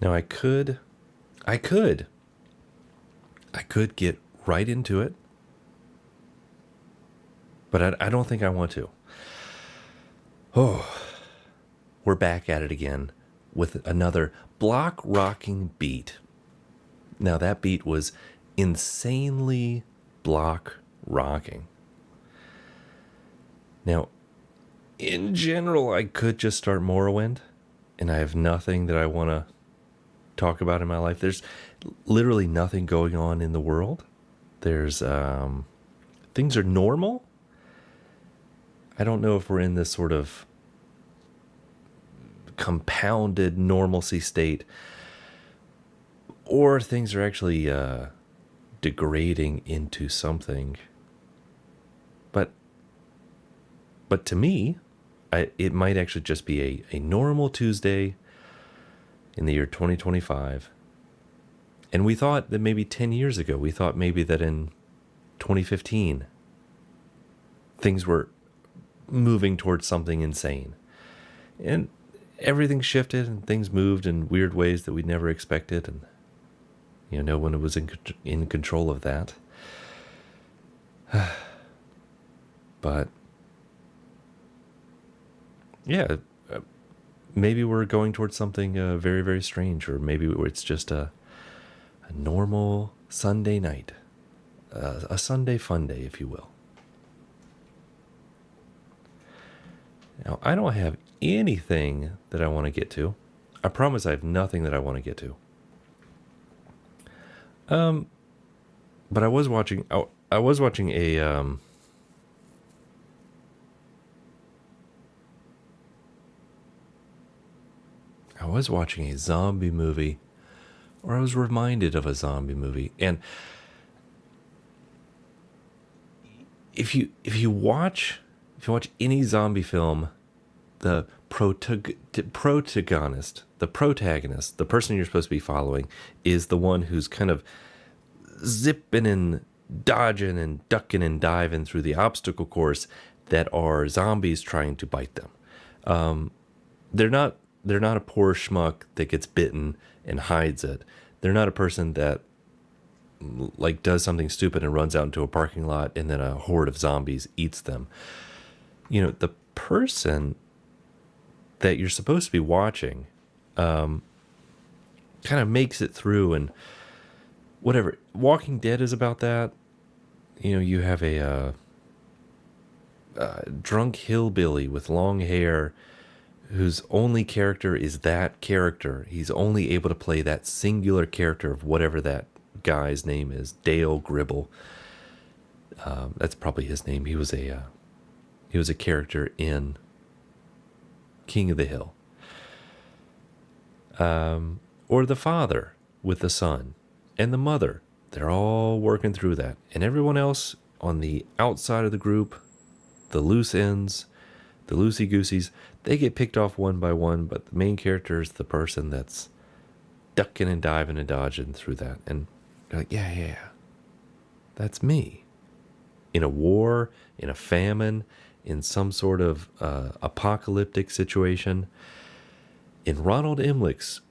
Now I could get right into it, but I don't think I want to. Oh, we're back at it again with another block rocking beat. Now that beat was insanely block rocking. Now, in general, I could just start Morrowind, and I have nothing that I want to talk about in my life. There's literally nothing going on in the world. There's things are normal. I don't know if we're in this sort of compounded normalcy state, or things are actually degrading into something. But to me, it might actually just be a normal Tuesday in the year 2025. And we thought that maybe 10 years ago, we thought maybe that in 2015, things were moving towards something insane. And everything shifted and things moved in weird ways that we never expected. And, no one was in control of that. But, yeah, maybe we're going towards something very, very strange, or maybe it's just a normal Sunday night, a Sunday fun day, if you will. Now, I don't have anything that I want to get to. I promise I have nothing that I want to get to. But I was watching a I was watching a zombie movie, or I was reminded of a zombie movie. And if you watch any zombie film, the protagonist, the person you're supposed to be following, is the one who's kind of zipping and dodging and ducking and diving through the obstacle course that are zombies trying to bite them. They're not a poor schmuck that gets bitten and hides it. They're not a person that like does something stupid and runs out into a parking lot and then a horde of zombies eats them. The person that you're supposed to be watching kind of makes it through, and whatever. Walking Dead is about that. You have a drunk hillbilly with long hair whose only character is that character. He's only able to play that singular character of whatever that guy's name is. Dale Gribble. That's probably his name. He was a character in King of the Hill. Or the father with the son and the mother. They're all working through that. And everyone else on the outside of the group, the loose ends, the loosey-gooseys, they get picked off one by one, but the main character is the person that's ducking and diving and dodging through that. And you're like, yeah, that's me. In a war, in a famine, in some sort of apocalyptic situation. In Ronald Emmerich's,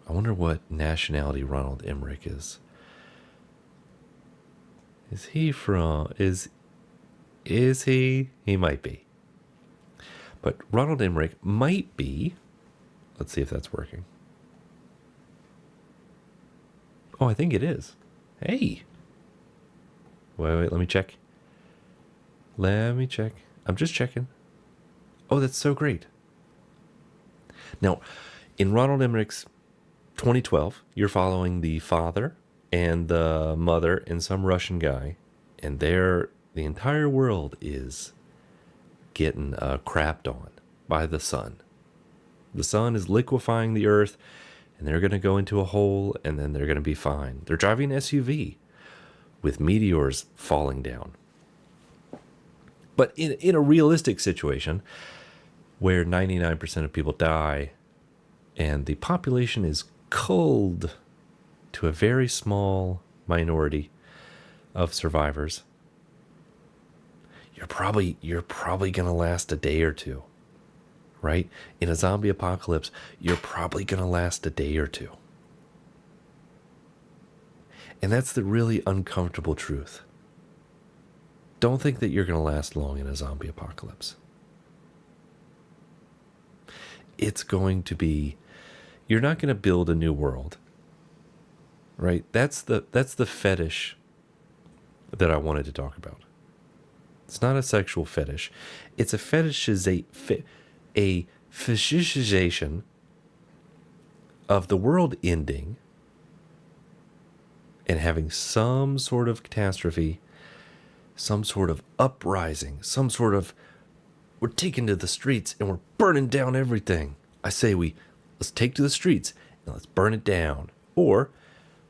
I wonder what nationality Ronald Emmerich is. Is he from, is he? He might be. But Ronald Emmerich might be, let's see if that's working. Oh, I think it is. Hey. Wait, let me check. I'm just checking. Oh, that's so great. Now, in Ronald Emmerich's 2012, you're following the father and the mother and some Russian guy, and the entire world is getting crapped on by the sun. The sun is liquefying the earth, and they're going to go into a hole, and then they're going to be fine. They're driving an SUV with meteors falling down. But in a realistic situation where 99% of people die and the population is culled to a very small minority of survivors, you're probably going to last a day or two, right? In a zombie apocalypse, you're probably going to last a day or two. And that's the really uncomfortable truth. Don't think that you're going to last long in a zombie apocalypse. It's going to be, you're not going to build a new world, right? That's the fetish that I wanted to talk about. It's not a sexual fetish. It's a fetishization of the world ending and having some sort of catastrophe, some sort of uprising, some sort of, we're taking to the streets and we're burning down everything. I say let's take to the streets and let's burn it down. Or,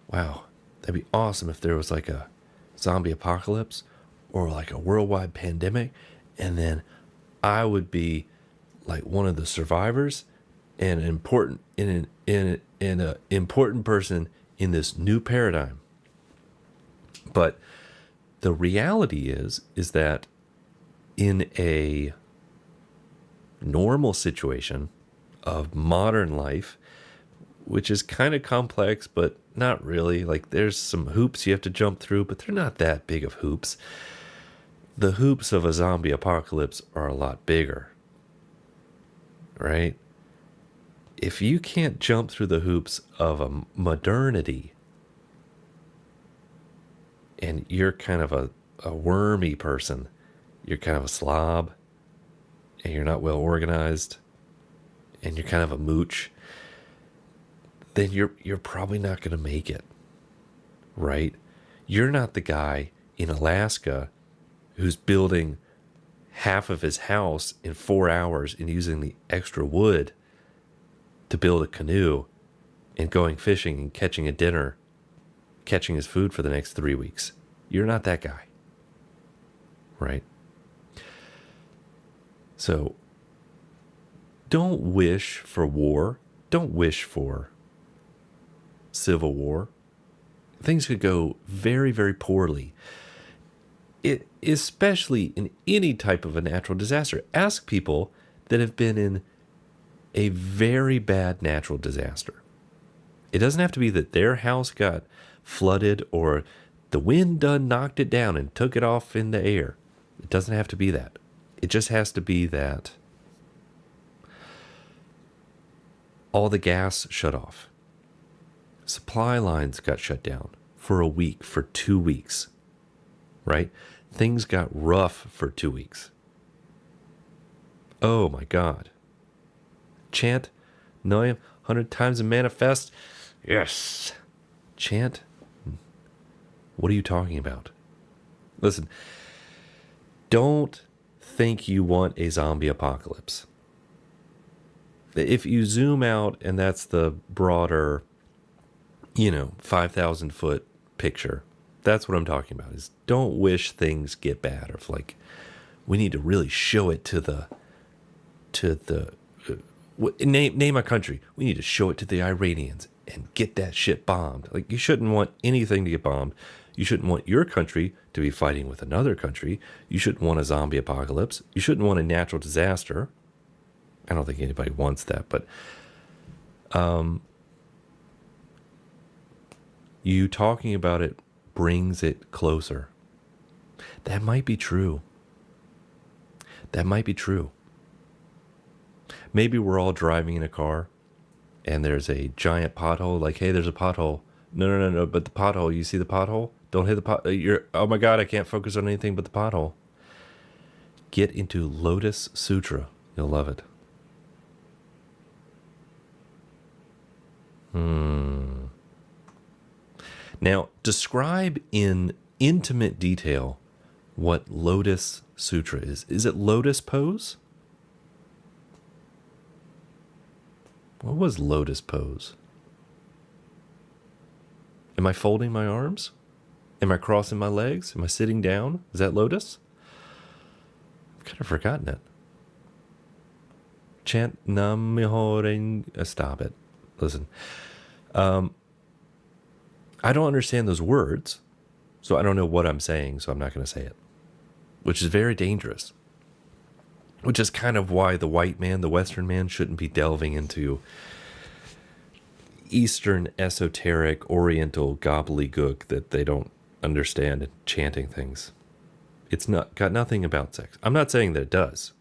wow, that'd be awesome if there was like a zombie apocalypse or like a worldwide pandemic, and then I would be like one of the survivors and an important person in this new paradigm. But the reality is that in a normal situation of modern life, which is kind of complex, but not really. Like there's some hoops you have to jump through, but they're not that big of hoops. The hoops of a zombie apocalypse are a lot bigger, right? If you can't jump through the hoops of a modernity and you're kind of a wormy person, you're kind of a slob, and you're not well organized, and you're kind of a mooch, then you're probably not going to make it, right? You're not the guy in Alaska who's building half of his house in 4 hours and using the extra wood to build a canoe and going fishing and catching a dinner, catching his food for the next 3 weeks. You're not that guy, right? So don't wish for war. Don't wish for civil war. Things could go very, very poorly. Especially in any type of a natural disaster. Ask people that have been in a very bad natural disaster. It doesn't have to be that their house got flooded or the wind done knocked it down and took it off in the air. It doesn't have to be that. It just has to be that all the gas shut off. Supply lines got shut down for a week, for 2 weeks, right? Things got rough for 2 weeks. Oh my God. Chant 100 times and manifest. Yes. Chant. What are you talking about? Listen, don't think you want a zombie apocalypse. If you zoom out and that's the broader, 5,000 foot picture, that's what I'm talking about, is don't wish things get bad, or like we need to really show it to the name a country. We need to show it to the Iranians and get that shit bombed. Like, you shouldn't want anything to get bombed. You shouldn't want your country to be fighting with another country. You shouldn't want a zombie apocalypse. You shouldn't want a natural disaster. I don't think anybody wants that, but you talking about it brings it closer. That might be true. That might be true. Maybe we're all driving in a car and there's a giant pothole. Like, hey, there's a pothole. No. But the pothole, you see the pothole? Don't hit the pot. Oh my God, I can't focus on anything but the pothole. Get into Lotus Sutra. You'll love it. Now, describe in intimate detail what Lotus Sutra is. Is it lotus pose? What was lotus pose? Am I folding my arms? Am I crossing my legs? Am I sitting down? Is that lotus? I've kind of forgotten it. Chant Nam Myoho Renge. Stop it. Listen. I don't understand those words, so I don't know what I'm saying, so I'm not going to say it. which is very dangerous. Which is kind of why the white man, the Western man, shouldn't be delving into Eastern esoteric Oriental gobbledygook that they don't understand and chanting things. It's not got nothing about sex. I'm not saying that it does.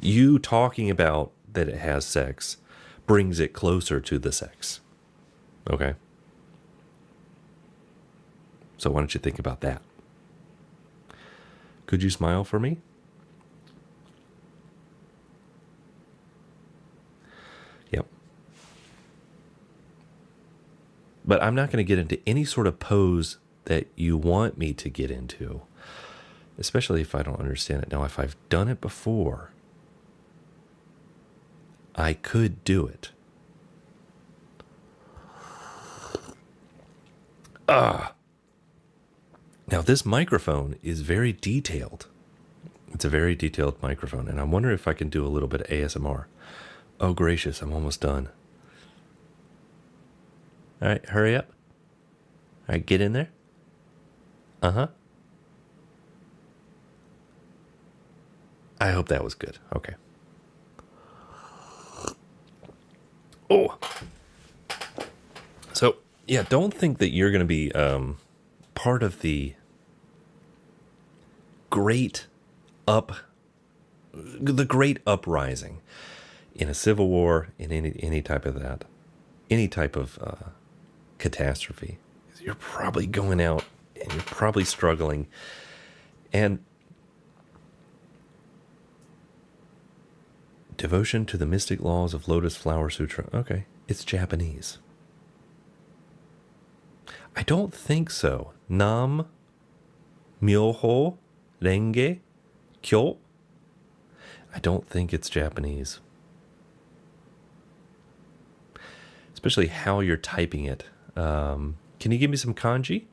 You talking about that it has sex brings it closer to the sex. Okay? So why don't you think about that? Could you smile for me? Yep. But I'm not going to get into any sort of pose that you want me to get into, especially if I don't understand it. Now, if I've done it before, I could do it. Now, this microphone is very detailed. It's a very detailed microphone, and I wonder if I can do a little bit of ASMR. Oh, gracious, I'm almost done. All right, hurry up. All right, get in there. Uh-huh. I hope that was good. Okay. Oh. So, yeah, don't think that you're going to be part of the great uprising in a civil war, in any type of that, any type of catastrophe. You're probably going out and you're probably struggling. And devotion to the mystic laws of Lotus Flower Sutra. Okay, it's Japanese. I don't think so. Nam Myoho Renge Kyo. I don't think it's Japanese. Especially how you're typing it. Can you give me some kanji?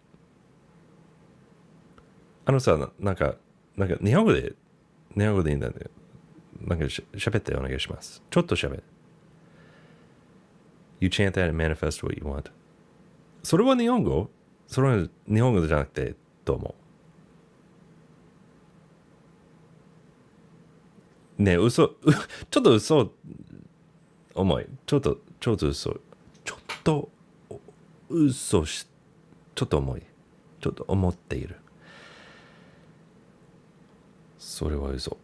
なんか日本語でいいんだね。なんか喋ってお願いします。ちょっと喋る。You chant that and manifest what you want. それは日本語？それは日本語じゃなくてどうも。ねえ、嘘。ちょっと嘘。重い。ちょっと嘘。ちょっと嘘し、ちょっと重い。ちょっと思っている。それは嘘。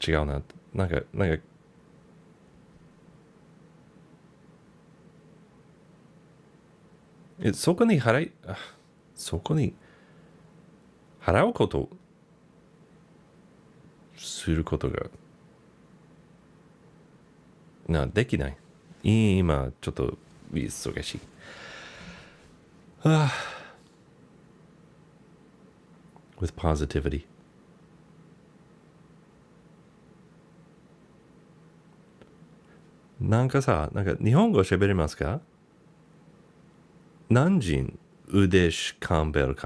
違うな。なんかそこに払うことすることができない。今ちょっと忙しい。With positivity. なんか日本語喋れますか？何人腕しカンベル。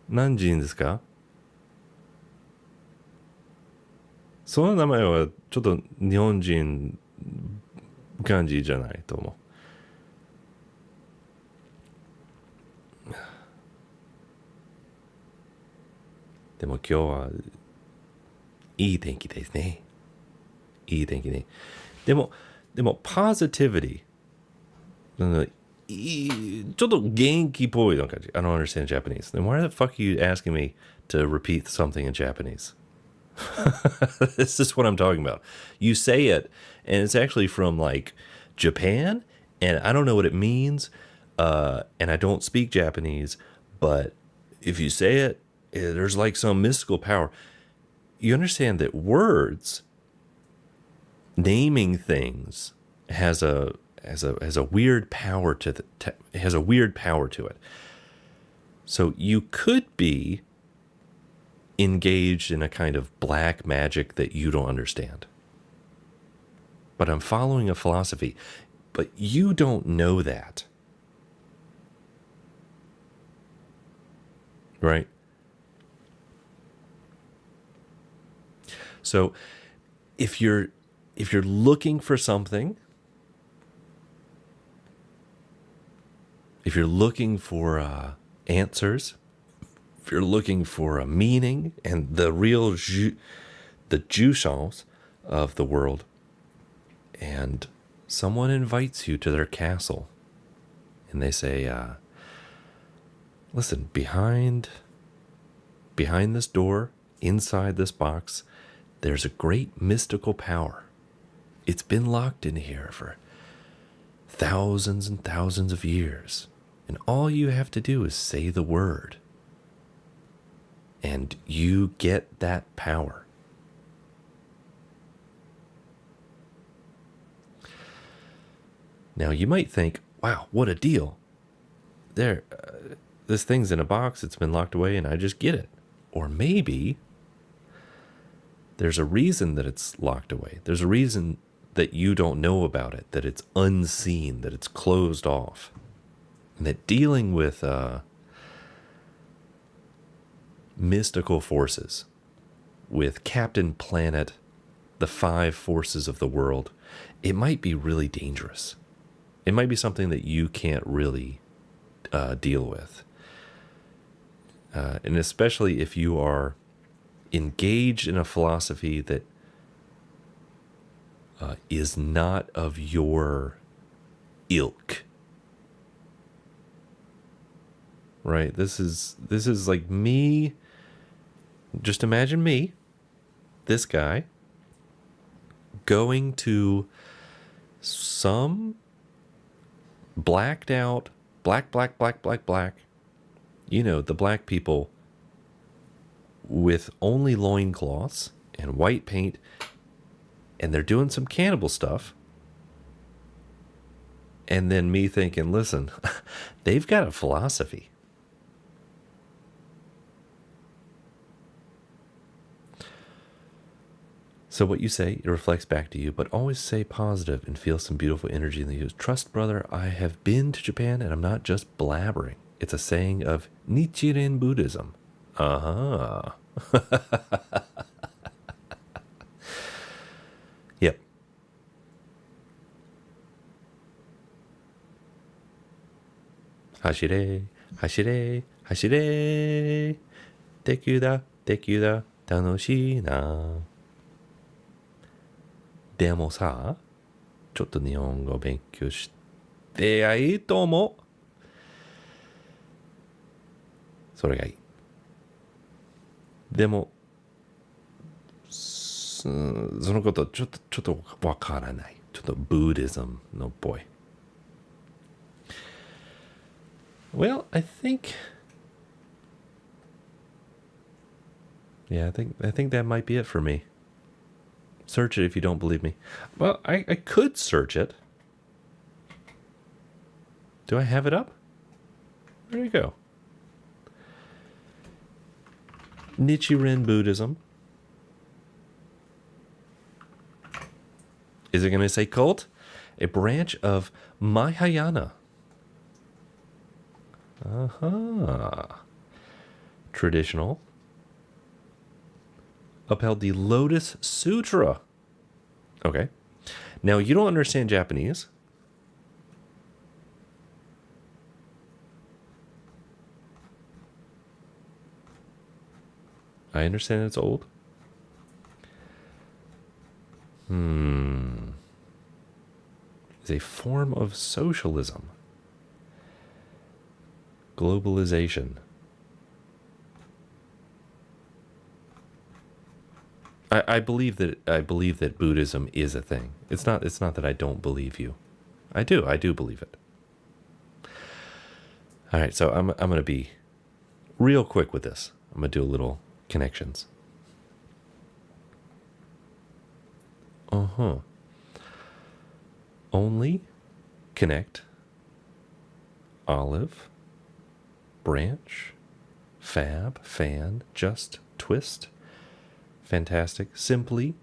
何人ですか？その名前はちょっと日本人感じじゃないと思う。でも今日はいい天気ですね。いい天気ね。でもpositivity。ちょっと元気っぽいの感じ。I don't understand Japanese. Then why the fuck are you asking me to repeat something in Japanese? This is what I'm talking about. You say it, and it's actually from like Japan, and I don't know what it means, and I don't speak Japanese, but if you say it, there's like some mystical power. You understand that words, naming things, has a weird power to it. So you could be engaged in a kind of black magic that you don't understand. But I'm following a philosophy. But you don't know that. Right? So if you're looking for something, if you're looking for answers, if you're looking for a meaning and the real the jouissance of the world, and someone invites you to their castle, and they say, listen, behind this door, inside this box, there's a great mystical power. It's been locked in here for thousands and thousands of years. And all you have to do is say the word. And you get that power. Now you might think, wow, what a deal. This thing's in a box, it's been locked away, and I just get it. Or maybe there's a reason that it's locked away. There's a reason that you don't know about it, that it's unseen, that it's closed off. And that dealing with mystical forces, with Captain Planet, the 5 forces of the world, it might be really dangerous. It might be something that you can't really deal with. And especially if you are engaged in a philosophy that is not of your ilk. Right? This is like me. Just imagine me, this guy, going to some blacked out, black. You know, the black people with only loincloths and white paint, and they're doing some cannibal stuff. And then me thinking, listen, they've got a philosophy. So what you say, it reflects back to you, but always say positive and feel some beautiful energy in the use. Trust, brother, I have been to Japan and I'm not just blabbering. It's a saying of Nichiren Buddhism. Uh-huh. Yep. Hashire, hashire, hashire. Teku da, tanoshii na. でもさ、ちょっと日本語勉強していいと思う。それがいい。でも、そのことちょっとわからない。ちょっとブーディズムのっぽい。Well, I think that might be it for me. Search it if you don't believe me. Well, I could search it. Do I have it up? There you go. Nichiren Buddhism. Is it going to say cult? A branch of Mahayana. Traditional. Upheld the Lotus Sutra. Okay. Now, you don't understand Japanese. I understand it's old. It's a form of socialism. Globalization. I believe that Buddhism is a thing. It's not that I don't believe you. I do believe it. All right, so I'm going to be real quick with this. I'm going to do a little connections. Only, connect, olive, branch, fab, fan, just, twist, fantastic, simply,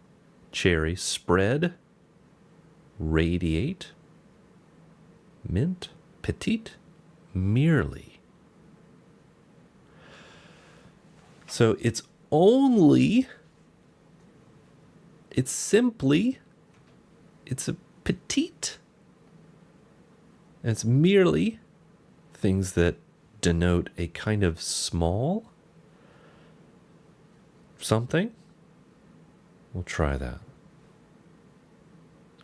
cherry, spread, radiate, mint, petite, merely. So it's simply, it's a petite, and it's merely, things that denote a kind of small something. We'll try that.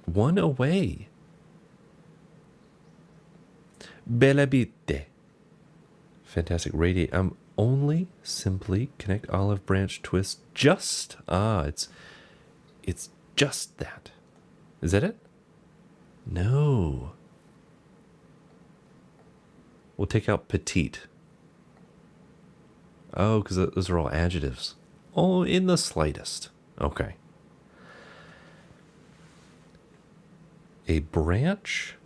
One away. bEATTY. Fantastic. Radiate. Only simply connect olive branch twist. Just. It's just that. Is that it? No. We'll take out petite. Oh, because those are all adjectives. Oh, in the slightest. Okay. A branch.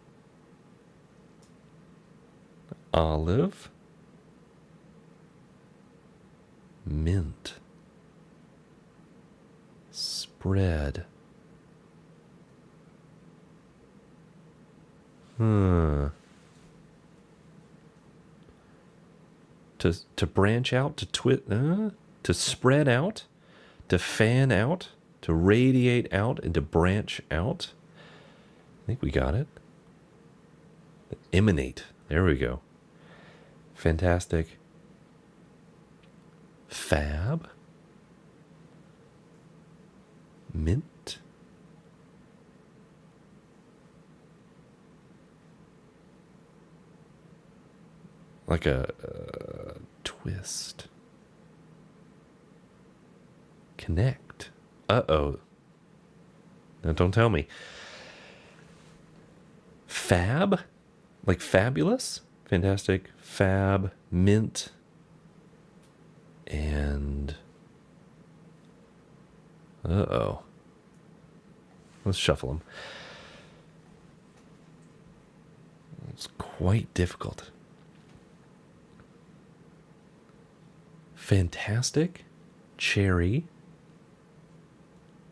Olive. Mint. Spread. To branch out, to spread out, to fan out, to radiate out, and to branch out. I think we got it. Emanate. There we go. Fantastic. Fab. Mint. Like a twist. Connect. Uh-oh. Now don't tell me. Fab? Like fabulous? Fantastic. Fab. Mint. And... uh-oh. Let's shuffle them. It's quite difficult. Fantastic. Cherry.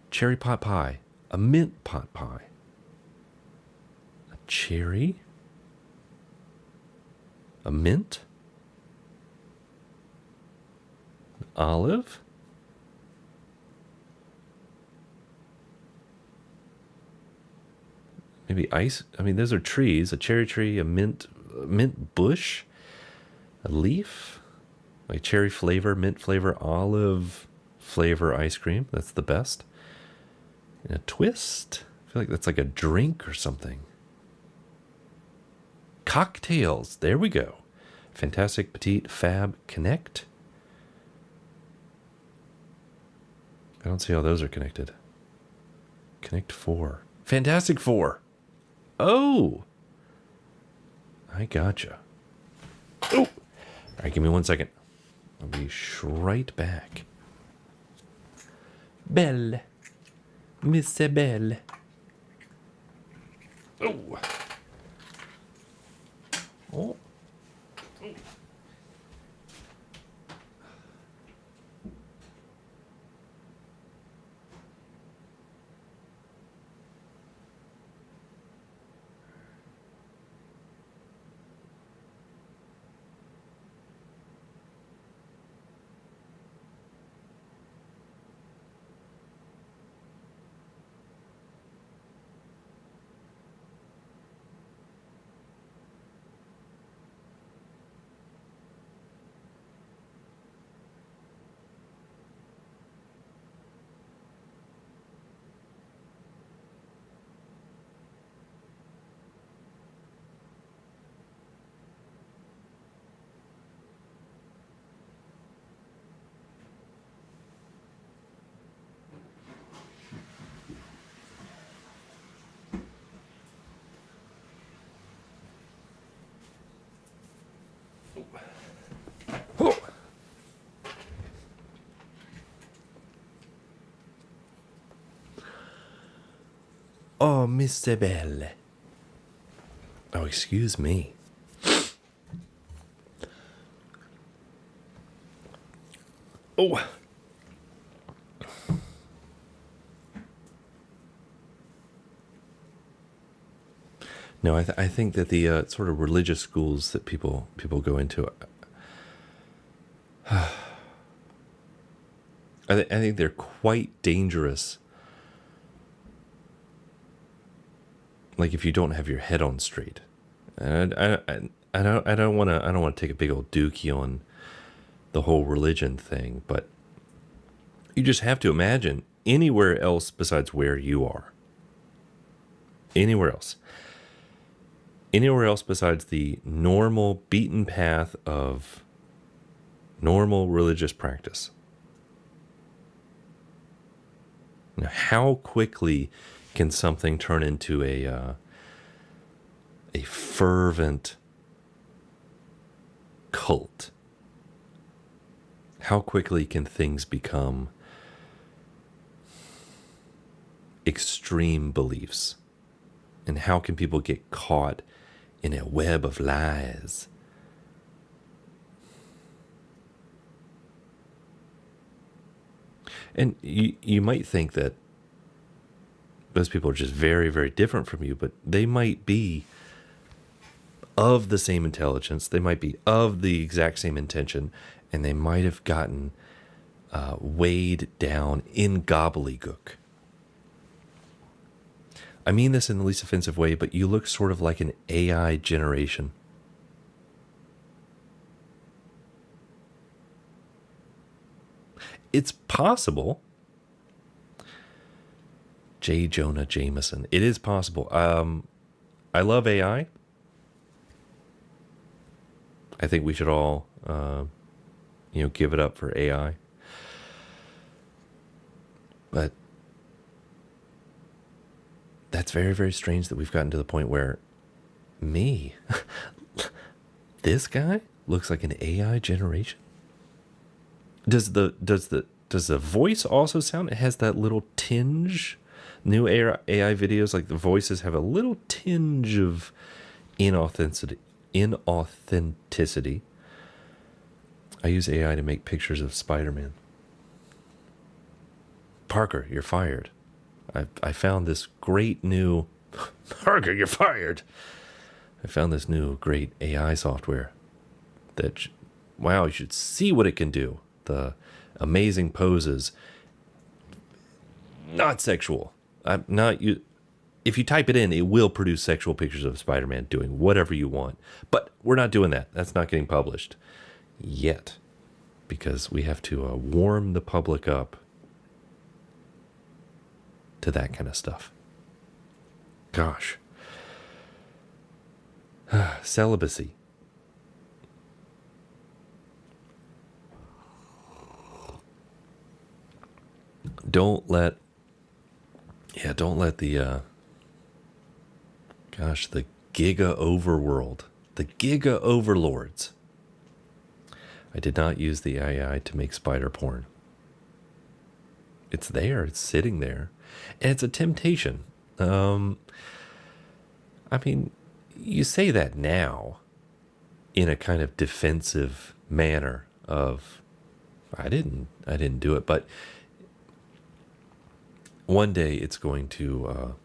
Cherry pot pie. A mint pot pie. A cherry. A mint. An olive. Maybe ice. I mean, those are trees. A cherry tree, a mint bush, a leaf. Like cherry flavor, mint flavor, olive flavor ice cream. That's the best. And a twist. I feel like that's like a drink or something. Cocktails. There we go. Fantastic, petite, fab, connect. I don't see how those are connected. Connect 4. Fantastic 4. Oh. I gotcha. Oh. All right, give me 1 second. I'll be right back. Belle. Miss Belle. Oh. Oh. Oh. Oh, Mr. Belle. Oh, excuse me. Oh. No, I think that the sort of religious schools that people go into, I think they're quite dangerous. Like if you don't have your head on straight, and I don't want to take a big old dookie on the whole religion thing, but you just have to imagine anywhere else besides where you are. Anywhere else. Anywhere else besides the normal beaten path of normal religious practice. Now, how quickly can something turn into a fervent cult? How quickly can things become extreme beliefs? And how can people get caught in a web of lies? And you might think that those people are just very, very different from you, but they might be of the same intelligence. They might be of the exact same intention, and they might have gotten weighed down in gobbledygook. I mean this in the least offensive way, but you look sort of like an AI generation. It's possible. J. Jonah Jameson. It is possible. I love AI. I think we should all, give it up for AI. But that's very, very strange that we've gotten to the point where me, this guy, looks like an AI generation. Does the voice also sound? It has that little tinge. New AI videos, like the voices have a little tinge of inauthenticity. I use AI to make pictures of Spider-Man. Parker, you're fired. I found this great new Parker, you're fired. I found this new great AI software that, wow, you should see what it can do. The amazing poses. Not sexual. I'm not you. If you type it in, it will produce sexual pictures of Spider-Man doing whatever you want. But we're not doing that. That's not getting published yet, because we have to warm the public up to that kind of stuff. Gosh. Celibacy. Don't let the the giga overworld, the giga overlords. I did not use the AI to make spider porn. It's there, it's sitting there, and it's a temptation. I mean, you say that now in a kind of defensive manner of I didn't do it, but one day it's going to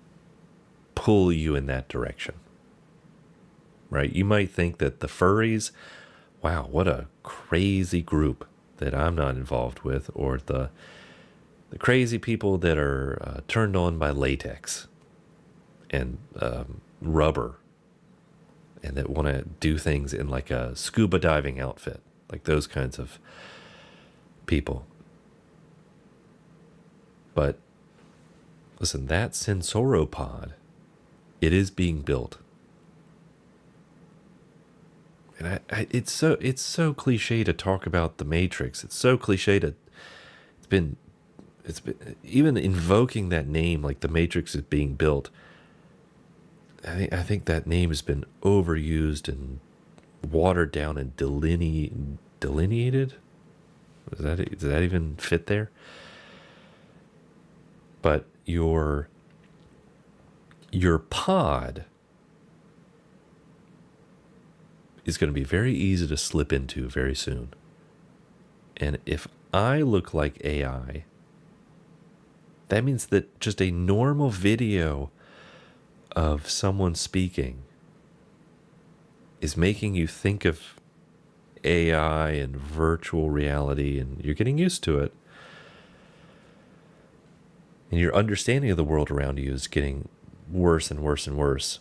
pull you in that direction, right? You might think that the furries, wow, what a crazy group that I'm not involved with, or the crazy people that are turned on by latex and rubber, and that want to do things in like a scuba diving outfit, like those kinds of people. But listen, that sensoropod, it is being built. And it's so cliche to talk about the Matrix. It's so cliche to it's been even invoking that name, like the Matrix is being built. I think that name has been overused and watered down and delineated. Does that even fit there? But your pod is going to be very easy to slip into very soon. And if I look like AI, that means that just a normal video of someone speaking is making you think of AI and virtual reality, and you're getting used to it. And your understanding of the world around you is getting worse and worse and worse.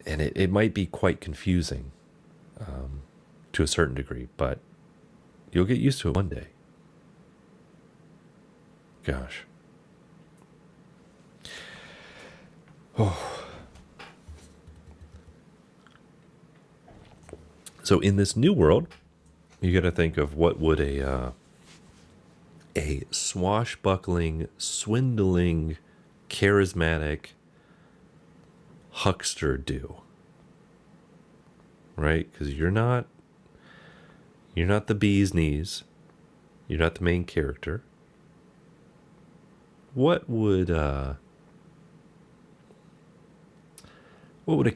And it might be quite confusing to a certain degree, but you'll get used to it one day. Gosh. Oh. So in this new world, you got to think of what would a swashbuckling, swindling, charismatic huckster do, right? Because you're not the bee's knees, you're not the main character. What would a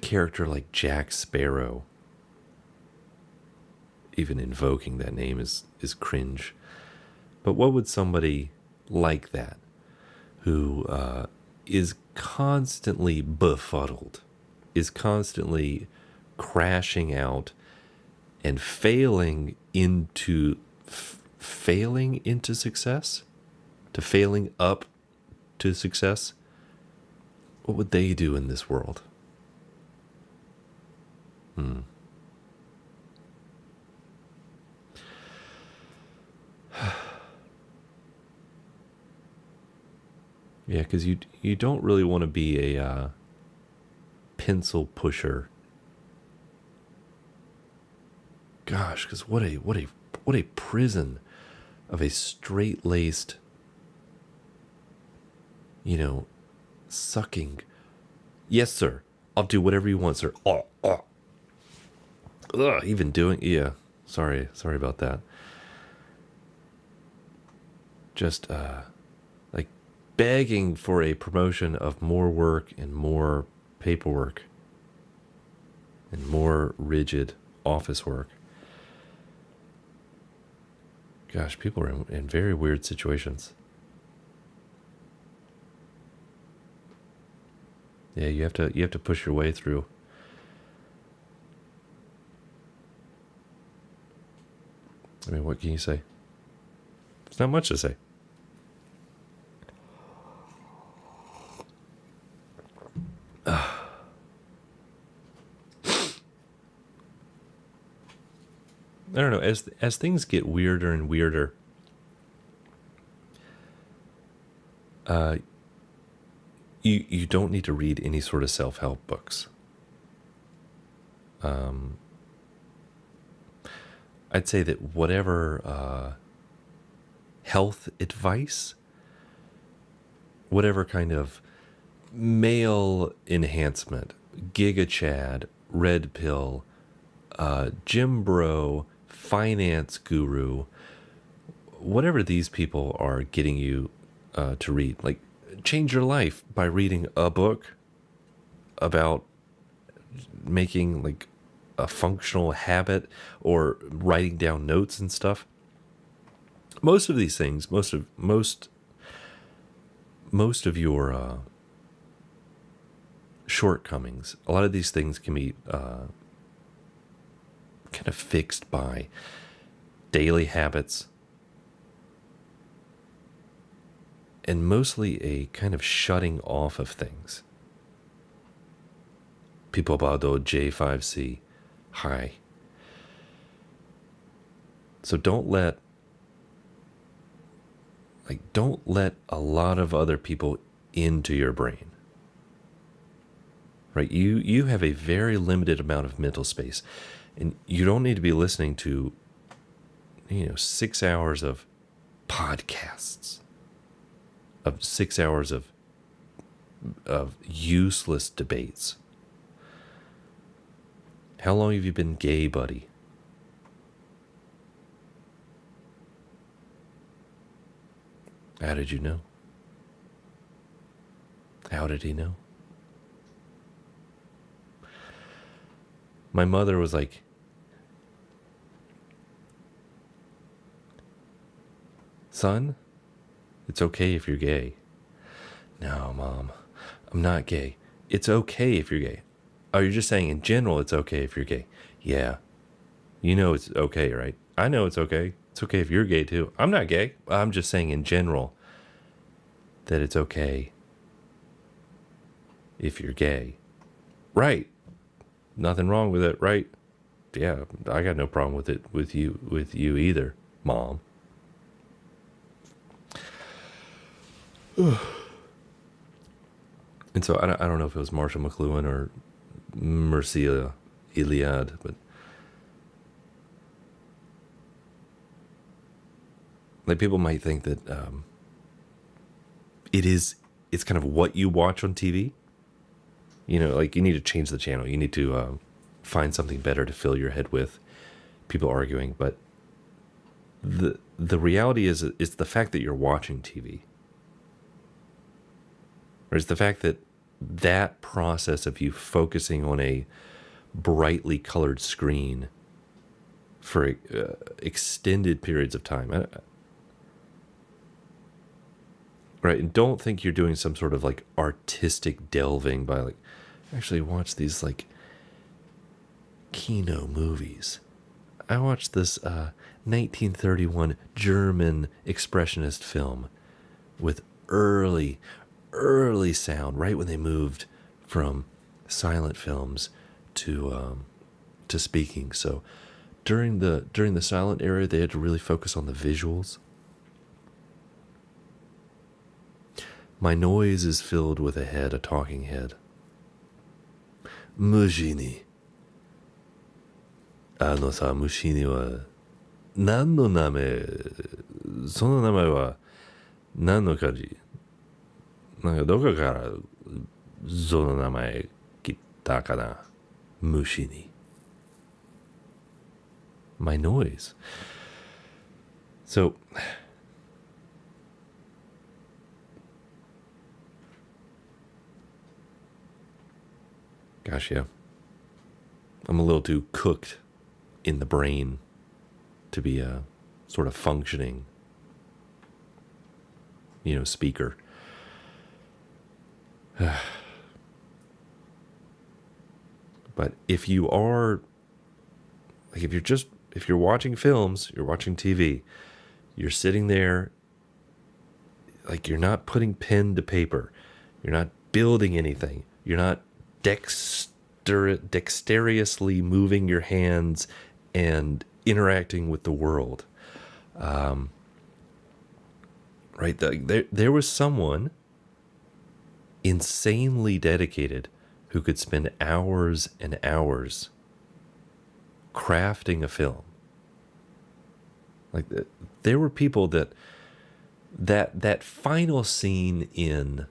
character like Jack Sparrow, even invoking that name is cringe, but what would somebody like that, who is constantly befuddled, is constantly crashing out and failing into success, to failing up to success, what would they do in this world? Yeah, because you don't really want to be a pencil pusher. Gosh, because what a prison of a straight-laced, sucking. Yes, sir. I'll do whatever you want, sir. Oh. Ugh, even doing, yeah. Sorry about that. Just like begging for a promotion of more work and more paperwork and more rigid office work. Gosh, people are in very weird situations. Yeah, you have to push your way through. I mean, what can you say? There's not much to say. I don't know. As things get weirder and weirder, you don't need to read any sort of self-help books. I'd say that whatever health advice, whatever kind of male enhancement, Giga Chad, Red Pill, Jim Bro, finance guru, whatever these people are getting you to read, like change your life by reading a book about making like a functional habit or writing down notes and stuff. Most of these things, most of your shortcomings, a lot of these things can be kind of fixed by daily habits and mostly a kind of shutting off of things. People about the J5C. Hi. So don't let a lot of other people into your brain. Right? You have a very limited amount of mental space, and you don't need to be listening to 6 hours of podcasts, of 6 hours of useless debates. How long have you been gay, buddy? How did you know? How did he know? My mother was like, son, it's okay if you're gay. No, Mom, I'm not gay. It's okay if you're gay. Oh, you're just saying in general it's okay if you're gay. Yeah. You know it's okay, right? I know it's okay. It's okay if you're gay too. I'm not gay. I'm just saying in general that it's okay if you're gay. Right. Nothing wrong with it, right? Yeah, I got no problem with it with you either, Mom. And so I don't know if it was Marshall McLuhan or Mircea Eliade, but like people might think that it's kind of what you watch on TV. You know, like you need to change the channel. You need to find something better to fill your head with. People arguing, but the reality is it's the fact that you're watching TV. Or it's the fact that that process of you focusing on a brightly colored screen for extended periods of time. Right? And don't think you're doing some sort of like artistic delving by like, actually watch these like Kino movies. I watched this 1931 German expressionist film with early sound, right when they moved from silent films to speaking. So during the silent era, they had to really focus on the visuals. My noise is filled with a talking head. Mushini. さ、虫には何の名前、その名前は何の漢字、なんかどこからその名前来たかな、虫に。My noise. So, gosh, yeah. I'm a little too cooked in the brain to be a sort of functioning, speaker. But if you are, like, if you're watching films, you're watching TV, you're sitting there, like, you're not putting pen to paper, you're not building anything, you're not dexterously moving your hands and interacting with the world. Right? There was someone insanely dedicated who could spend hours and hours crafting a film. Like there were people that final scene in,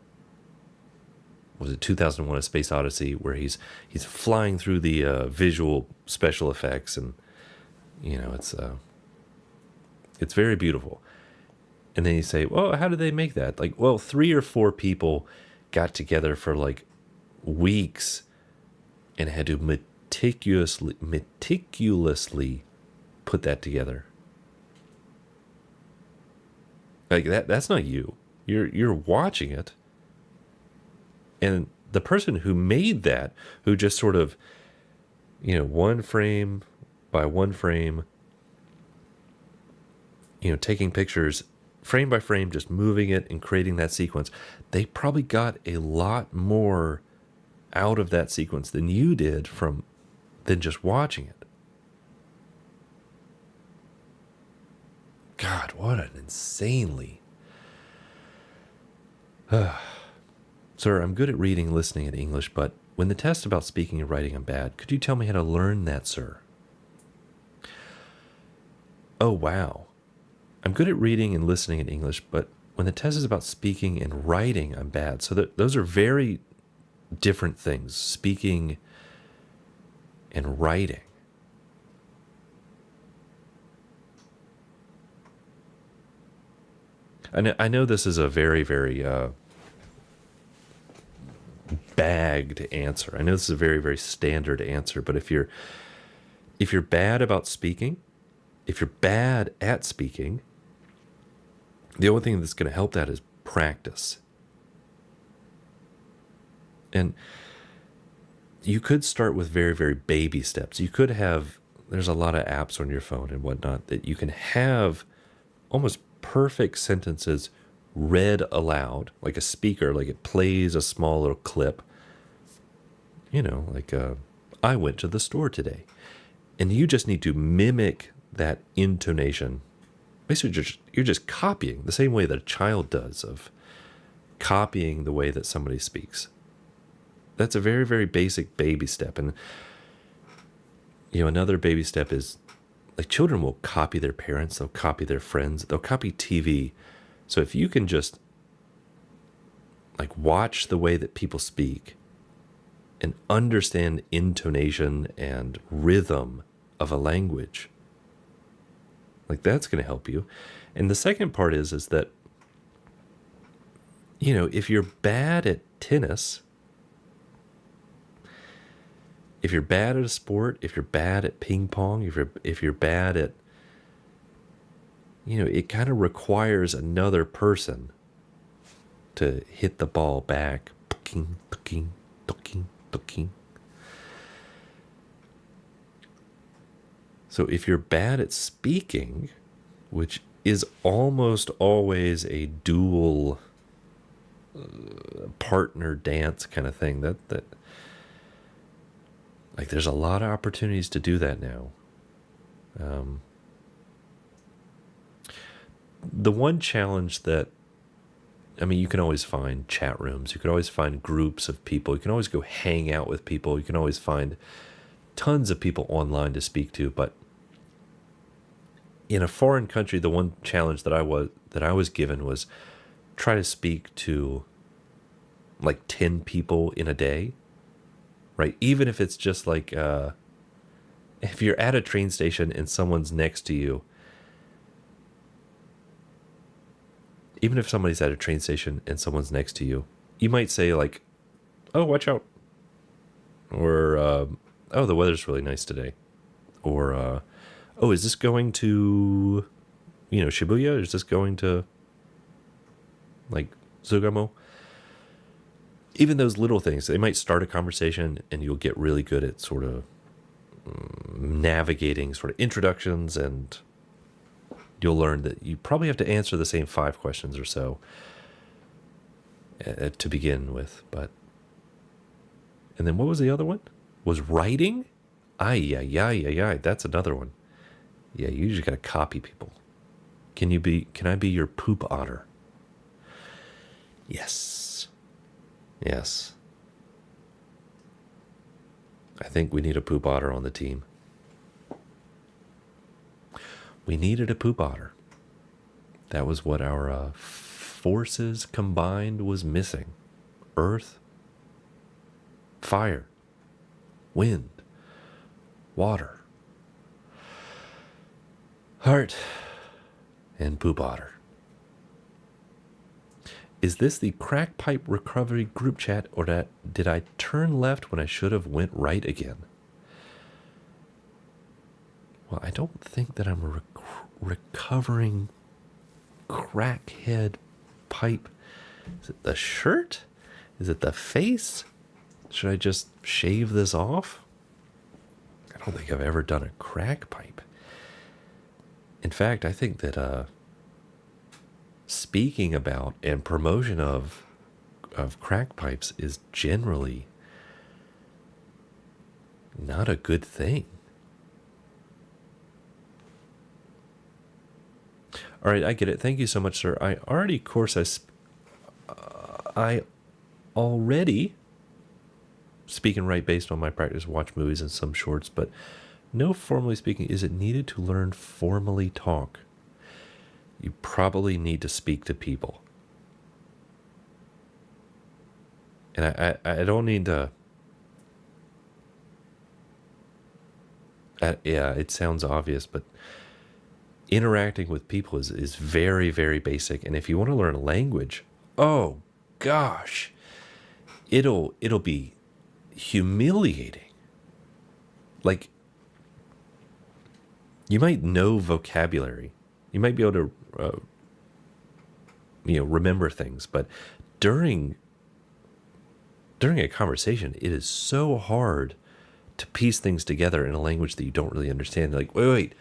was it 2001: A Space Odyssey, where he's flying through the visual special effects, and it's very beautiful. And then you say, well, how did they make that? Like, well, 3 or 4 people got together for like weeks and had to meticulously put that together. Like that's not you. You're watching it. And the person who made that, who just sort of, one frame by one frame, taking pictures frame by frame, just moving it and creating that sequence, they probably got a lot more out of that sequence than you did than just watching it. God, what an insanely... Sir, I'm good at reading, listening, and English, but when the test about speaking and writing I'm bad, could you tell me how to learn that, sir? Oh, wow. I'm good at reading and listening in English, but when the test is about speaking and writing, I'm bad. So those are very different things, speaking and writing. I know this is a very, very bagged answer. I know this is a very, very standard answer, but if you're bad about speaking, if you're bad at speaking, the only thing that's going to help that is practice. And you could start with very, very baby steps. You could have, there's a lot of apps on your phone and whatnot that you can have almost perfect sentences read aloud, like a speaker, like it plays a small little clip, like I went to the store today. And you just need to mimic that intonation. Basically, you're just copying the same way that a child does, of copying the way that somebody speaks. That's a very, very basic baby step. And, another baby step is, like, children will copy their parents, they'll copy their friends, they'll copy TV. So if you can just, like, watch the way that people speak and understand intonation and rhythm of a language, like, that's going to help you. And the second part is that, if you're bad at tennis, if you're bad at a sport, if you're bad at ping pong, if you're bad at, it kind of requires another person to hit the ball back. Tucking, tucking, tucking, tucking. So if you're bad at speaking, which is almost always a dual partner dance kind of thing, that like, there's a lot of opportunities to do that now. The one challenge that, you can always find chat rooms. You can always find groups of people. You can always go hang out with people. You can always find tons of people online to speak to. But in a foreign country, the one challenge that I was given was try to speak to like 10 people in a day. Right? Even if it's just like, if you're at a train station and someone's next to you, even if somebody's at a train station and someone's next to you, you might say like, oh, watch out. Or, oh, the weather's really nice today. Or, oh, is this going to, Shibuya? Is this going to, like, Sugamo? Even those little things, they might start a conversation and you'll get really good at sort of navigating sort of introductions, and you'll learn that you probably have to answer the same 5 questions or so to begin with. And then what was the other one? Was writing? Ay, that's another one. Yeah, you just got to copy people. Can I be your poop otter? Yes. I think we need a poop otter on the team. We needed a poop otter. That was what our forces combined was missing. Earth, fire, wind, water, heart, and poop otter. Is this the crack pipe recovery group chat, or did I turn left when I should have went right again? Well, I don't think that I'm a recovering crackhead pipe. Is it the shirt? Is it the face? Should I just shave this off? I don't think I've ever done a crack pipe. In fact, I think that speaking about and promotion of crack pipes is generally not a good thing. All right, I get it. Thank you so much, sir. I already, of course, I already speak and write based on my practice, watch movies and some shorts, but no, formally speaking, is it needed to learn formally talk? You probably need to speak to people. And I don't need to... yeah, it sounds obvious, but interacting with people is very, very basic. And if you want to learn a language, oh gosh, it'll be humiliating. Like, you might know vocabulary. You might be able to, remember things, but during a conversation, it is so hard to piece things together in a language that you don't really understand. Like, wait,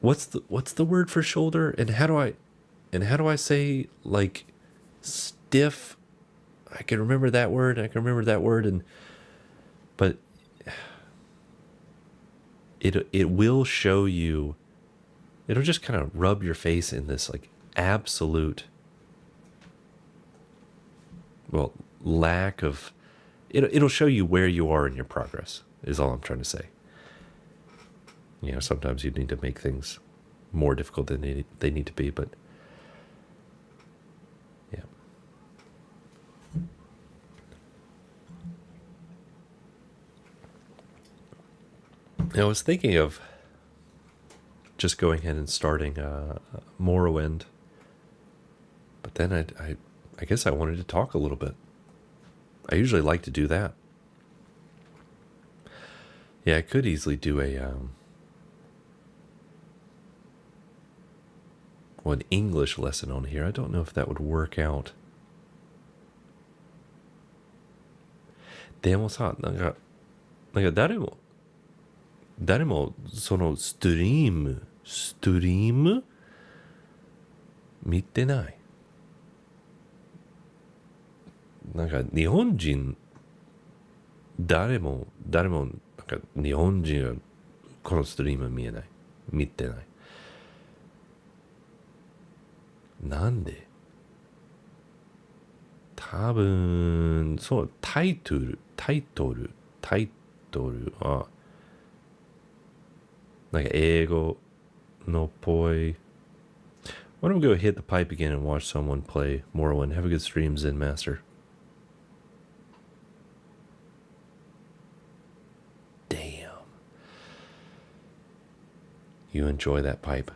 what's the word for shoulder? And how do I say, like, stiff? I can remember that word. And But it will show you, it'll just kind of rub your face in this like absolute, well, lack of, it'll show you where you are in your progress, is all I'm trying to say. You know, sometimes you need to make things more difficult than they need to be, but yeah. I was thinking of just going ahead and starting Morrowind, but then I guess I wanted to talk a little bit. I usually like to do that. Yeah, I could easily do an English lesson on here. I don't know if that would work out. でもさ、なんか誰もそのストリーム見てない。なんか日本人誰もなんか日本人はこのストリーム見てない。なんで？多分そうタイトルはなんか英語のっぽい。Why don't we go hit the pipe again and watch someone play Morrowind? Have a good stream, Zen Master. Damn. You enjoy that pipe.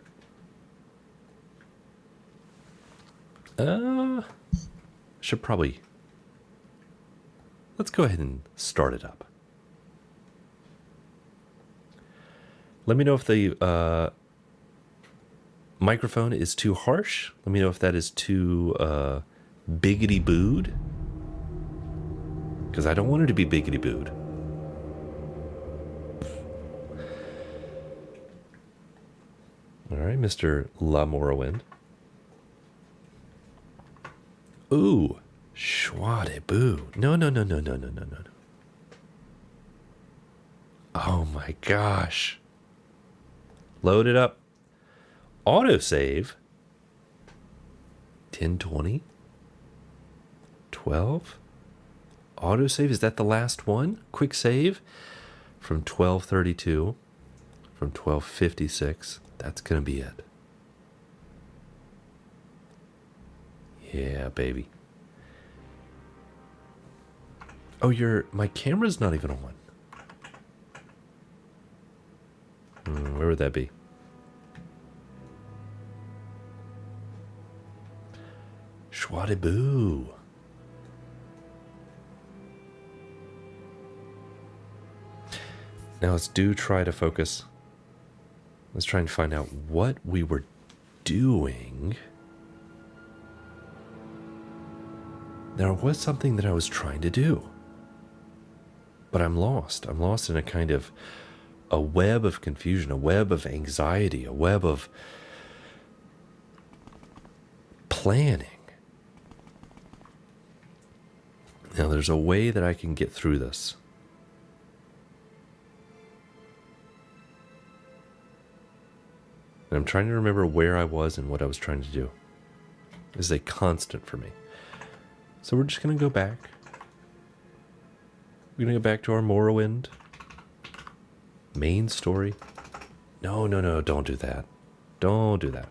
Should probably... Let's go ahead and start it up. Let me know if the microphone is too harsh. Let me know if that is too biggity booed. Because I don't want it to be biggity booed. All right, Mr. La Morrowind. Ooh, schwade boo. No. Oh my gosh. Load it up. Autosave. 1020. 12. Autosave, is that the last one? Quick save from 1232. From 1256. That's going to be it. Yeah, baby. Oh, my camera's not even on. Where would that be? Schwadaboo. Now let's try to focus. Let's try and find out what we were doing. There was something that I was trying to do. But I'm lost. I'm lost in a kind of a web of confusion, a web of anxiety, a web of planning. Now there's a way that I can get through this. And I'm trying to remember where I was and what I was trying to do. This is a constant for me. So we're just going to go back. We're going to go back to our Morrowind main story. No, don't do that. Don't do that.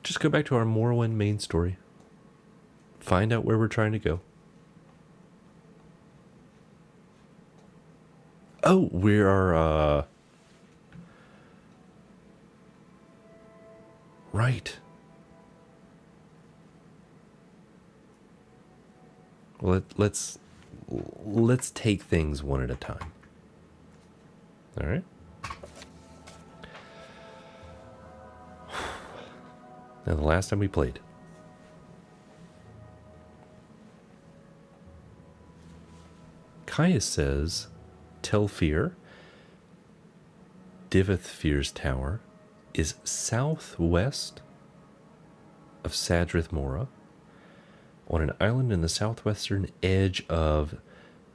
Just go back to our Morrowind main story. Find out where we're trying to go. Oh, we are, right. Well, let's take things one at a time. All right. Now, the last time we played, Kaya says, Telfir, Divethfir's tower, is southwest of Sadrith Mora, on an island in the southwestern edge of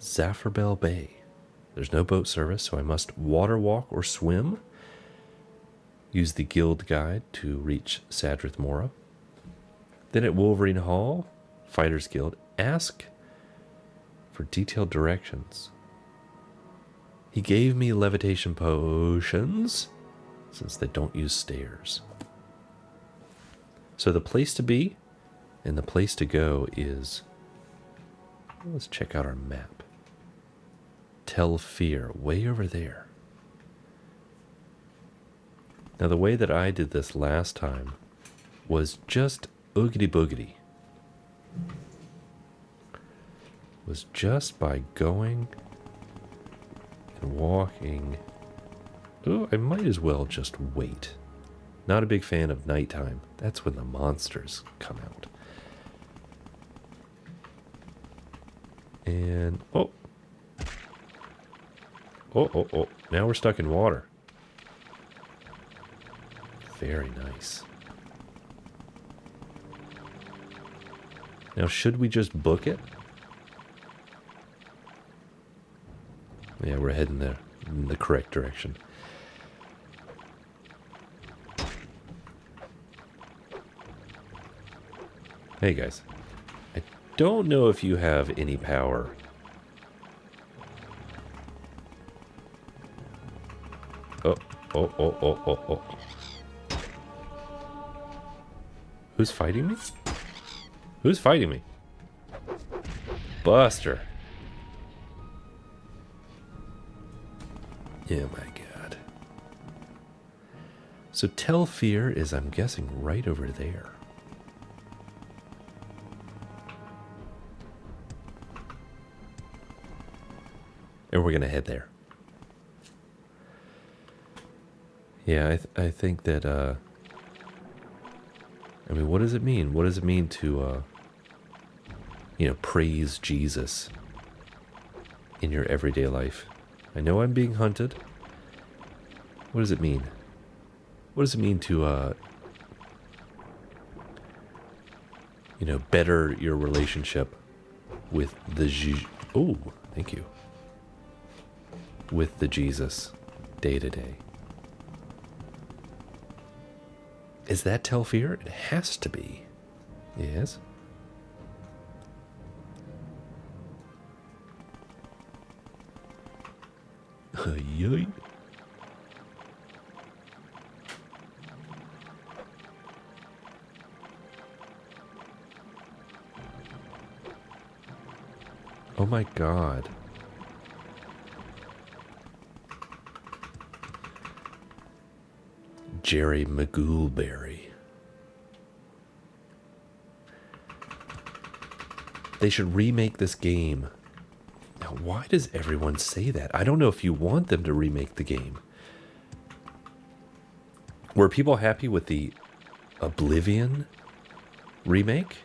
Zaffirbel Bay. There's no boat service, so I must water walk or swim. Use the guild guide to reach Sadrith Mora. Then at Wolverine Hall, Fighters Guild, ask for detailed directions. He gave me levitation potions, since they don't use stairs. So the place to be and the place to go is... Let's check out our map. Tel Fear, way over there. Now the way that I did this last time was just oogity boogity. Was just by going and walking. Oh, I might as well just wait. Not a big fan of nighttime. That's when the monsters come out. And, oh. Oh. Now we're stuck in water. Very nice. Now, should we just book it? Yeah, we're heading there in the correct direction. Hey guys, I don't know if you have any power. Oh. Who's fighting me? Who's fighting me? Buster. Oh my god. So Tel Fear is, I'm guessing, right over there. And we're going to head there. Yeah, I think that, I mean, what does it mean? What does it mean to, praise Jesus in your everyday life? I know I'm being hunted. What does it mean? What does it mean to, better your relationship with the oh, thank you. With the Jesus day to day. Is that Tel Fear? It has to be. Yes. Yoy. Oh my god. Jerry Magoolberry. They should remake this game. Now, why does everyone say that? I don't know if you want them to remake the game. Were people happy with the Oblivion remake?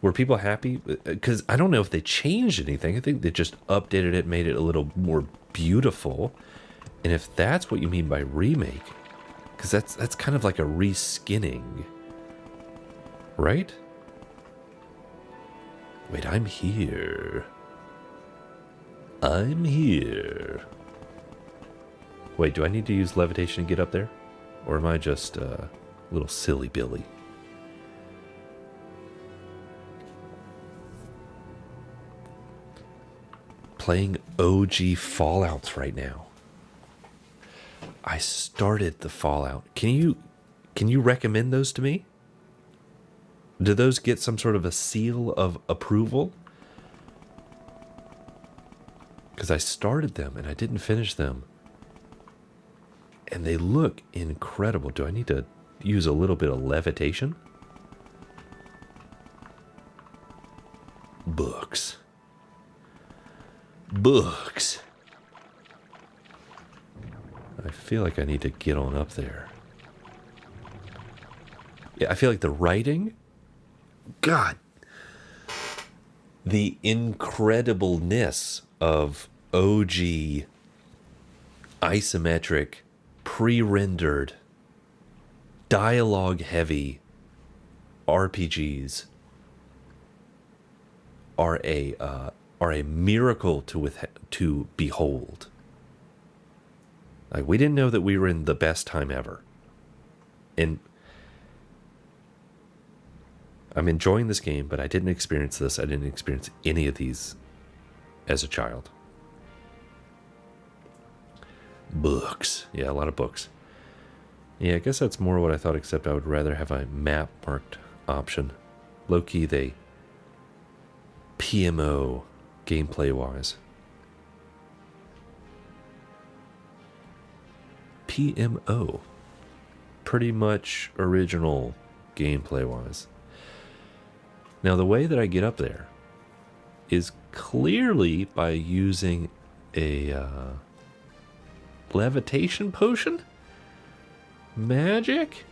Were people happy? Because I don't know if they changed anything. I think they just updated it, made it a little more beautiful. And if that's what you mean by remake, because that's kind of like a reskinning, right? Wait, I'm here. I'm here. Wait, do I need to use levitation to get up there? Or am I just a little silly Billy? Playing OG Fallouts right now. I started the Fallout. Can you recommend those to me? Do those get some sort of a seal of approval? Because I started them and I didn't finish them. And they look incredible. Do I need to use a little bit of levitation? Books. Books. I feel like I need to get on up there. Yeah, I feel like the writing... God. The incredibleness of OG isometric, pre-rendered, dialogue-heavy RPGs are a miracle to behold. Like, we didn't know that we were in the best time ever. And I'm enjoying this game, but I didn't experience this. I didn't experience any of these as a child. Books. Yeah, a lot of books. Yeah, I guess that's more what I thought, except I would rather have a map marked option. Low-key, they PMO gameplay-wise. PMO. Pretty much original gameplay-wise. Now, the way that I get up there is clearly by using a levitation potion? Magic?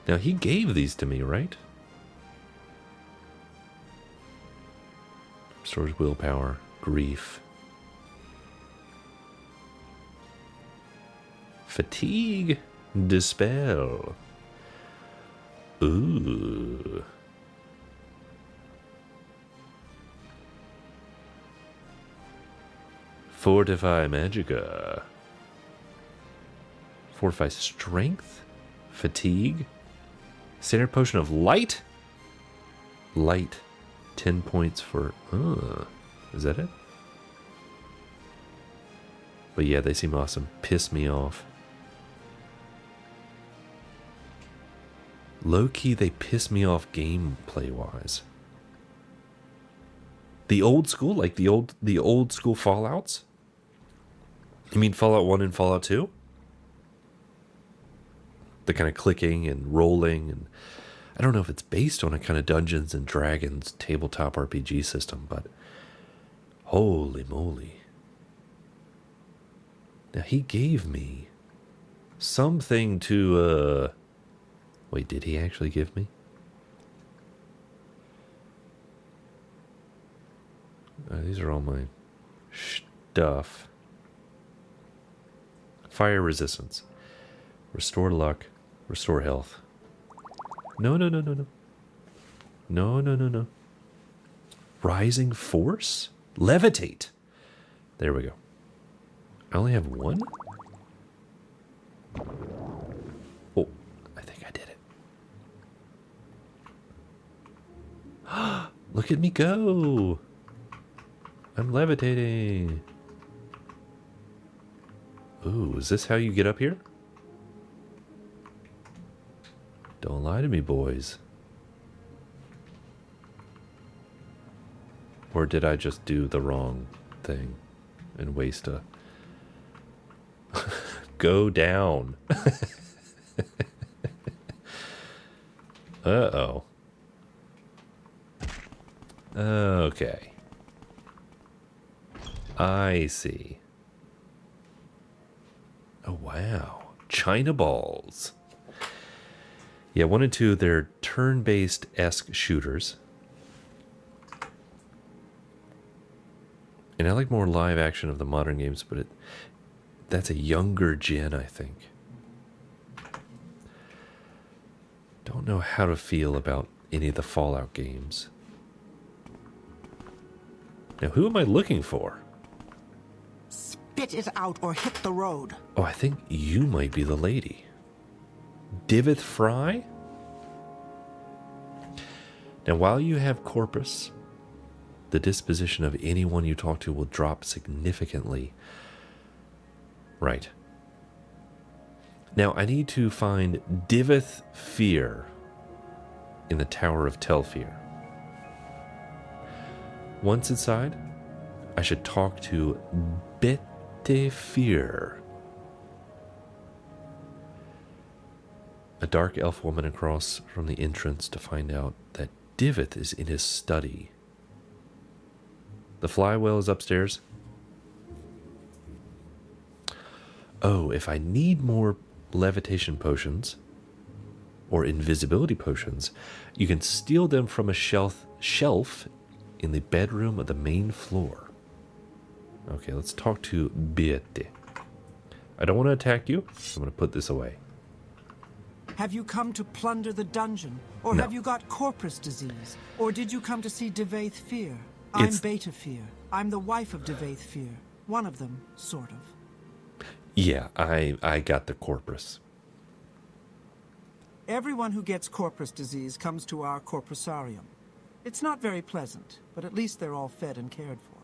Now, he gave these to me, right? Restores willpower, grief. Fatigue, dispel. Ooh. Fortify Magica. Fortify Strength. Fatigue. Standard Potion of Light. Light. 10 points for... is that it? But yeah, they seem awesome. Piss me off. Low-key, they piss me off gameplay-wise. The old school? Like the old school Fallouts? You mean Fallout 1 and Fallout 2? The kind of clicking and rolling, and I don't know if it's based on a kind of Dungeons and Dragons tabletop RPG system, but holy moly. Now, he gave me something to, wait, did he actually give me? These are all my stuff. Fire resistance. Restore luck. Restore health. No. No. Rising force? Levitate. There we go. I only have one? Oh, I think I did it. Look at me go. I'm levitating. Ooh, is this how you get up here? Don't lie to me, boys. Or did I just do the wrong thing and waste a... Go down. Uh-oh. Okay. I see. Oh, wow. China balls. Yeah, 1 and 2, they're turn-based-esque shooters. And I like more live action of the modern games, but that's a younger gen, I think. Don't know how to feel about any of the Fallout games. Now, who am I looking for? Spit it out or hit the road. Oh, I think you might be the lady. Divith Fry? Now, while you have Corpus, the disposition of anyone you talk to will drop significantly. Right. Now, I need to find Divith Fear in the Tower of Telfear. Once inside, I should talk to Bethesda Fear, a dark elf woman, across from the entrance to find out that Divith is in his study. The flywheel is upstairs. Oh, if I need more levitation potions or invisibility potions, you can steal them from a shelf in the bedroom of the main floor. Okay, let's talk to bEATTY. I don't want to attack you. I'm going to put this away. Have you come to plunder the dungeon? Or No. have you got corpus disease? Or did you come to see Devaith Fear? It's- I'm Beta Fear. I'm the wife of Devaith Fear. One of them, sort of. Yeah, I got the corpus. Everyone who gets corpus disease comes to our corpusarium. It's not very pleasant, but at least they're all fed and cared for.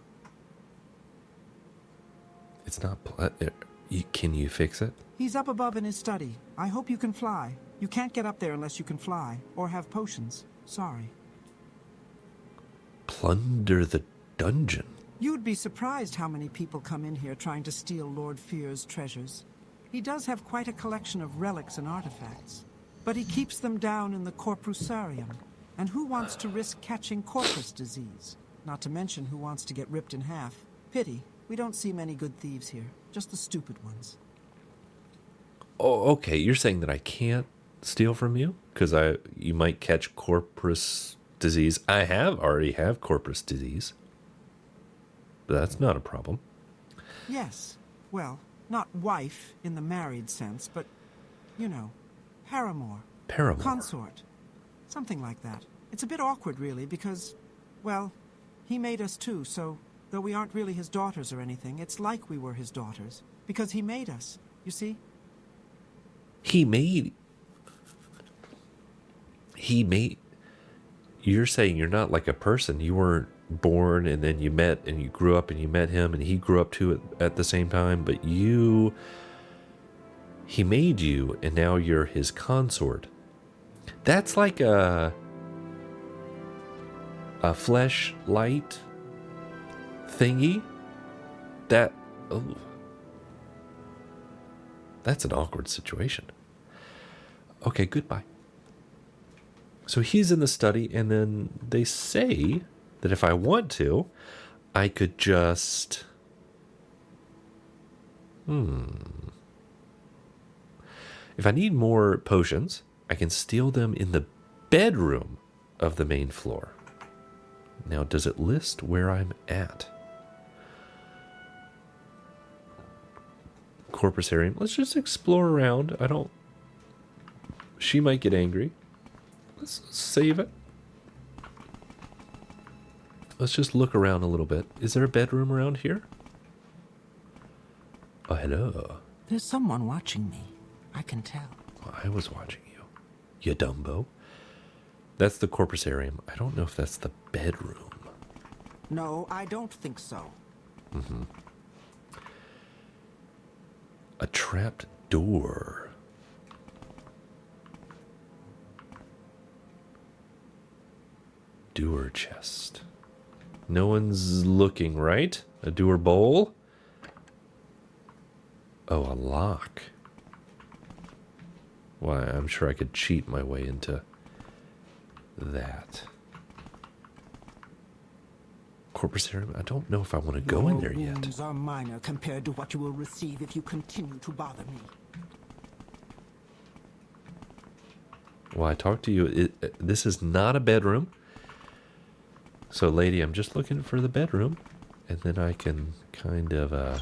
It's not... can you fix it? He's up above in his study. I hope you can fly. You can't get up there unless you can fly, or have potions. Sorry. Plunder the dungeon. You'd be surprised how many people come in here trying to steal Lord Fear's treasures. He does have quite a collection of relics and artifacts, but he keeps them down in the corpusarium. And who wants to risk catching corpus disease? Not to mention who wants to get ripped in half. Pity, we don't see many good thieves here, just the stupid ones. Oh, okay. You're saying that I can't steal from you because you might catch corpus disease. I already have corpus disease, but that's not a problem. Yes. Well, not wife in the married sense, but, you know, paramour. Paramour. Consort. Something like that. It's a bit awkward, really, because, well, he made us too, so though we aren't really his daughters or anything, it's like we were his daughters. Because he made us, you see? He made. You're saying you're not like a person. You weren't born and then you met and you grew up and you met him and he grew up too at the same time, but he made you and now you're his consort. That's like a fleshlight thingy. That's an awkward situation. Okay, goodbye. So he's in the study, and then they say that if I want to, I could just... If I need more potions, I can steal them in the bedroom of the main floor. Now, does it list where I'm at? Corpusarium. Let's just explore around. She might get angry. Let's save it. Let's just look around a little bit. Is there a bedroom around here? Oh, hello. There's someone watching me. I can tell. Well, I was watching you. You Dumbo. That's the corpusarium. I don't know if that's the bedroom. No, I don't think so. A trapped door. Doer chest. No one's looking, right? A doer bowl? Oh, a lock. Why, I'm sure I could cheat my way into that. Corpusarium? I don't know if I want to go in there yet. Wounds are minor compared to what you will receive if you continue to bother me. Well, I talked to you. This is not a bedroom. So, lady, I'm just looking for the bedroom. And then I can kind of...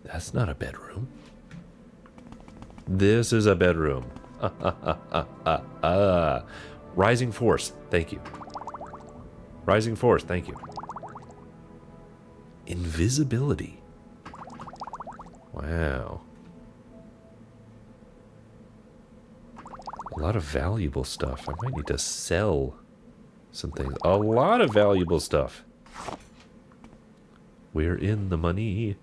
That's not a bedroom. This is a bedroom. Rising force. Thank you. Rising force. Thank you. Invisibility. Wow. A lot of valuable stuff. I might need to sell some things. A lot of valuable stuff. We're in the money.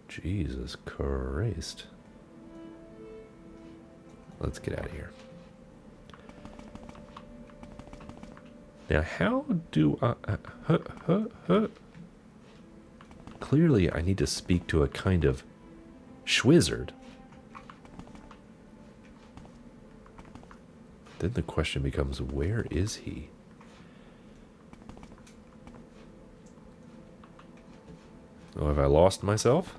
Jesus Christ. Let's get out of here. Now, how do I... Clearly, I need to speak to a kind of schwizzard. Then the question becomes, where is he? Oh, have I lost myself?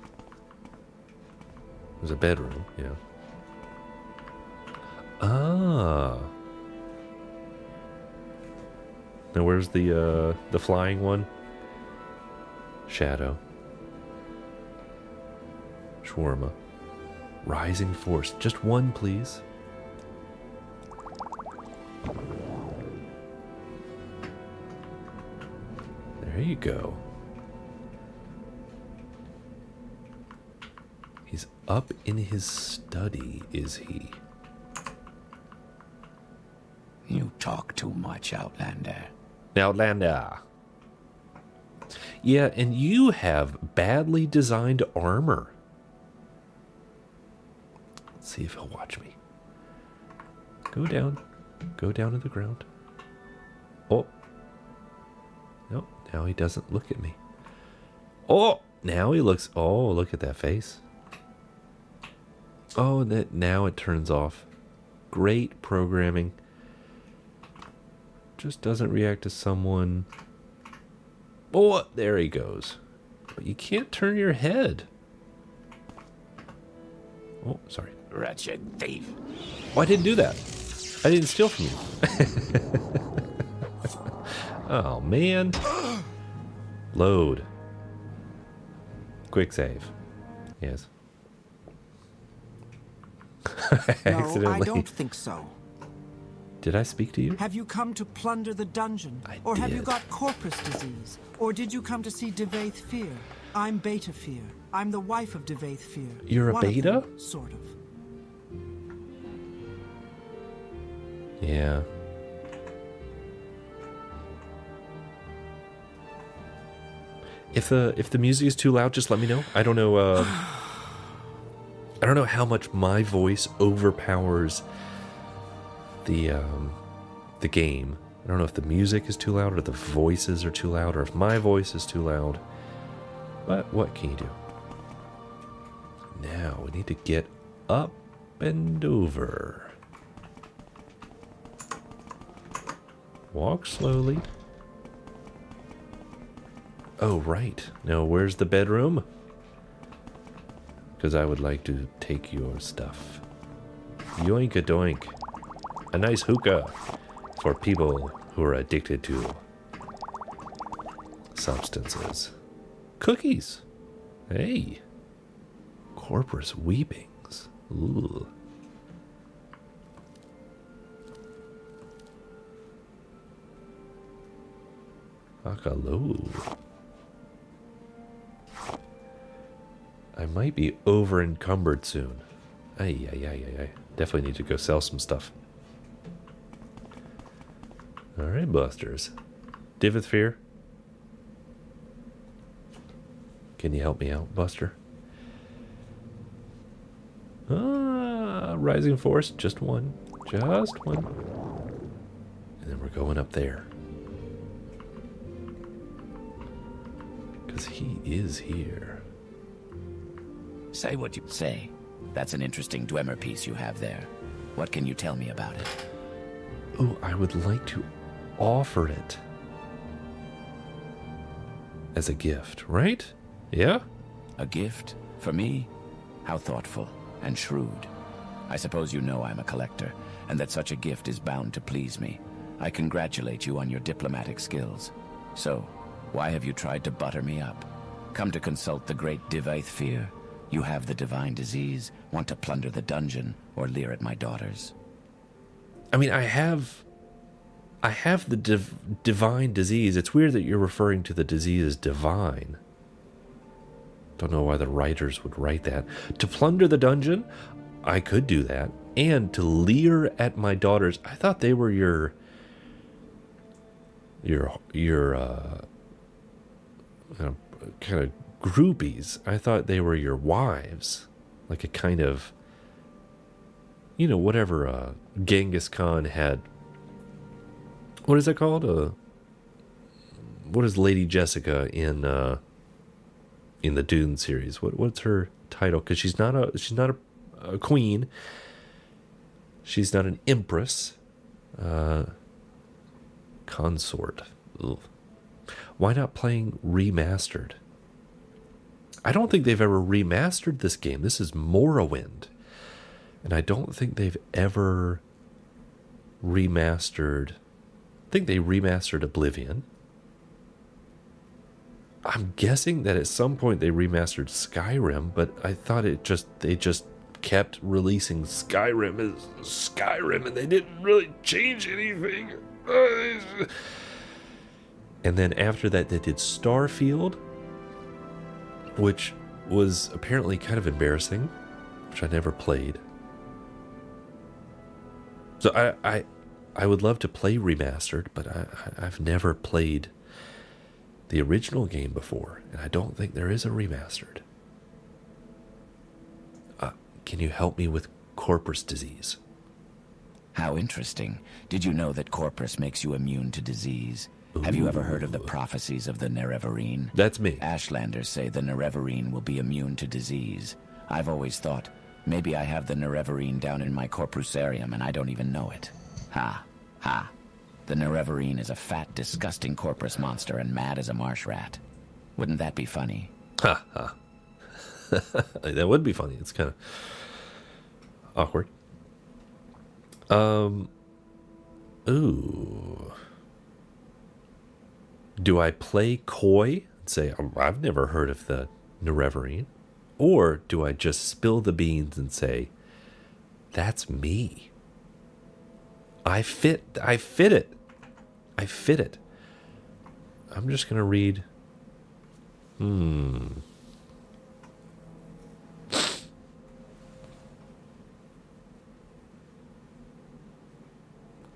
There's a bedroom, yeah. Ah. Now where's the flying one? Shadow. form. Rising force. Just one, please. There you go. He's up in his study, is he? You talk too much, Outlander. Outlander. Yeah, and you have badly designed armor. Let's see if he'll watch me. Go down. Go down to the ground. Oh. No, now he doesn't look at me. Oh, now he looks. Oh, look at that face. Oh, that now it turns off. Great programming. Just doesn't react to someone. Oh, there he goes. But you can't turn your head. Oh, sorry. Wretched thief. Oh, I didn't do that. I didn't steal from you. Oh, man. Load. Quick save. Yes. No, I don't think so. Did I speak to you? Have you come to plunder the dungeon? Or have you got corpus disease? Or did you come to see Devaith Fear? I'm Beta Fear. I'm the wife of Devaith Fear. You're a One of beta? them, sort of. Yeah. If the music is too loud, just let me know. I don't know. I don't know how much my voice overpowers the game. I don't know if the music is too loud or the voices are too loud or if my voice is too loud. But what can you do? Now we need to get up and over. Walk slowly. Oh, right. Now, where's the bedroom? Because I would like to take your stuff. Yoink a doink. A nice hookah for people who are addicted to substances. Cookies. Hey. Corpus weepings. Ooh. Akalo. I might be over encumbered soon. Ay. Definitely need to go sell some stuff. Alright, busters. Devaith Fear. Can you help me out, Buster? Rising Force, just one. Just one. And then we're going up there. Because he is here. Say what you say. That's an interesting Dwemer piece you have there. What can you tell me about it? Oh, I would like to offer it as a gift, right? Yeah? A gift? For me? How thoughtful and shrewd. I suppose you know I'm a collector, and that such a gift is bound to please me. I congratulate you on your diplomatic skills. So, why have you tried to butter me up? Come to consult the great Devaith Fear. You have the divine disease, want to plunder the dungeon, or leer at my daughters. I mean, I have the divine disease. It's weird that you're referring to the disease as divine. Don't know why the writers would write that. To plunder the dungeon, I could do that. And to leer at my daughters, I thought they were your kind of groupies. I thought they were your wives. Like a kind of, whatever Genghis Khan had. What is that called? What is Lady Jessica in the Dune series? What's her title? Because she's not a queen. She's not an empress. Consort. Ugh. Why not playing remastered? I don't think they've ever remastered this game. This is Morrowind. And I don't think they've ever remastered. I think they remastered Oblivion. I'm guessing that at some point they remastered Skyrim, but I thought they just kept releasing Skyrim as Skyrim and they didn't really change anything. And then after that they did Starfield, which was apparently kind of embarrassing, which I never played. So I would love to play remastered, but I've never played the original game before, and I don't think there is a remastered. Can you help me with Corpus disease? How interesting. Did you know that Corpus makes you immune to disease? Have you ever heard of the prophecies of the Nerevarine? That's me. Ashlanders say the Nerevarine will be immune to disease. I've always thought, maybe I have the Nerevarine down in my corpusarium and I don't even know it. Ha, ha. The Nerevarine is a fat, disgusting corpus monster and mad as a marsh rat. Wouldn't that be funny? Ha, ha. That would be funny. It's kind of awkward. Ooh. Do I play coy and say, I've never heard of the Nerevarine? Or do I just spill the beans and say, that's me? I fit it. I fit it. I'm just going to read.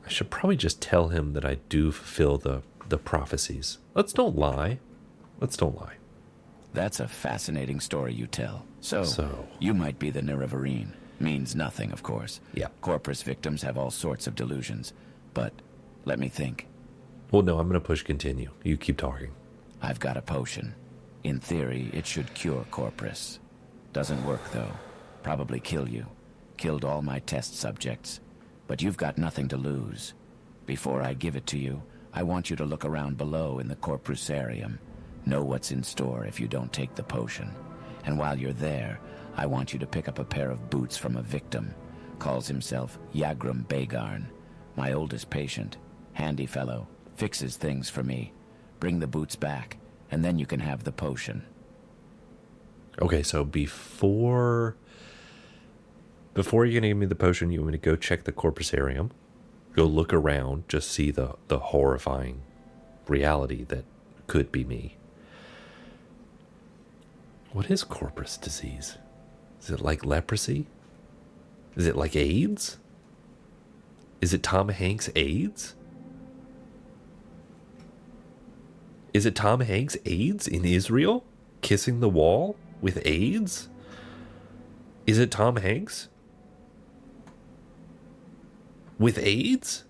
I should probably just tell him that I do fulfill the prophecies. Let's don't lie. That's a fascinating story you tell. So you might be the Nerevarine. Means nothing, of course. Yeah. Corpus victims have all sorts of delusions. But let me think. Well, no, I'm going to push continue. You keep talking. I've got a potion. In theory, it should cure Corpus. Doesn't work, though. Probably kill you. Killed all my test subjects. But you've got nothing to lose. Before I give it to you, I want you to look around below in the corpusarium. Know what's in store if you don't take the potion. And while you're there, I want you to pick up a pair of boots from a victim. Calls himself Yagrum Bagarn. My oldest patient. Handy fellow. Fixes things for me. Bring the boots back, and then you can have the potion. Okay, so before you're going to give me the potion, you want me to go check the corpusarium, go look around, just see the horrifying reality that could be me. What is corpus disease? Is it like leprosy? Is it like AIDS? Is it Tom Hanks' AIDS? Is it Tom Hanks' AIDS in Israel? Kissing the wall with AIDS? Is it Tom Hanks? With AIDS?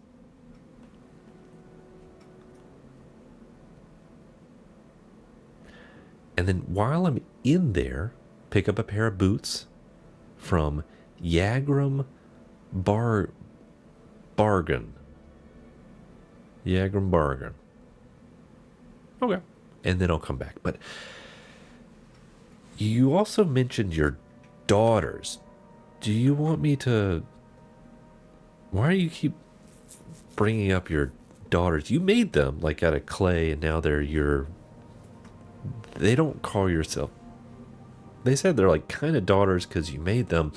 And then while I'm in there, pick up a pair of boots from Yagrum Bargain. Yagrum Bargain. Okay. And then I'll come back. But you also mentioned your daughters. Do you want me to... Why do you keep bringing up your daughters? You made them like out of clay and now they're your... They don't call yourself... They said they're like kind of daughters because you made them.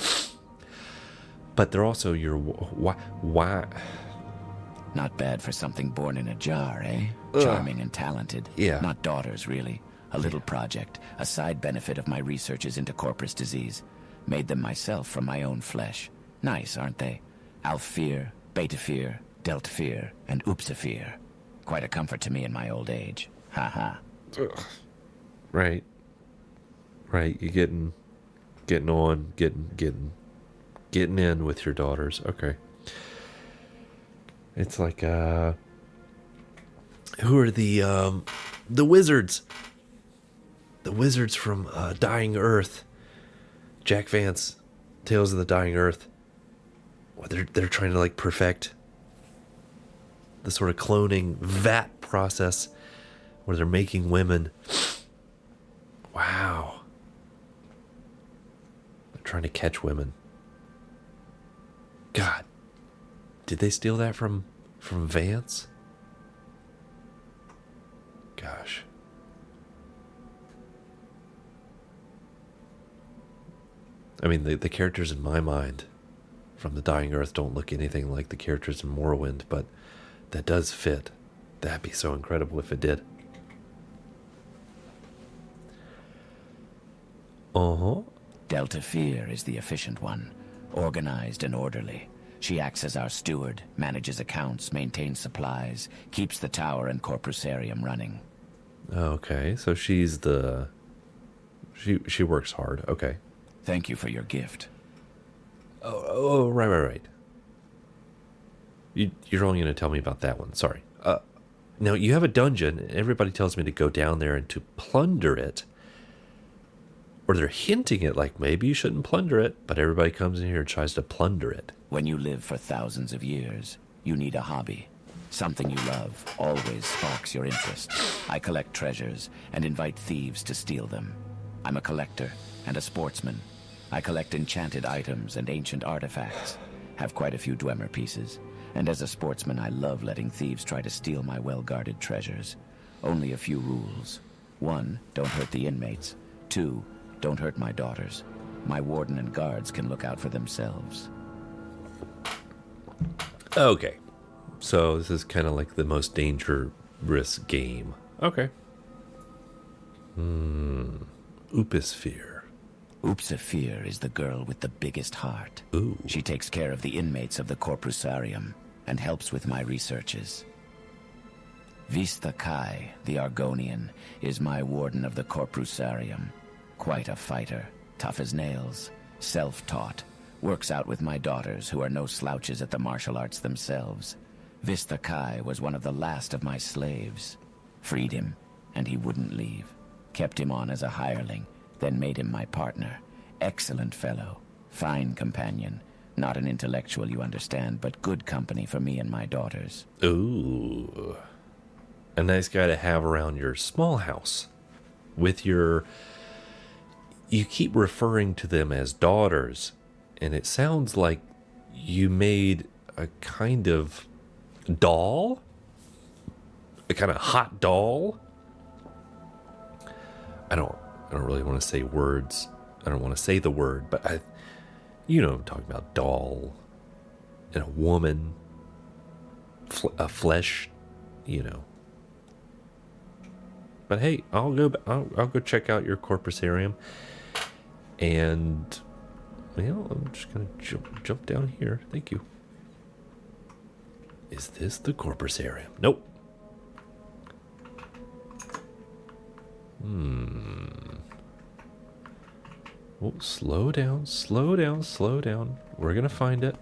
But they're also your... Why? Not bad for something born in a jar, eh? Ugh. Charming and talented. Yeah. Not daughters, really. A little project. A side benefit of my researches into corpus disease. Made them myself from my own flesh. Nice, aren't they? Alfear, Betafear, Deltfear, and Oopsafear. Quite a comfort to me in my old age. Ha ha. Right. You're getting in with your daughters. Okay. It's like who are the wizards? The wizards from Dying Earth. Jack Vance, Tales of the Dying Earth. Well, they're trying to like perfect the sort of cloning vat process where they're making women. Wow. They're trying to catch women. God. Did they steal that from Vance? Gosh. I mean, the characters in my mind from the Dying Earth don't look anything like the characters in Morrowind, but that does fit. That'd be so incredible if it did. Uh-huh. Delta Fear is the efficient one, organized and orderly. She acts as our steward, manages accounts, maintains supplies, keeps the tower and Corpusarium running. Okay, so she's the... She works hard. Okay. Thank you for your gift. Oh, right. You're only going to tell me about that one. Sorry. Now, you have a dungeon, and everybody tells me to go down there and to plunder it. Or they're hinting it like maybe you shouldn't plunder it, but everybody comes in here and tries to plunder it. When you live for thousands of years, you need a hobby. Something you love always sparks your interest. I collect treasures and invite thieves to steal them. I'm a collector and a sportsman. I collect enchanted items and ancient artifacts. Have quite a few Dwemer pieces. And as a sportsman, I love letting thieves try to steal my well-guarded treasures. Only a few rules. 1, don't hurt the inmates. 2, don't hurt my daughters. My warden and guards can look out for themselves. Okay. So this is kind of like the most dangerous game. Okay. Oopisphere. Oopsafir is the girl with the biggest heart. Ooh. She takes care of the inmates of the Corpusarium and helps with my researches. Vista Kai, the Argonian, is my warden of the Corpusarium. Quite a fighter, tough as nails, self-taught, works out with my daughters who are no slouches at the martial arts themselves. Vista Kai was one of the last of my slaves. Freed him, and he wouldn't leave. Kept him on as a hireling, then made him my partner. Excellent fellow, fine companion. Not an intellectual, you understand, but good company for me and my daughters. Ooh. A nice guy to have around your small house. With your... You keep referring to them as daughters, and it sounds like you made a kind of doll? A kind of hot doll? I don't really want to say words. I don't want to say the word, but you know what I'm talking about. Doll and a woman, a flesh, you know. But hey, I'll go check out your Corpusarium, and well, I'm just gonna jump down here. Thank you. Is this the Corpusarium? Nope. Oh, slow down. We're gonna find it.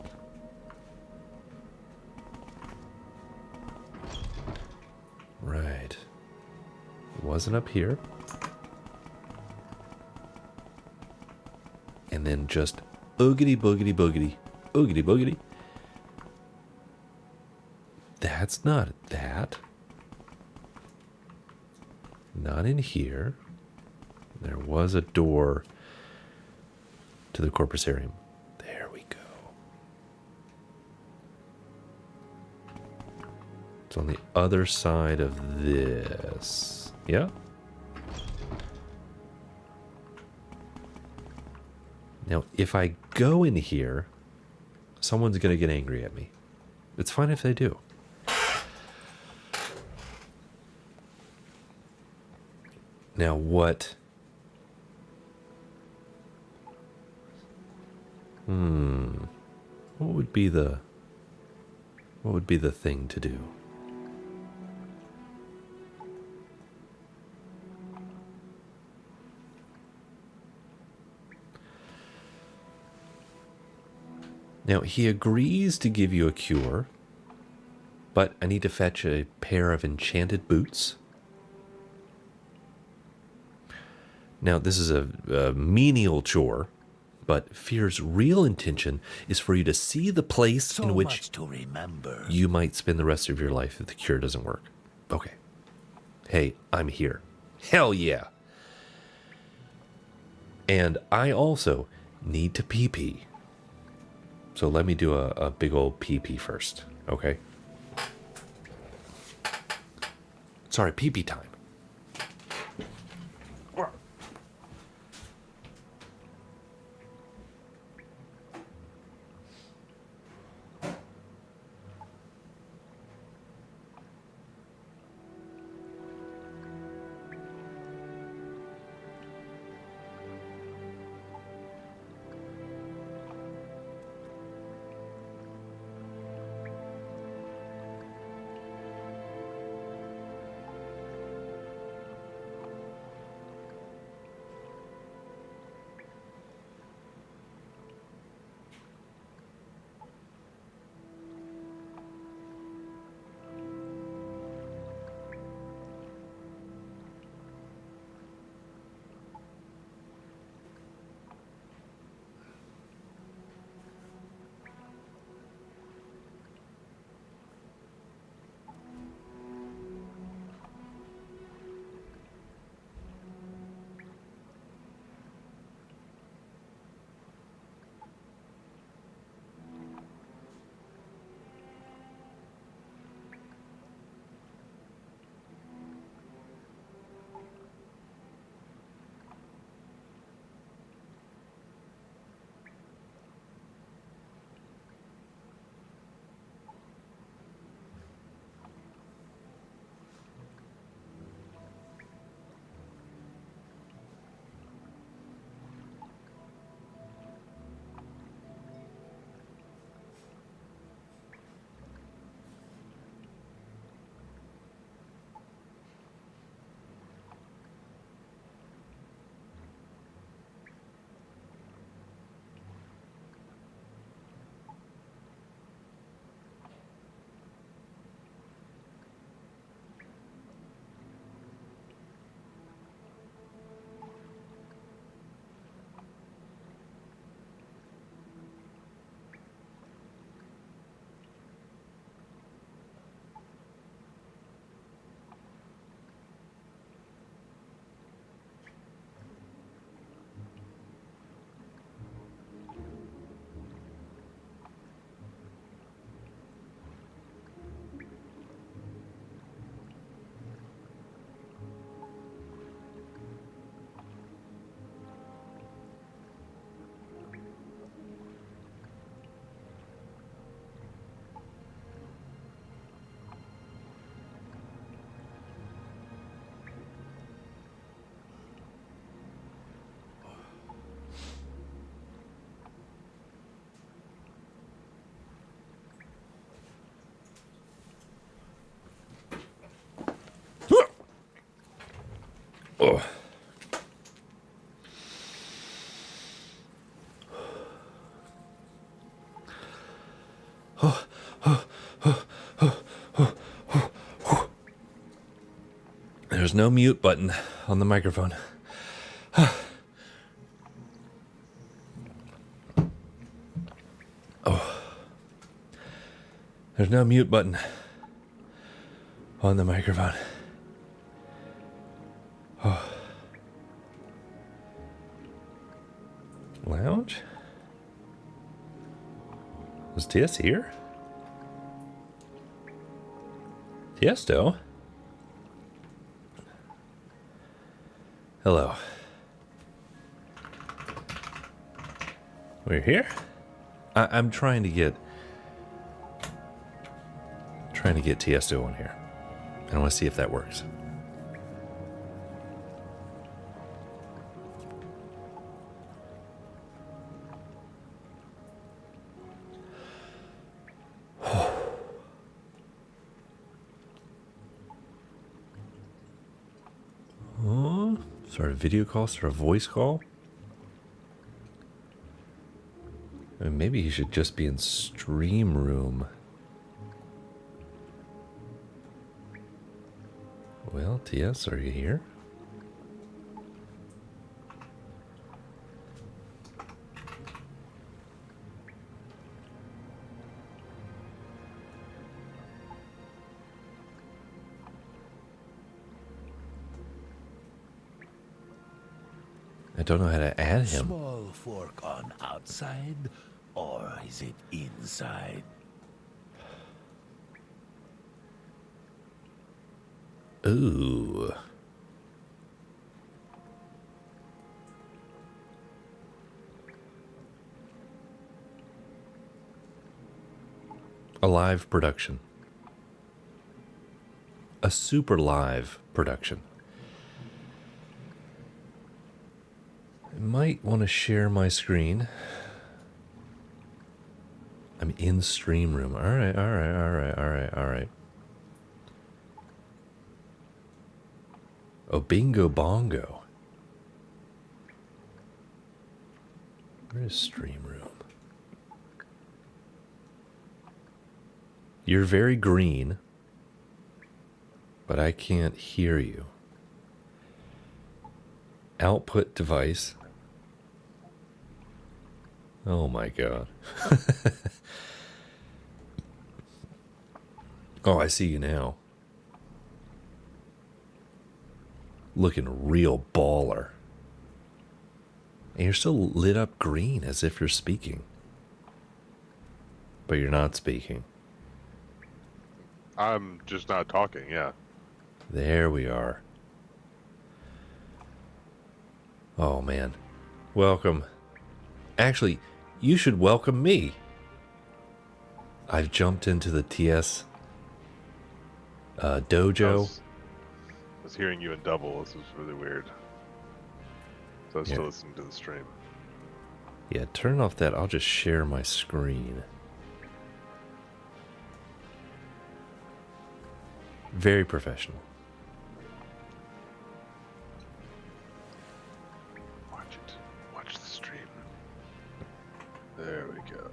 Right. It wasn't up here. And then just oogity boogity boogity. Oogity boogity. That's not that. Not in here. There was a door to the Corpusarium. There we go. It's on the other side of this. Yeah? Now, if I go in here, someone's going to get angry at me. It's fine if they do. Now, what... What would be the thing to do? Now, he agrees to give you a cure, but I need to fetch a pair of enchanted boots. Now, this is a menial chore, but Fear's real intention is for you to see the place in which to remember. You might spend the rest of your life if the cure doesn't work. Okay. Hey, I'm here. Hell yeah. And I also need to pee-pee. So let me do a big old pee-pee first, okay? Sorry, pee-pee time. Oh. There's no mute button on the microphone. Oh. There's no mute button on the microphone. Oh. Lounge? Was TS here? Tiesto? Hello. We're here? I'm trying to get Tiesto on here. I want to see if that works. Oh, start a video call, start a voice call. I mean, maybe he should just be in stream room. Well, TS, are you here? I don't know how to add him. Small fork on outside, or is it inside? Ooh. A live production. A super live production. I might want to share my screen. I'm in stream room. All right. Oh, bingo bongo. Where is stream room? You're very green, but I can't hear you. Output device. Oh my God. Oh, I see you now. Looking real baller. And you're still lit up green as if you're speaking. But you're not speaking. I'm just not talking, yeah. There we are. Oh, man. Welcome. Actually, you should welcome me. I've jumped into the TS dojo. I was hearing you in double. This was really weird. So I was still listening to the stream. Yeah, turn off that. I'll just share my screen. Very professional. Watch it. Watch the stream. There we go.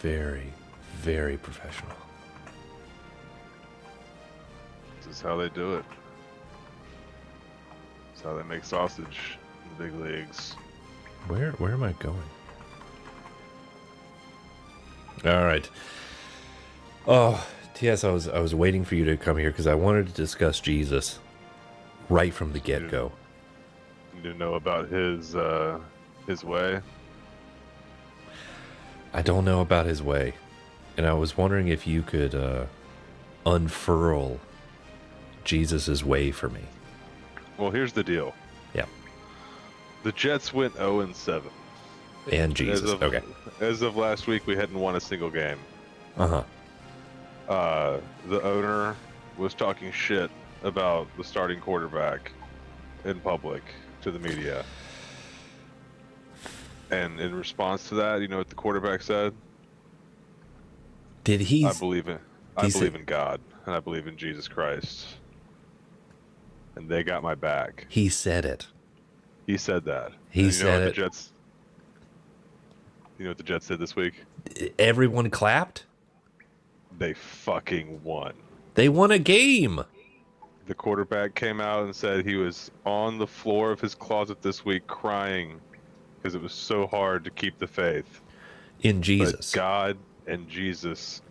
Very, very professional. This is how they do it. This is how they make sausage in the big leagues. Where am I going? All right. Oh, TS, I was waiting for you to come here because I wanted to discuss Jesus right from the get-go. You need to know about his way. I don't know about his way, and I was wondering if you could unfurl Jesus's way for me. Well, here's the deal. Yeah. The Jets went 0-7. And Jesus. Okay. As of last week, we hadn't won a single game. Uh-huh. The owner was talking shit about the starting quarterback in public to the media. And in response to that, you know what the quarterback said? Did he? I believe in God, and I believe in Jesus Christ. and they got my back. He said it. He said that. He And said what it. The Jets. You know what the Jets did this week? Everyone clapped. They fucking won. They won a game. The quarterback came out and said he was on the floor of his closet this week crying because it was so hard to keep the faith. In Jesus. But God and Jesus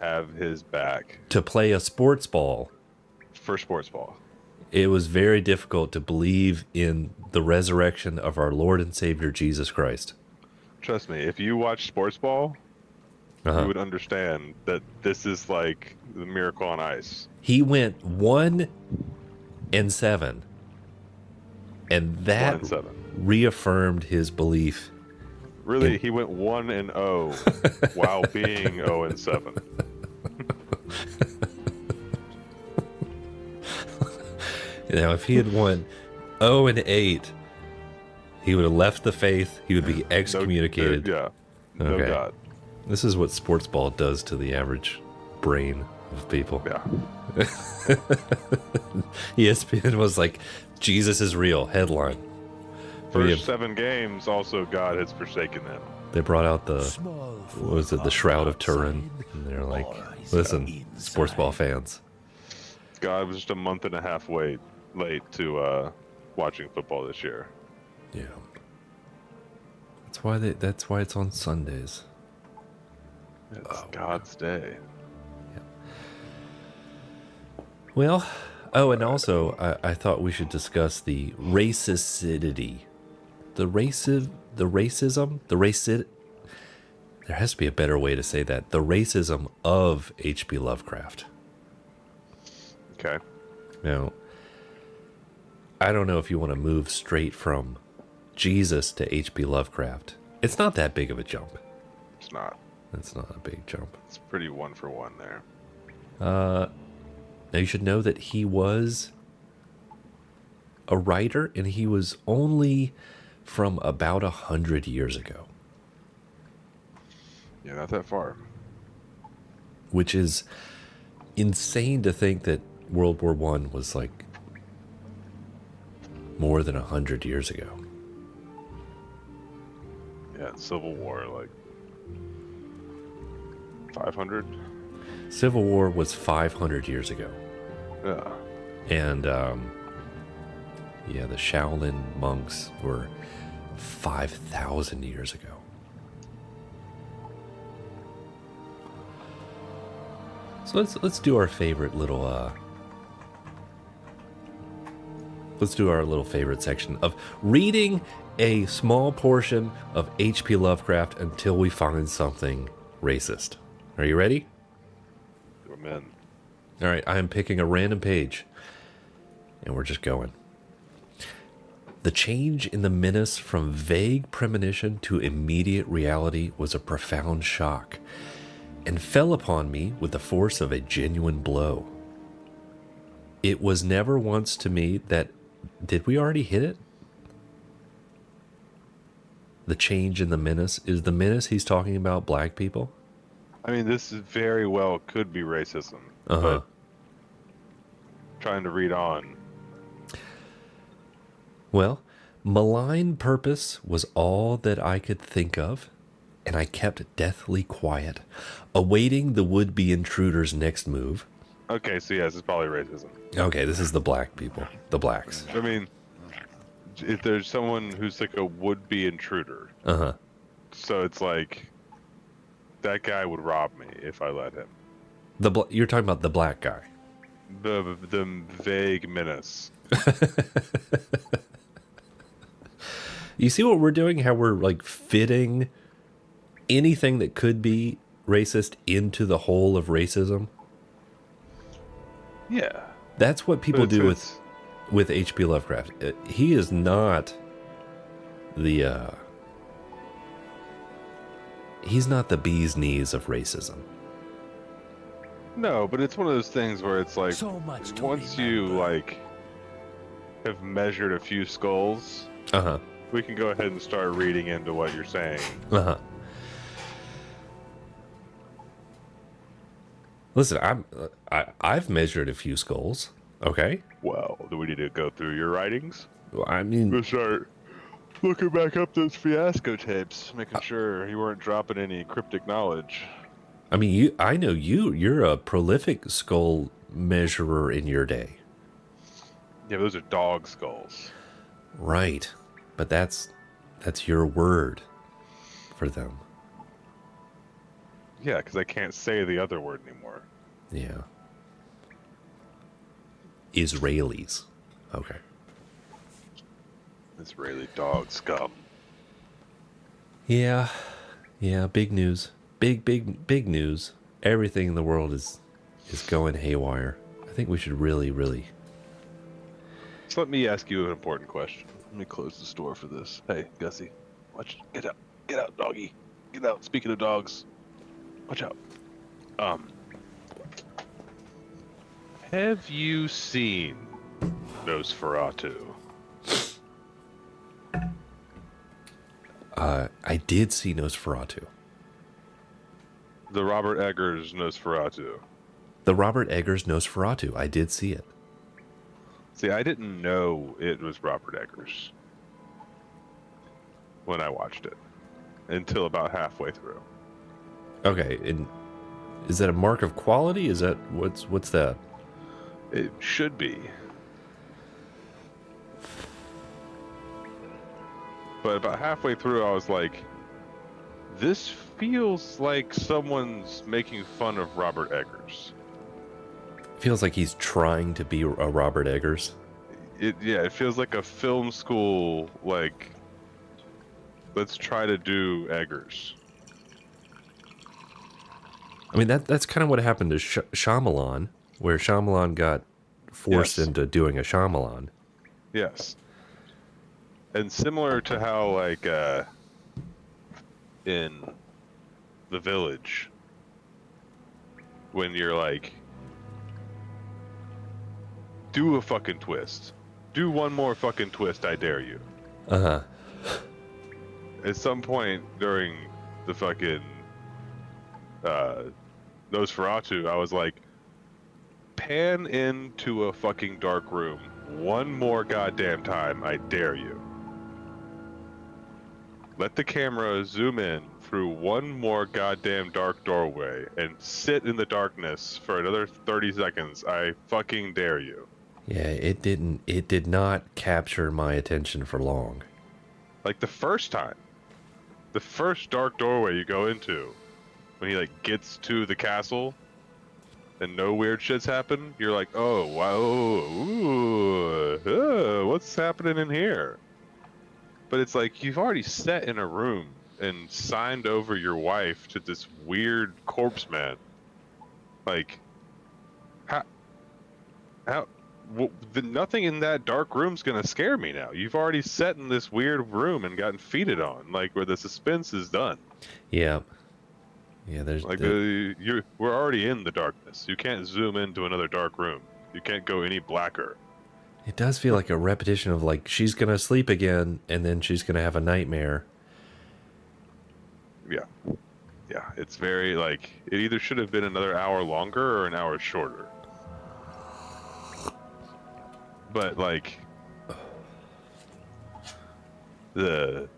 have his back. To play a sports ball. For sports ball. It was very difficult to believe in the resurrection of our Lord and Savior Jesus Christ. Trust me, if you watch sports ball, Uh-huh. you would understand that this is like the miracle on ice. He went 1-7, and that 1-7. reaffirmed his belief. Really, he went 1-0 while being 0-7. Now, if he had won 0-8, he would have left the faith. He would be excommunicated. No Okay. God. This is what sports ball does to the average brain of people. Yeah. ESPN was like, Jesus is real, headline. First 7 games, also God has forsaken them. They brought out the, Small what was it, the folk Shroud of outside, Turin. And they're like, or is it listen, inside? sports ball fans. God was just a month and a half late to watching football this year. Yeah. That's why it's on Sundays. It's God's day. Well, oh, and also I thought we should discuss the racism. There has to be a better way to say that. The racism of H.P. Lovecraft. Okay. Now, I don't know if you want to move straight from Jesus to H.P. Lovecraft. It's not that big of a jump. It's not. It's not a big jump. It's pretty 1-for-1 there. Now, you should know that he was a writer, and he was only from about 100 years ago, Yeah, not that far. which is insane to think that World War I was like more than 100 years ago. Yeah, Civil War, like 500. Civil War was 500 years ago. Yeah. And, yeah, the Shaolin monks were 5,000 years ago. So let's do our favorite little, let's do our little favorite section of reading a small portion of H.P. Lovecraft until we find something racist. Are you ready? Amen. All right, I am picking a random page, and we're just going. The change in the menace from vague premonition to immediate reality was a profound shock, and fell upon me with the force of a genuine blow. It was never once to me that... Did we already hit it? The change in the menace. Is the menace he's talking about black people? I mean, this is very well could be racism. Uh-huh. But trying to read on. Well, malign purpose was all that I could think of, and I kept deathly quiet, awaiting the would-be intruder's next move. Okay, so yes, it's probably racism. Okay, this is the black people, the blacks. I mean, if there's someone who's like a would-be intruder, Uh-huh. so it's like that guy would rob me if I let him. You're talking about the black guy. The vague menace. You see what we're doing? How we're like fitting anything that could be racist into the whole of racism? Yeah. That's what people But do it's- with H.P. Lovecraft. He is not the he's not the bee's knees of racism. No, but it's one of those things where it's like So much to once you remember. like have measured a few skulls, Uh-huh. we can go ahead and start reading into what you're saying. Uh-huh. Listen, I've measured a few skulls. Okay. Well, do we need to go through your writings? Well, I mean, We'll start looking back up those fiasco tapes, making sure you weren't dropping any cryptic knowledge. I know you're a prolific skull measurer in your day. Yeah, those are dog skulls. Right. But that's your word for them. Yeah, because I can't say the other word anymore. Yeah. Israelis. Okay. Israeli dog scum. Yeah. Yeah, big news. Big news. Everything in the world is going haywire. I think we should really. So let me ask you an important question. Let me close the store for this. Hey, Gussie, watch. Get out, doggy. Get out. Speaking of dogs, watch out. Have you seen Nosferatu? I did see Nosferatu. The Robert Eggers Nosferatu. The Robert Eggers Nosferatu. I did see it. See, I didn't know it was Robert Eggers when I watched it until about halfway through. Okay, and is that a mark of quality? Is that what's that? It should be. But about halfway through, I was like, this feels like someone's making fun of Robert Eggers. Feels like he's trying to be a Robert Eggers. It feels like a film school, like, let's try to do Eggers. I mean, that's kind of what happened to Shyamalan, where Shyamalan got forced into doing a Shyamalan. Yes. And similar to how, like, in The Village, when you're like, do a fucking twist. Do one more fucking twist, I dare you. Uh-huh. At some point during the fucking Nosferatu, I was like, pan into a fucking dark room one more goddamn time, I dare you. Let the camera zoom in through one more goddamn dark doorway and sit in the darkness for another 30 seconds. I fucking dare you. Yeah, it did not capture my attention for long. Like the first time. The first dark doorway you go into, when he like gets to the castle and no weird shits happen, you're like, oh, wow, what's happening in here? But it's like, you've already sat in a room and signed over your wife to this weird corpse man. Like, nothing in that dark room's gonna scare me now. You've already sat in this weird room and gotten feeded on, like, where the suspense is done. Yeah. Yeah, there's... Like, we're already in the darkness. You can't zoom into another dark room. You can't go any blacker. It does feel like a repetition of, like, she's going to sleep again, and then she's going to have a nightmare. Yeah. Yeah, it's very, like, it either should have been another hour longer or an hour shorter. But, like, the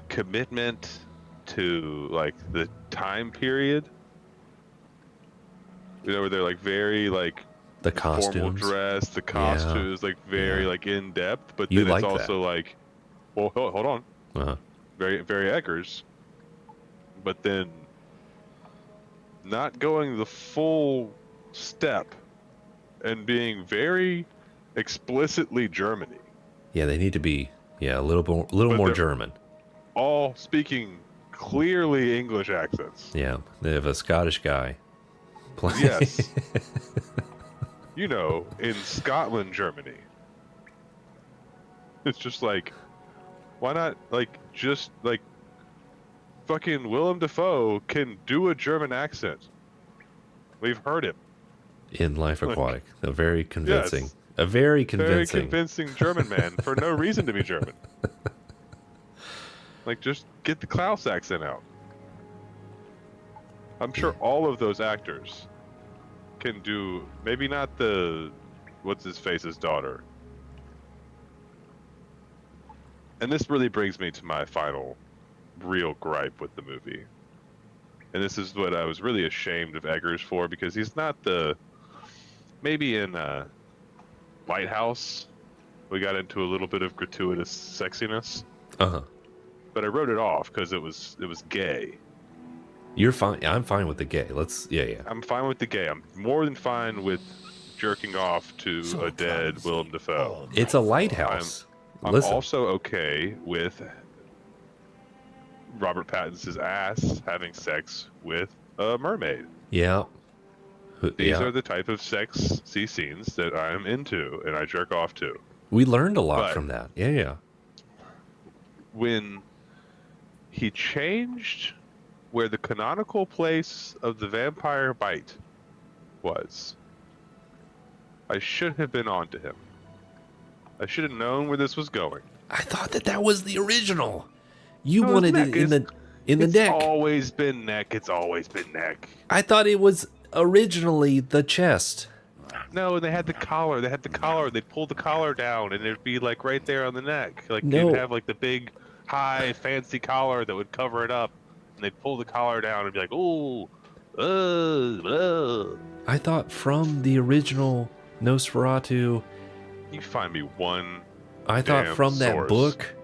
commitment to, like, the time period, you know, where they're, like, very, like, The formal costumes. dress, the costumes, like, very, like, in depth, but You then it's like also, like, well, hold on. Uh-huh. Very, very Eggers, but then not going the full step and being very explicitly Germany. Yeah, they need to be, a little more they're German. All speaking clearly English accents. Yeah, they have a Scottish guy playing. Yes. You know, in Scotland, Germany. It's just like, why not, like, just, like, fucking Willem Dafoe can do a German accent. We've heard him. In Life Aquatic. A very convincing. Yes. A very Very convincing. convincing German man for no reason to be German. Like, just get the Klaus accent out. I'm sure all of those actors can do, maybe not the what's his face's daughter. And this really brings me to my final real gripe with the movie. And this is what I was really ashamed of Eggers for, because he's not the... Maybe in Lighthouse, we got into a little bit of gratuitous sexiness. Uh-huh. But I wrote it off because it was gay. You're fine. I'm fine with the gay. Yeah. I'm fine with the gay. I'm more than fine with jerking off to a dead Willem Dafoe. It's a lighthouse. I'm Listen. also okay with Robert Pattinson's ass having sex with a mermaid. Yeah. These are the type of sexy scenes that I am into and I jerk off to. We learned a lot But- from that. Yeah. When he changed where the canonical place of the vampire bite was, I should have been on to him. I should have known where this was going. I thought that was the original. You No, wanted neck. it in the It's neck. always been neck. It's always been neck. I thought it was originally the chest. No, they had the collar. They had the collar. They'd pull the collar down, and it'd be like right there on the neck. Like No. they'd have like the big, high, fancy collar that would cover it up, and they'd pull the collar down and be like, "Ooh, I thought from the original Nosferatu. You find me one. I thought Damn from that source. book.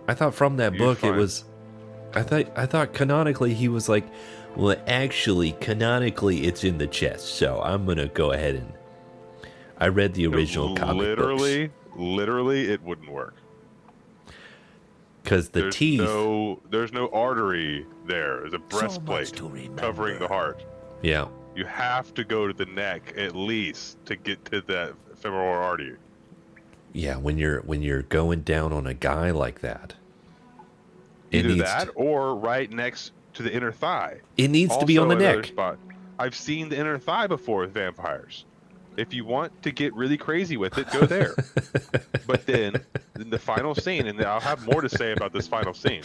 I thought from that You book it find- was. I thought canonically he was like, well, actually canonically it's in the chest. So I'm gonna go ahead and. I read the original comic books Literally, it wouldn't work. because the teeth. There's no artery there. There's a much breastplate to remember. covering the heart. Yeah. You have to go to the neck at least to get to that femoral artery. Yeah, when you're going down on a guy like that, Either that or right next to the inner thigh. it needs to be on the Also another neck. spot. I've seen the inner thigh before with vampires. If you want to get really crazy with it, go there. But then, in the final scene, and I'll have more to say about this final scene,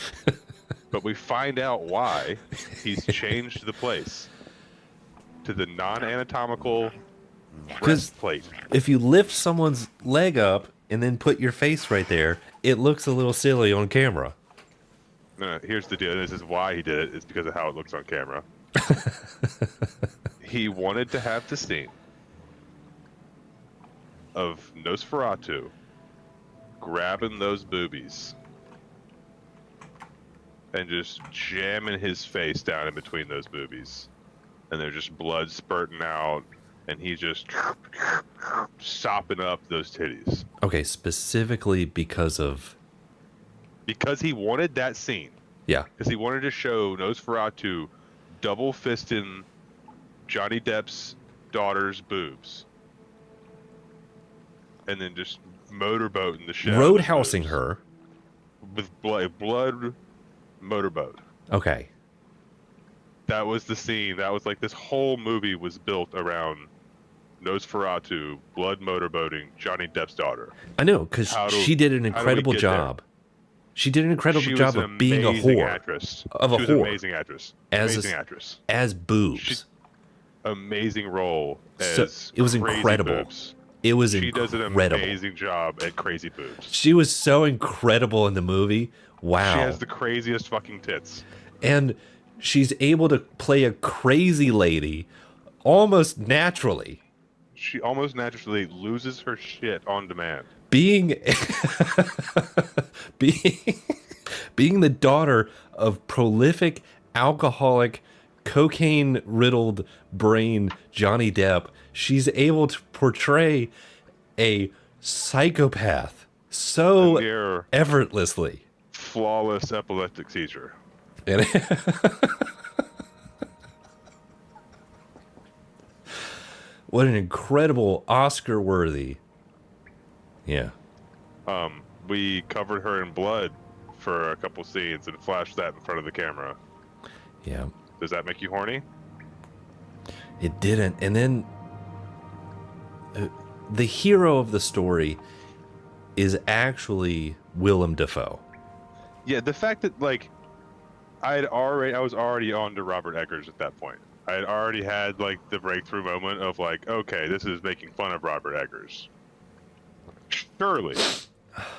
but we find out why he's changed the place to the non-anatomical breastplate. If you lift someone's leg up and then put your face right there, it looks a little silly on camera. No, here's the deal. This is why he did it. It's because of how it looks on camera. He wanted to have the scene of Nosferatu grabbing those boobies and just jamming his face down in between those boobies. And there's just blood spurting out, and he's just sopping up those titties. Okay, specifically because Because he wanted that scene. yeah. Because he wanted to show Nosferatu double fisting Johnny Depp's daughter's boobs. And then just motorboating the shit out of those Roadhousing boobs. her. With blood motorboat. Okay. That was the scene. That was like this whole movie was built around Nosferatu blood motorboating Johnny Depp's daughter. I know, because How do- she did an how do we incredible get there? job. She did an incredible She was job an of being a amazing whore. actress. Of a She was an whore. amazing actress. As a Amazing s- actress. As boobs. She- Amazing role So, as it was crazy incredible. boobs. It was She does an incredible. amazing job at crazy boobs. She was so incredible in the movie. Wow. She has the craziest fucking tits. And she's able to play a crazy lady almost naturally. She almost naturally loses her shit on demand. Being being the daughter of prolific alcoholic cocaine riddled brain Johnny Depp, she's able to portray a psychopath so Near effortlessly. flawless epileptic seizure. And what an incredible Oscar worthy. Yeah. We covered her in blood for a couple scenes and flashed that in front of the camera. Yeah. Does that make you horny? It didn't. And then the hero of the story is actually Willem Dafoe. Yeah, the fact that like I was already on to Robert Eggers at that point. I had already had like the breakthrough moment of like, okay, this is making fun of Robert Eggers.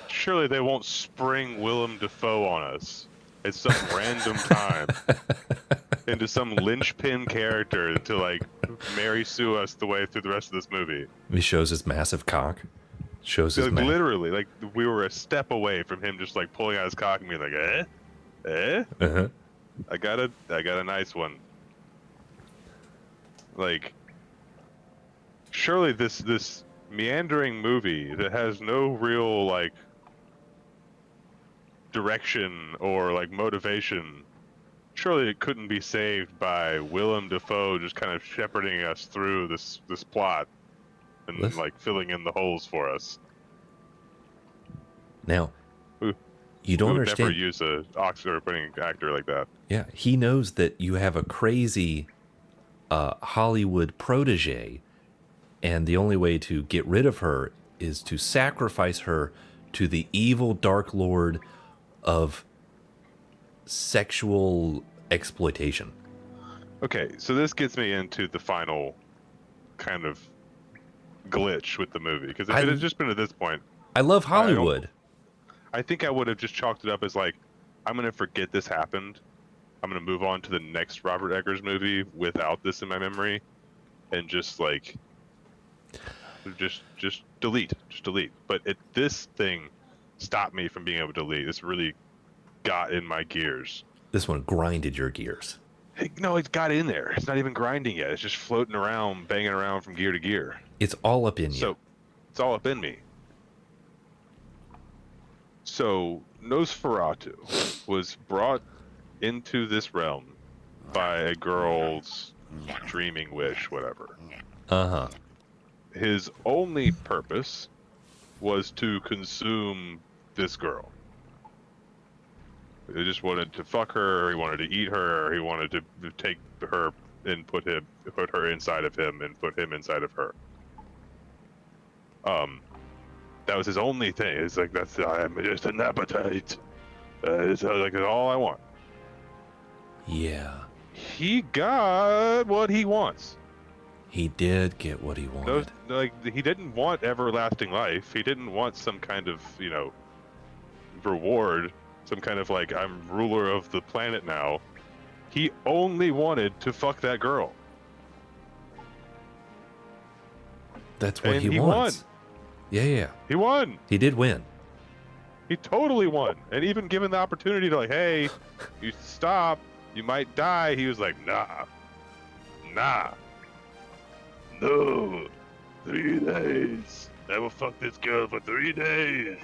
surely they won't spring Willem Dafoe on us at some random time into some linchpin character to like Mary Sue us the way through the rest of this movie. He shows his massive cock. Shows his Like, ma- literally, like we were a step away from him just like pulling out his cock and being like, Uh-huh. I got a nice one. Like, surely this meandering movie that has no real like direction or like motivation, surely it couldn't be saved by Willem Dafoe just kind of shepherding us through this plot and Listen. like filling in the holes for us. Now, Who- you don't Who would understand. never use a Oxford-winning actor like that. Yeah, he knows that you have a crazy Hollywood protege, and the only way to get rid of her is to sacrifice her to the evil Dark Lord of sexual exploitation. Okay, so this gets me into the final kind of glitch with the movie, because if it had just been at this point, I love Hollywood. I think I would have just chalked it up as like, I'm gonna forget this happened. I'm gonna move on to the next Robert Eggers movie without this in my memory, and just like, just delete. But this thing stopped me from being able to delete. This really got in my gears. This one grinded your gears. No, it's got in there. It's not even grinding yet. It's just floating around, banging around from gear to gear. It's all up in you. So, it's all up in me. So, Nosferatu was brought into this realm by a girl's dreaming wish, whatever. Uh-huh. His only purpose was to consume this girl. He just wanted to fuck her, he wanted to eat her, he wanted to take her and put her inside of him and put him inside of her. That was his only thing. It's like, I'm just an appetite. It's like, that's all I want. Yeah. He got what he wants. He did get what he wanted. He didn't want everlasting life. He didn't want some kind of, reward. Some kind of like, I'm ruler of the planet now. He only wanted to fuck that girl. That's what And he he wants. won. Yeah. He won. He did win. He totally won. And even given the opportunity to like, hey, you stop, you might die, he was like, nah. No. 3 days. I will fuck this girl for 3 days.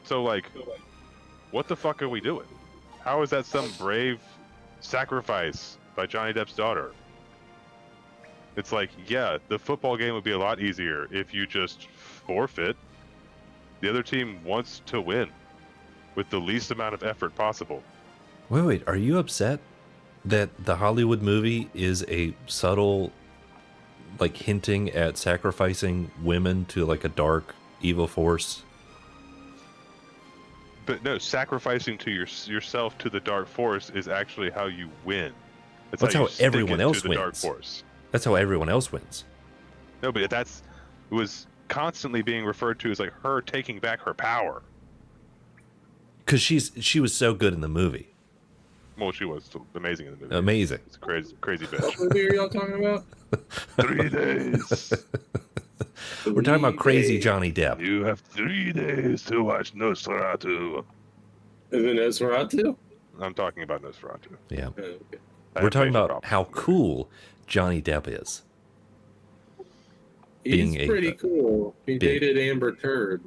So like, what the fuck are we doing? How is that some brave sacrifice by Johnny Depp's daughter? It's like, yeah, the football game would be a lot easier if you just forfeit. The other team wants to win with the least amount of effort possible. Wait. Are you upset that the Hollywood movie is a subtle, like, hinting at sacrificing women to, like, a dark, evil force? But no, sacrificing to yourself to the dark force is actually how you win. It's That's you how stick everyone it else to the dark wins. force. That's how everyone else wins. No, but it was constantly being referred to as like her taking back her power. Because she was so good in the movie. Well, she was amazing in the movie. Amazing. It's a crazy bitch. What movie are y'all talking about? 3 days. We're talking about crazy 3 days. Johnny Depp. You have 3 days to watch Nosferatu. Is it Nosferatu? I'm talking about Nosferatu. Yeah. Oh, okay. I We're have talking major about problems how with the movie. cool Johnny Depp is. He's Being a- pretty cool. He big- dated Amber Turd.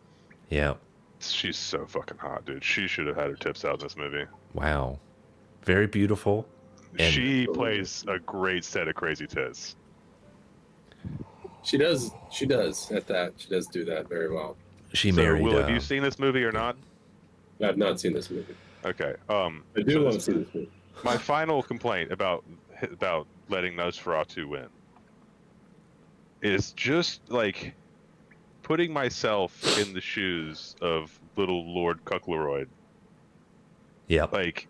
Yeah. She's so fucking hot, dude. She should have had her tips out in this movie. Wow. Very beautiful. And- She plays a great set of crazy tits. She does at that. She does do that very well. She So, married. Will, have you seen this movie or not? I've not seen this movie. Okay. I do so want to see this movie. my final complaint about letting Nosferatu win is just like putting myself in the shoes of little Lord Cuckleroyd. Yep. Like,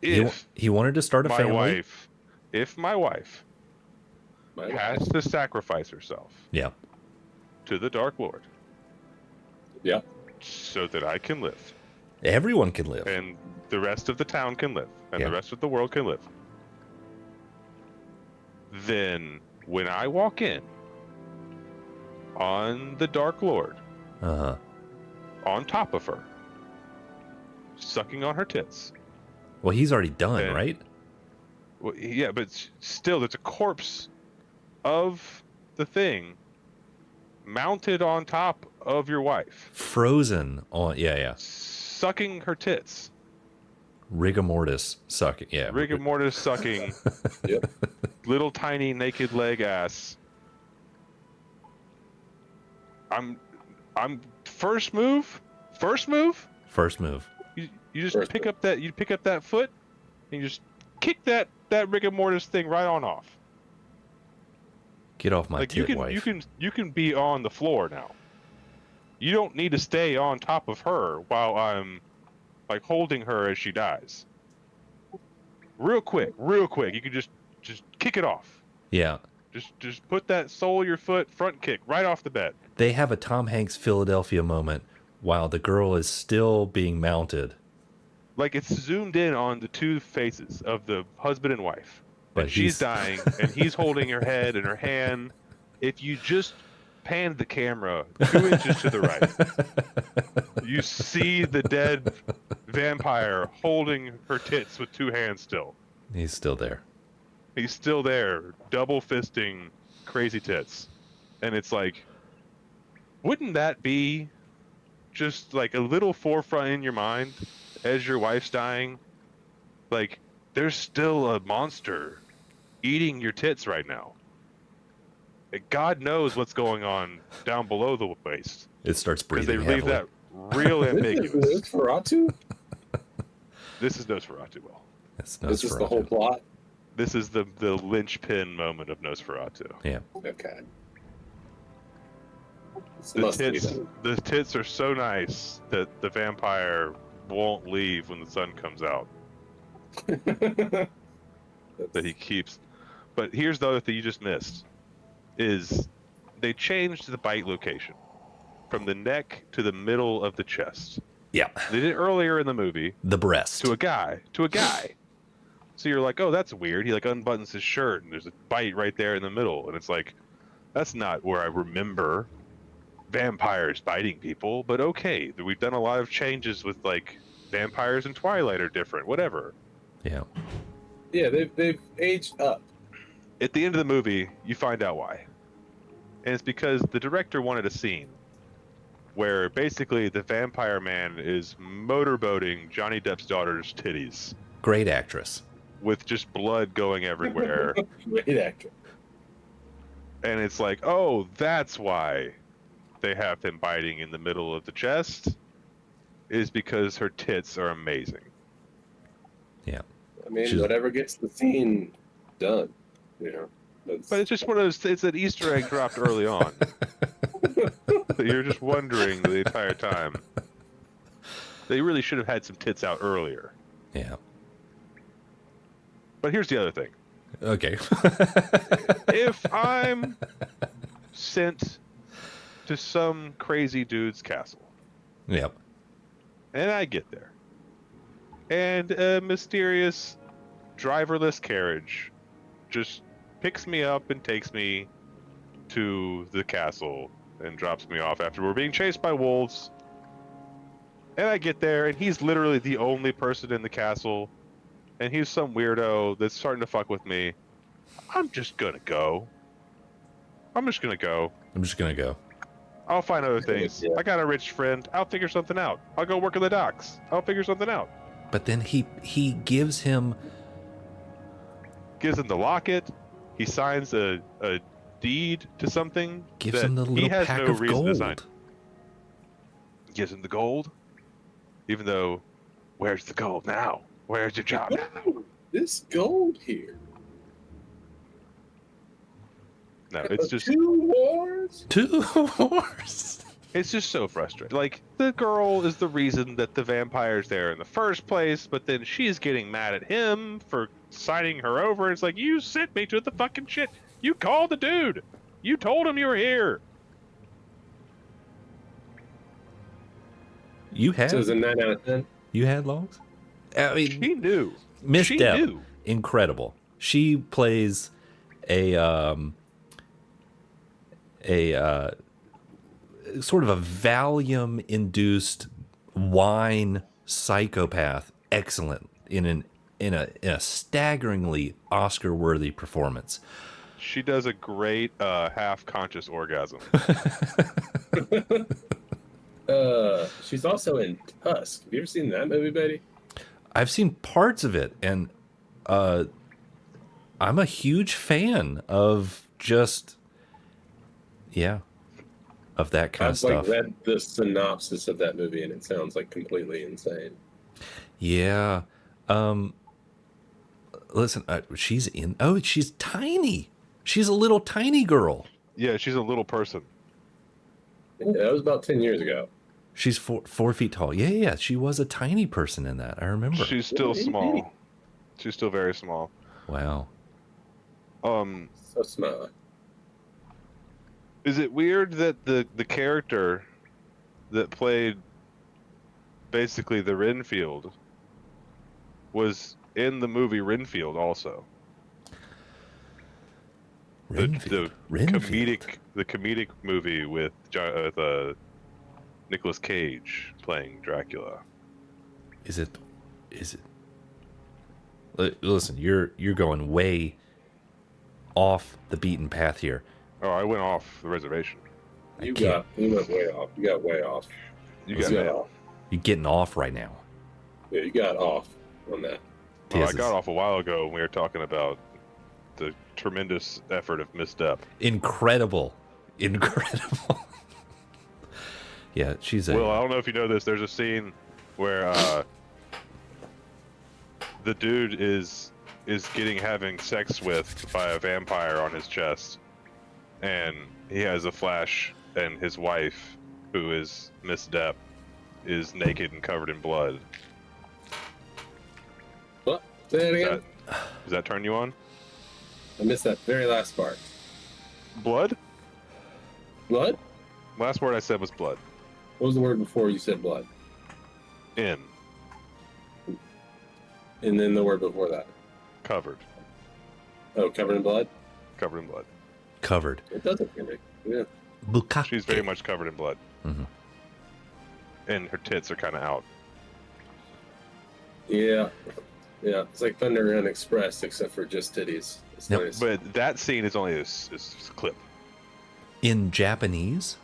He if wanted to start a my family. wife, if my wife My has to sacrifice herself Yeah. to the Dark Lord Yeah. so that I can live. Everyone can live. And the rest of the town can live. And Yeah. the rest of the world can live. Then, when I walk in on the Dark Lord, Uh-huh. on top of her, sucking on her tits. Well, he's already done, And- right? Well, yeah, but still, there's a corpse of the thing mounted on top of your wife, Frozen on, yeah. sucking her tits. Rigor mortis sucking, yeah. Rigor mortis sucking, Yep. little tiny naked leg ass. I'm first move. First move. You just First pick move. up that foot, and you just kick that rigor mortis thing right on off. Get off my Like tit, wife. you can be on the floor now. You don't need to stay on top of her while I'm like holding her as she dies. Real quick. You can just kick it off. Yeah. Just put that sole of your foot front kick right off the bed. They have a Tom Hanks Philadelphia moment while the girl is still being mounted. Like it's zoomed in on the two faces of the husband and wife. But And she's dying, and he's holding her head in her hand. If you just pan the camera 2 inches to the right, you see the dead vampire holding her tits with 2 hands still. He's still there. He's still there, double fisting crazy tits. And it's like, wouldn't that be just like a little forefront in your mind as your wife's dying? Like, there's still a monster eating your tits right now. God knows what's going on down below the waist. It starts Because they breathing leave heavily. that real ambiguous. Nosferatu? This is Nosferatu, Will. It's This is the Nosferatu. whole plot? This is the linchpin moment of Nosferatu. Yeah. Okay. This The must be tits, them. the tits are so nice that the vampire won't leave when the sun comes out. That he keeps. But here's the other thing you just missed: is they changed the bite location from the neck to the middle of the chest. Yeah. They did it earlier in the movie The breast. to a guy. So you're like, oh, that's weird. He like unbuttons his shirt and there's a bite right there in the middle, and it's like, that's not where I remember vampires biting people. But okay, we've done a lot of changes with like vampires in Twilight are different. Whatever. Yeah. Yeah, they've aged up. At the end of the movie, you find out why. And it's because the director wanted a scene where basically the vampire man is motorboating Johnny Depp's daughter's titties Great actress. with just blood going everywhere. Great actor. And it's like, oh, that's why they have him biting in the middle of the chest, is because her tits are amazing. Yeah. I mean, She's- whatever gets the scene done, you know. That's, But it's just one of those, it's an Easter egg dropped early on. That you're just wondering the entire time. They really should have had some tits out earlier. Yeah. But here's the other thing. Okay. If I'm sent to some crazy dude's castle, Yep. and I get there, and a mysterious driverless carriage just picks me up and takes me to the castle and drops me off after we're being chased by wolves. And I get there, and he's literally the only person in the castle, and he's some weirdo that's starting to fuck with me. I'm just gonna go. I'm just gonna go. I'll find other things. Yeah. I got a rich friend. I'll figure something out. I'll go work in the docks. I'll figure something out. But then he gives him Gives him the locket. He signs a deed to something. gives that him the he little has pack no of reason to sign. gold. Gives him the gold. Even though, where's the gold now? Where's your job now? oh, this gold here. No, it's just 2 wars. 2 horse. it's just so frustrating. Like, the girl is the reason that the vampire's there in the first place, but then she's getting mad at him for signing her over. It's like, you sent me to the fucking shit. You called the dude. You told him you were here. You had So it's a 9 out of 10. you had logs? I mean, She knew. Miss She Deb, knew. incredible. She plays a sort of a Valium-induced wine psychopath. Excellent in a staggeringly Oscar-worthy performance. She does a great half-conscious orgasm. She's also in Tusk. Have you ever seen that movie, Betty? I've seen parts of it, and I'm a huge fan of just of that kind of I've stuff. read the synopsis of that movie, and it sounds like completely insane. Yeah. Listen, she's in. Oh, she's tiny. She's a little tiny girl. Yeah, she's a little person. Yeah, that was about 10 years ago. She's 4 feet tall. Yeah. She was a tiny person in that. I remember. She's still small. She's still very small. Wow. So smart. Is it weird that the character that played basically the Renfield was in the movie Renfield also? Renfield. The comedic movie with Nicolas Cage playing Dracula. Is it? Listen, you're going way off the beaten path here. Oh, I went off the reservation. You went way off. You got way off. You got nailed. You're getting off right now. Yeah, you got off on that. Well, I Jesus. got off a while ago when we were talking about the tremendous effort of Miss Depp. Incredible. Yeah, she's a. Well, I don't know if you know this. There's a scene where the dude is having sex with by a vampire on his chest, and he has a flash, and his wife, who is Miss Depp, is naked and covered in blood. What? Say that again? Does that turn you on? I missed that very last part. Blood? Blood? Last word I said was blood. What was the word before you said blood? In. And then the word before that. Covered. Oh, covered in blood? Covered in blood. Covered. It doesn't for me. Yeah. Bukkake. She's very much covered in blood. Mm-hmm. And her tits are kind of out. Yeah. Yeah. It's like Thunderground Express, except for just titties. It's Yep. nice. But that scene is only a clip. In Japanese,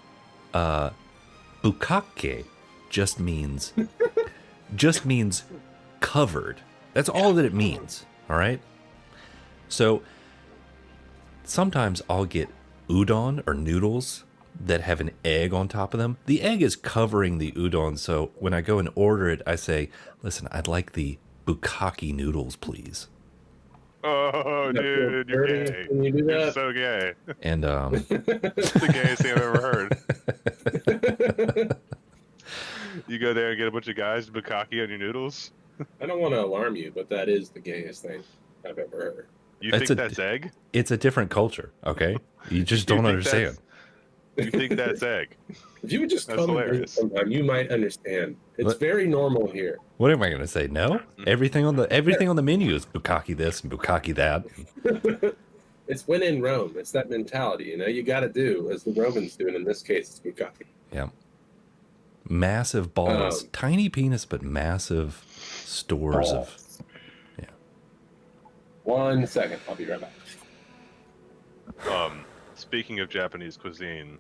bukkake just means covered. That's all that it means. All right. So sometimes I'll get udon or noodles that have an egg on top of them. The egg is covering the udon, so when I go and order it, I say, "Listen, I'd like the bukkake noodles, please." Oh, dude, you're gay. Can you do You're that? so gay. And It's the gayest thing I've ever heard. You go there and get a bunch of guys to bukkake on your noodles. I don't want to alarm you, but that is the gayest thing I've ever heard. You It's think that's egg? it's a different culture, okay? You just You don't think understand. You think that's egg? If you would just That's come and hilarious. visit sometime, you might understand. It's What? very normal here. What am I going to say? No. Everything on the menu is bukkake this and bukkake that. It's when in Rome. It's that mentality, you know. You got to do as the Romans do, and in this case, it's bukkake. Yeah. Massive balls, tiny penis, but massive stores of. Yeah. 1 second, I'll be right back. Speaking of Japanese cuisine,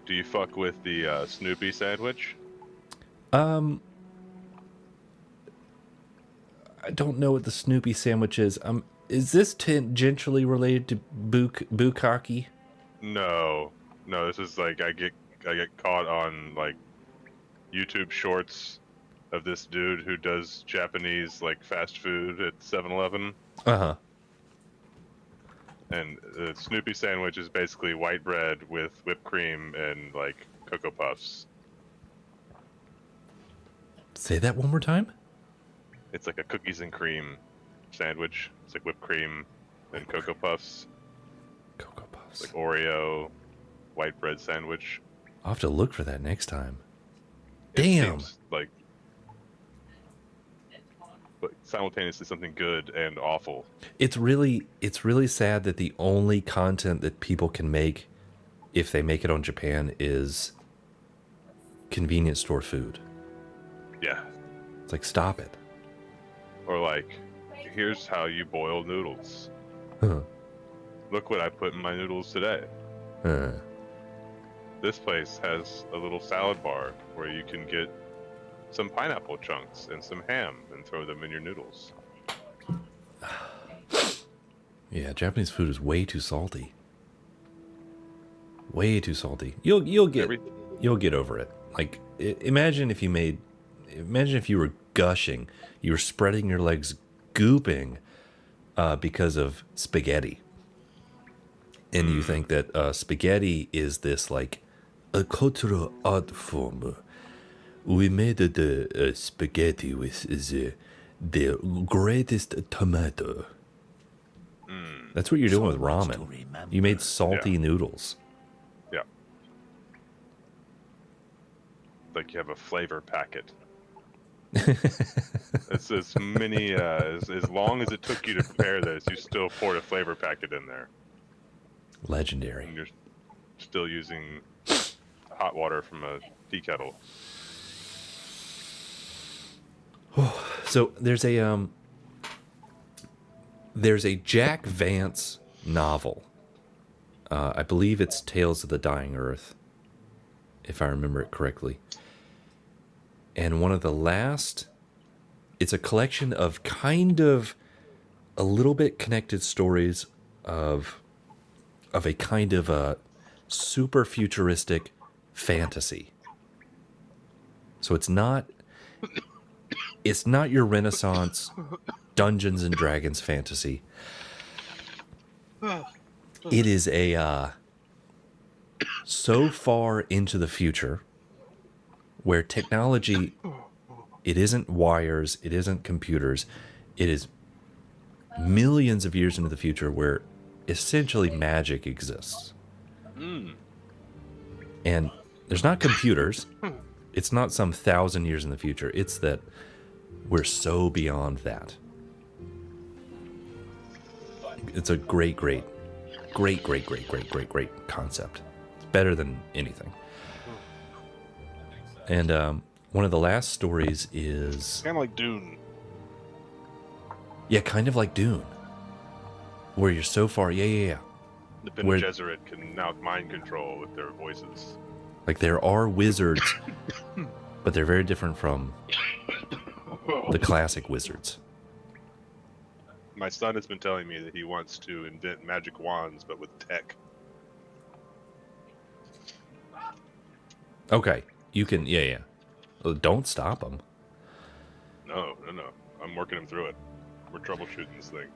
do you fuck with the Snoopy sandwich? I don't know what the Snoopy sandwich is. Is this tangentially related to bukkake? No. This is like I get caught on like YouTube shorts of this dude who does Japanese like fast food at 7-Eleven. Uh-huh. And the Snoopy sandwich is basically white bread with whipped cream and like Cocoa Puffs. Say that one more time. It's like a cookies and cream sandwich. It's like whipped cream and Cocoa Puffs. like Oreo, white bread sandwich. I'll have to look for that next time. It Damn. seems like, but simultaneously something good and awful. It's really sad that the only content that people can make if they make it on Japan is convenience store food. Yeah. It's like, stop it. Or like, here's how you boil noodles. Huh. Look what I put in my noodles today. This place has a little salad bar where you can get some pineapple chunks and some ham and throw them in your noodles. Yeah, Japanese food is way too salty. Way too salty. You'll get over it. Like, imagine if you were gushing, you were spreading your legs, gooping because of spaghetti, and you think that spaghetti is this like a cultural art form. We made the spaghetti with the greatest tomato. That's what you're doing with ramen. You made salty noodles. Yeah. Like you have a flavor packet. It's as many as long as it took you to prepare this, you still poured a flavor packet in there. Legendary. And you're still using hot water from a tea kettle. So there's a Jack Vance novel. I believe it's Tales of the Dying Earth, if I remember it correctly. And one of the last, it's a collection of kind of a little bit connected stories of a kind of a super futuristic fantasy. So it's not your Renaissance Dungeons and Dragons fantasy. It is a so far into the future where technology, it isn't wires, it isn't computers, it is millions of years into the future where essentially magic exists. And there's not computers. It's not some 1,000 years in the future. It's that we're so beyond that. It's a great concept. It's better than anything. And one of the last stories is... Kind of like Dune. Yeah, kind of like Dune. Where you're so far... Yeah. The Bene Gesserit can now mind control with their voices. Like, there are wizards, but they're very different from the classic wizards. My son has been telling me that he wants to invent magic wands, but with tech. Okay, you can... Yeah. Well, don't stop him. No. I'm working him through it. We're troubleshooting this thing.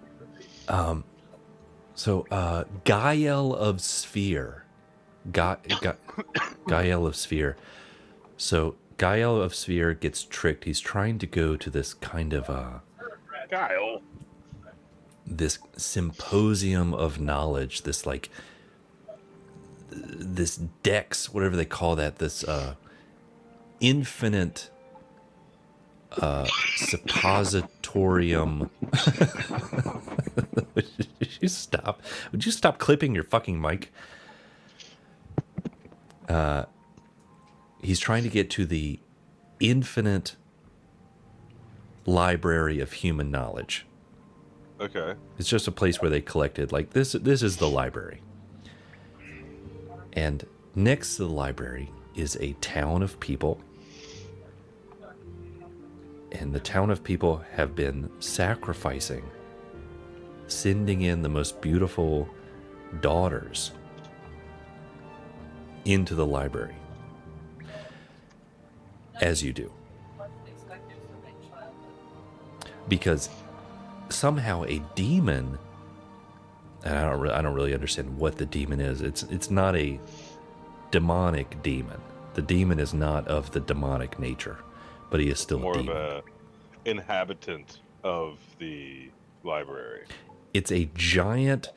So, Gael of Sphere. Gael of Sphere. So, Gael of Sphere gets tricked. He's trying to go to this kind of, Guile. this symposium of knowledge, this, like, this dex, whatever they call that, this, infinite, suppositorium. Would you stop clipping your fucking mic? He's trying to get to the infinite library of human knowledge. Okay. It's just a place where they collected, like, this is the library. And next to the library is a town of people. And the town of people have been sacrificing, sending in the most beautiful daughters into the library. As you do. Because somehow a demon, and I don't really understand what the demon is. It's not a demonic demon. The demon is not of the demonic nature, but he is still more a demon. of a inhabitant of the library. It's a giant,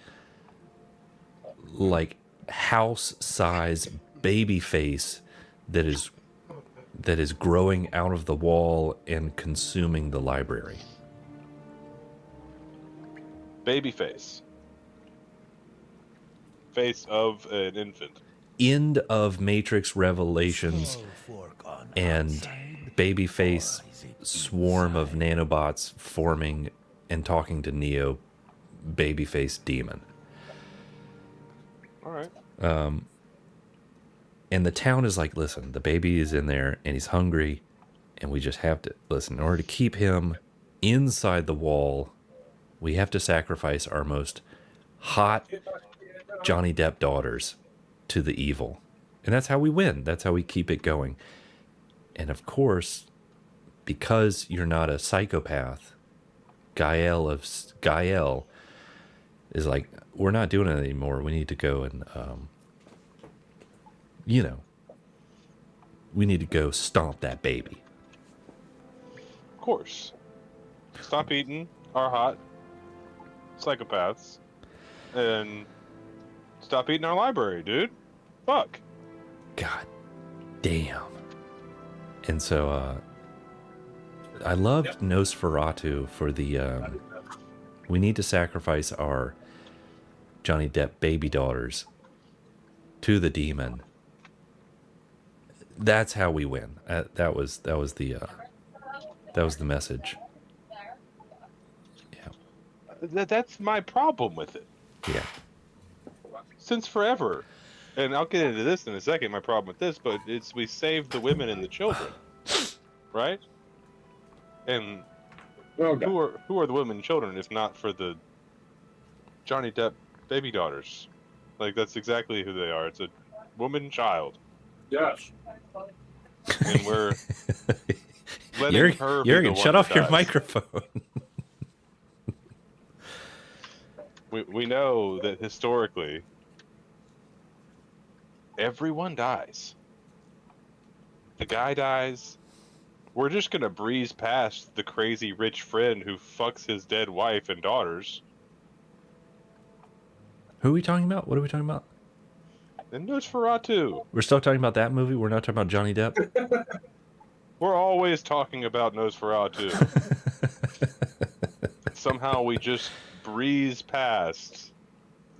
like house-size baby face that is growing out of the wall and consuming the library. Baby face. Face of an infant. End of Matrix Revelations Small fork on and outside, baby face or is it swarm of inside? nanobots forming and talking to Neo, babyface demon. All right. And the town is like, listen, the baby is in there and he's hungry, and we just have to listen. In order to keep him inside the wall, we have to sacrifice our most hot Johnny Depp daughters to the evil. And that's how we win. That's how we keep it going. And of course, because you're not a psychopath, Gael is like, we're not doing it anymore. We need to go and, we need to go stomp that baby. Of course. Stop eating our hot psychopaths and stop eating our library, dude. Fuck. God damn. And so I loved Nosferatu for the we need to sacrifice our Johnny Depp baby daughters to the demon. That's how we win. That was the message. Yeah. That's my problem with it. Yeah. Since forever. And I'll get into this in a second, my problem with this, but it's we save the women and the children. Right? And Okay. who are the women and children if not for the Johnny Depp baby daughters? Like, that's exactly who they are. It's a woman child. Yes. And we're letting her be Jurgen, the shut one off that your dies. microphone. We know that historically everyone dies. The guy dies. We're just gonna breeze past the crazy rich friend who fucks his dead wife and daughters. Who are we talking about? What are we talking about? And Nosferatu. We're still talking about that movie? We're not talking about Johnny Depp? We're always talking about Nosferatu. Somehow we just breeze past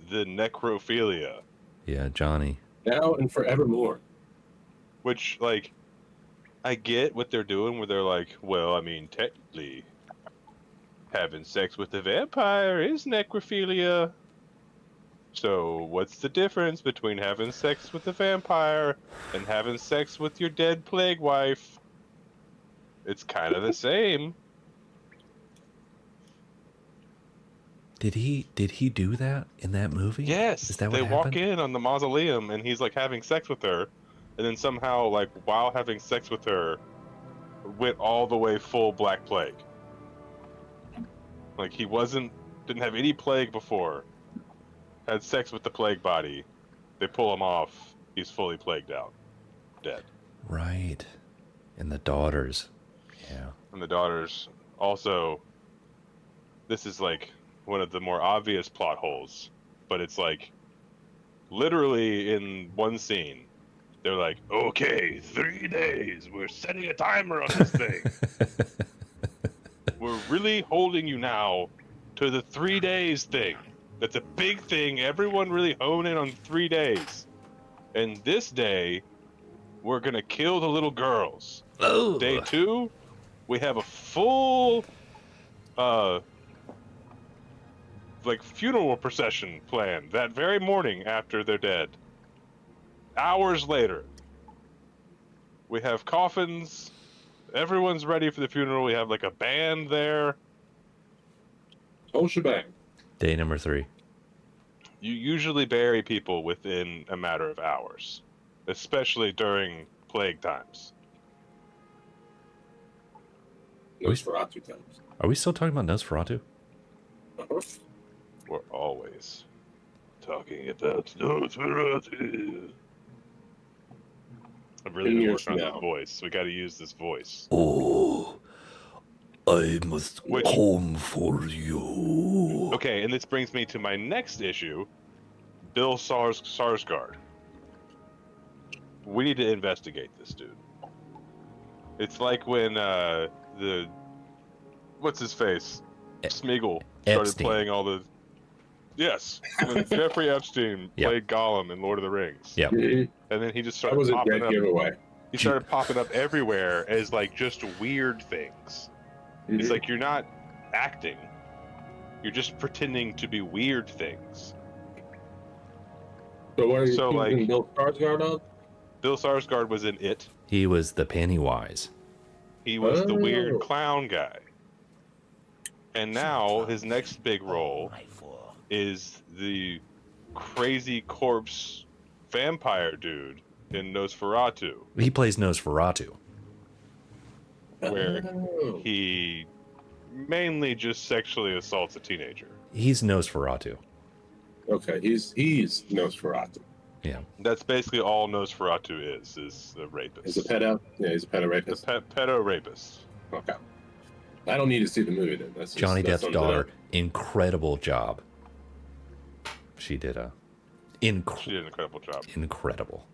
the necrophilia. Yeah, Johnny. Now and forevermore. Which, like, I get what they're doing where they're like, well, I mean, technically, having sex with a vampire is necrophilia. So, what's the difference between having sex with a vampire and having sex with your dead plague wife? It's kind of the same. Did he do that in that movie? Yes, Is that what they happened? walk in on the mausoleum and he's like having sex with her, and then somehow, like, while having sex with her, went all the way full Black Plague. Like, he didn't have any plague before. Had sex with the plague body. They pull him off. He's fully plagued out. Dead. Right. And the daughters. Yeah. And the daughters. Also, this is like one of the more obvious plot holes, but it's like literally in one scene, they're like, okay, 3 days. We're setting a timer on this thing. We're really holding you now to the 3 days thing. That's a big thing. Everyone really hone in on 3 days. And this day, we're going to kill the little girls. Oh. Day 2, we have a full, funeral procession planned that very morning after they're dead. Hours later, we have coffins. Everyone's ready for the funeral. We have like a band there. Whole shebang. Day number 3. You usually bury people within a matter of hours, especially during plague times. Nosferatu times. Are we still talking about Nosferatu? We're always talking about Nosferatu. I'm really 10 been years working on from this now. voice. We got to use this voice. Oh, I must Which- come for you. Okay, and this brings me to my next issue. Bill Sarsgaard. We need to investigate this dude. It's like when the what's his face Smeagol started Epstein. playing all the. Yes, when Jeffrey Epstein Yep. played Gollum in Lord of the Rings. Yep. Mhm. And then he just That started was a popping dead up. giveaway. He started popping up everywhere as like just weird things. It's Mhm. like you're not acting. You're just pretending to be weird things. So what are you So, accusing like- Bill Skarsgård of? Bill Sarsgaard was in It. He was the Pennywise. He was the Oh. weird clown guy. And now his next big role is the crazy corpse vampire dude in Nosferatu, He plays Nosferatu. where Oh. he mainly just sexually assaults a teenager. He's Nosferatu. Okay, he's Nosferatu. Yeah. That's basically all Nosferatu is a rapist. He's a pedo. Yeah, he's a pedo The rapist. pedo rapist. Okay. I don't need to see the movie then. That's just, Johnny that's Depp's something daughter, else. incredible job. She did a She did an incredible job. incredible.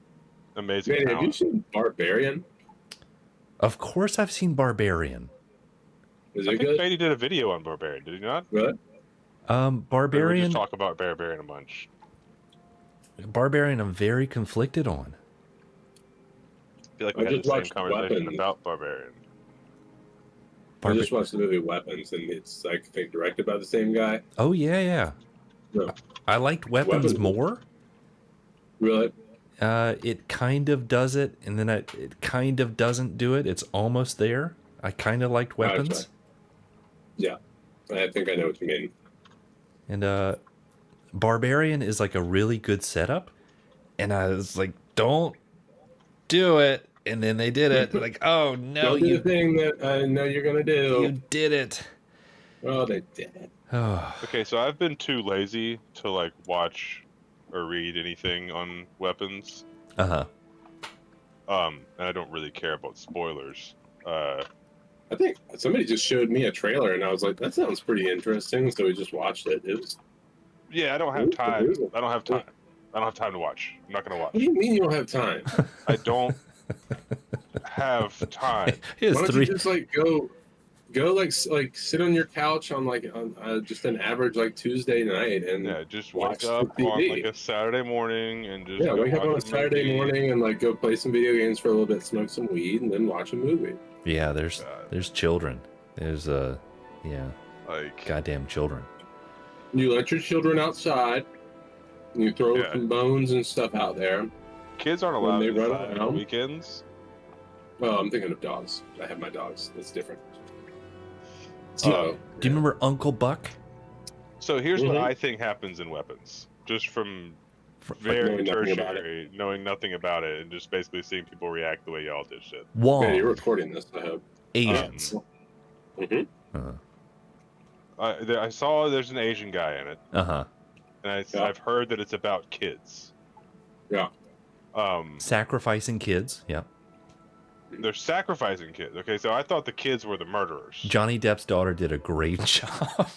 Amazing Man, have you talent. seen Barbarian? Of course, I've seen Barbarian. Is I it think good? Beatty did a video on Barbarian, did he not? Good. Or did we Barbarian. just talk about Barbarian a bunch. Barbarian. I'm very conflicted on. I feel like I we had just the same watched conversation Weapons. about Barbarian. I just watched the movie Weapons, and it's like I think directed by the same guy. Oh yeah, yeah. No. I liked Weapons Weapons. more. Really? It kind of does it, and then it kind of doesn't do it. It's almost there. I kind of liked Weapons. Gotcha. Yeah, I think I know what you mean. And Barbarian is like a really good setup. And I was like, don't do it. And then they did it. Like, oh no, Don't do you the thing that I know you're gonna you do. did it. Oh, they did it. Oh, Okay, so I've been too lazy to like watch or read anything on Weapons. uh-huh. And I don't really care about spoilers. I think somebody just showed me a trailer, and I was like, "That sounds pretty interesting." So we just watched it. It was. Yeah, I don't have time. I don't have time. I don't have time to watch. I'm not gonna watch. What do you mean you don't have time? I don't have time. It's Why don't three. you just like go like sit on your couch on just an average like Tuesday night and Yeah, just watch wake up the on TV. like a Saturday morning and just yeah, go wake up watch on a a Saturday movie. morning and like go play some video games for a little bit, smoke some weed, and then watch a movie. Yeah, there's children. There's yeah, Like, goddamn children. You let your children outside. And you throw Yeah. some bones and stuff out there. kids aren't When allowed they run inside on around. weekends. Oh, I'm thinking of dogs. I have my dogs. That's different. So, Do you remember Uncle Buck? So here's what Mhm. I think happens in Weapons, just from knowing very nothing about tertiary, knowing nothing about it, and just basically seeing people react the way y'all did shit. Wong. man, you're recording this, I hope. Asians. hmm I saw there's an Asian guy in it, Uh-huh. and Yeah. I've heard that it's about kids. Yeah. Sacrificing kids. Yeah. They're sacrificing kids. Okay, so I thought the kids were the murderers. Johnny Depp's daughter did a great job.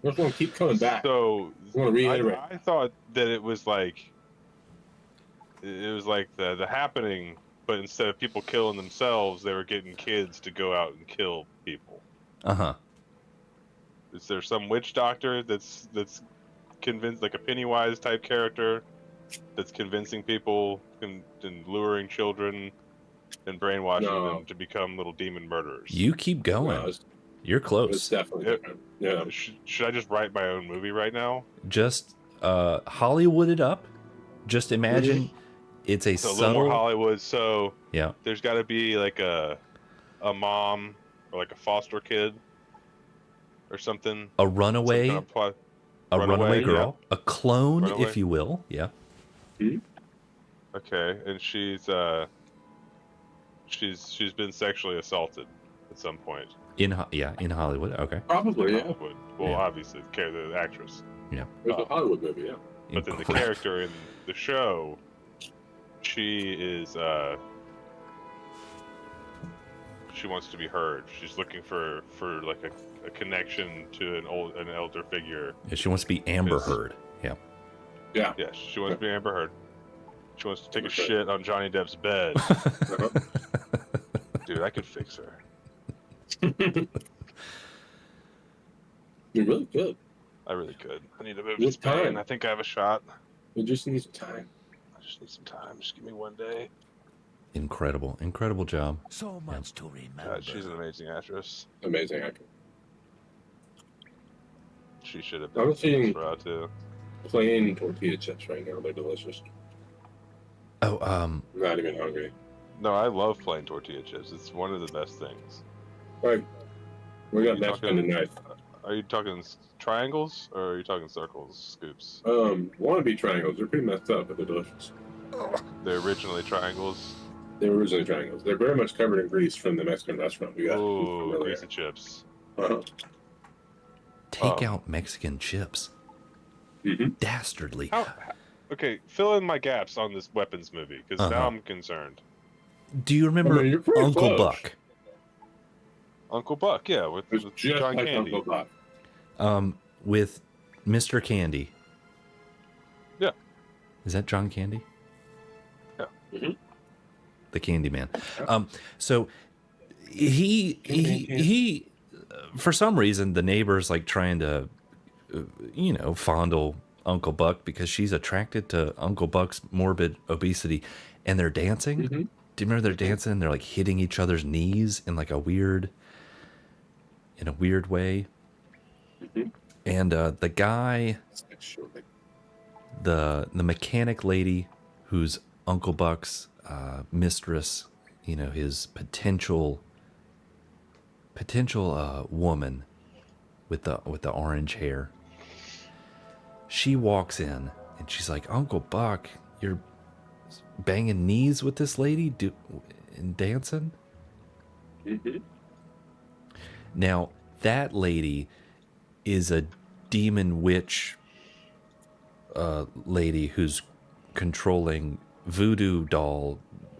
Just want to keep coming back. So I want to reiterate. I thought that it was like the happening, but instead of people killing themselves, they were getting kids to go out and kill people. Uh-huh. Is there some witch doctor that's convinced, like a Pennywise type character, that's convincing people and luring children and brainwashing No. them to become little demon murderers? You keep going. No, it's You're it's close. definitely Yeah. different. Yeah. Should I just write my own movie right now? Just Hollywood it up. Just imagine it's a So a little more subtle. Hollywood. So Yeah. there's got to be like a mom or like a foster kid or something. A runaway. Some kind of plot. A runaway, runaway girl. A clone, Runaway. if you will. Yeah. Okay, and she's been sexually assaulted at some point. In Hollywood. Okay. Probably, in yeah. Hollywood. Well, Yeah. obviously the actress, It was a Hollywood movie, yeah. but then the Incredible. character in the show, she is she wants to be heard. She's looking for like a connection to an elder figure. Yeah, she wants to be Amber Heard. Yeah. Yeah. Yes, she wants to be Amber Heard. She wants to take a Okay. shit on Johnny Depp's bed. Uh-huh. Dude, I could fix her. You're really good. I really could. I need to move With to Spain. time. I think I have a shot. You just need time. I just need some time. Just give me one day. Incredible job. So much to remember. God, she's an amazing actress. Amazing actor. She should have I'm been seeing- for too. Plain tortilla chips right now. They're delicious. Oh, I'm not even hungry. No, I love plain tortilla chips. It's one of the best things. All right. We got You Mexican talking- tonight. Are you talking triangles or are you talking circles, scoops? Wannabe triangles. They're pretty messed up, but they're delicious. They're originally triangles. They were originally triangles. They're very much covered in grease from the Mexican restaurant we got. Ooh, earlier. greasy chips. Uh-huh. take out Mexican chips. Mm-hmm. Dastardly. Okay, fill in my gaps on this weapons movie because Uh-huh. now I'm concerned. Do you remember I mean, you're pretty Uncle close. Buck? Uncle Buck, yeah, with It's just John like Candy. Uncle Buck. With Mr. Candy. Yeah. Is that John Candy? Yeah. Mhm. The Candy Man. So he for some reason the neighbor's like trying to fondle Uncle Buck because she's attracted to Uncle Buck's morbid obesity, and they're dancing. Mhm. Do you remember they're dancing? They're like hitting each other's knees in like a weird way. Mhm. And the guy, Shortly. the mechanic lady, who's Uncle Buck's mistress, his potential woman with the orange hair. She walks in and she's like, "Uncle Buck, you're banging knees with this lady and dancing?" Mm-hmm. Now, that lady is a demon witch lady who's controlling voodoo doll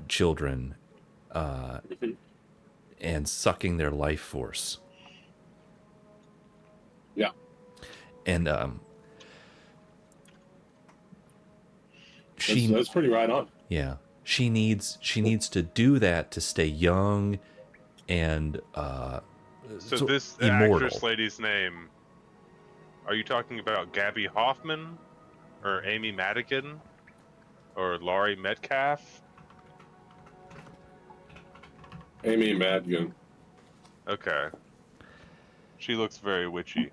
children and sucking their life force. Yeah. And That's pretty right on. yeah, she needs to do that to stay young and So so this immortal. actress lady's name, are you talking about Gabby Hoffman or Amy Madigan or Laurie Metcalf? Amy Madigan. Okay. She looks very witchy.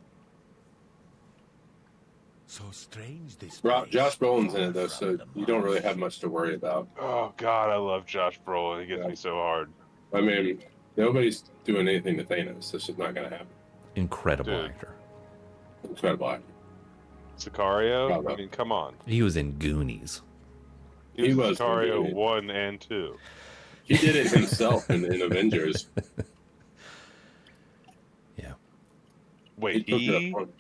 So strange this Josh Brolin's in it though, so you don't really have much to worry about. Oh God, I love Josh Brolin. He gets Yeah. me so hard. I mean, nobody's doing anything to Thanos. This is not going to happen. Incredible Dude. actor. Incredible actor. Sicario? Bravo. I mean, come on. He was in Goonies. He was Sicario really- 1 and 2. He did it himself in Avengers. Yeah. Wait, took it up on-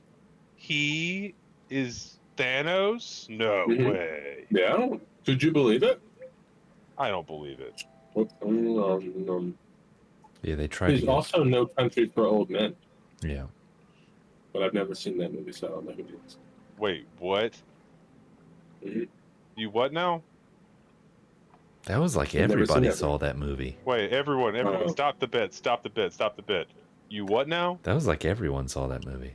he is Thanos? No Mhm. way. Yeah? Could you believe it? I don't believe it. Yeah, they tried There's to. also No Country for Old Men, Yeah. but I've never seen that movie, so I don't know who it is. Wait, what? Mhm. You what now? That was like I've never seen everybody that saw that movie. Wait, everyone, Uh-oh. stop the bit, stop the bit, stop the bit. You what now? That was like everyone saw that movie.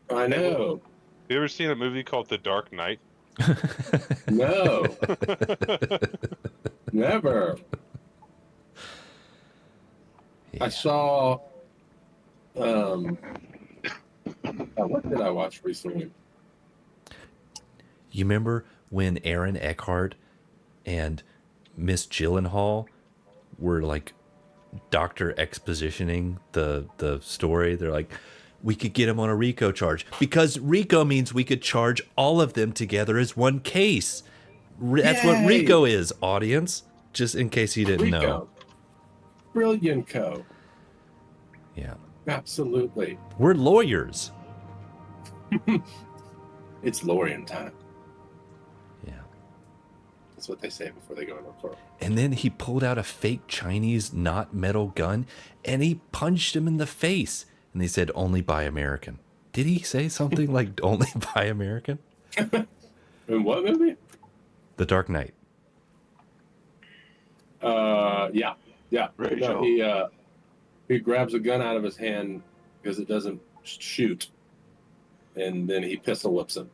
I know. You ever seen a movie called The Dark Knight? No. Never. Yeah. I saw. What did I watch recently? You remember when Aaron Eckhart and Miss Gyllenhaal were like doctor expositioning the story? They're like, we could get him on a RICO charge because RICO means we could charge all of them together as one case. That's what Yay! RICO is, audience. Just in case you didn't know. Rico. Brilliant Co. Yeah. Absolutely. We're lawyers. It's Lorian time. Yeah. That's what they say before they go into court. And then he pulled out a fake Chinese not metal gun and he punched him in the face. And they said, only buy American. Did he say something like only buy American? In what movie? The Dark Knight. Yeah. Rachel. No, he grabs a gun out of his hand because it doesn't shoot, and then he pistol whips him.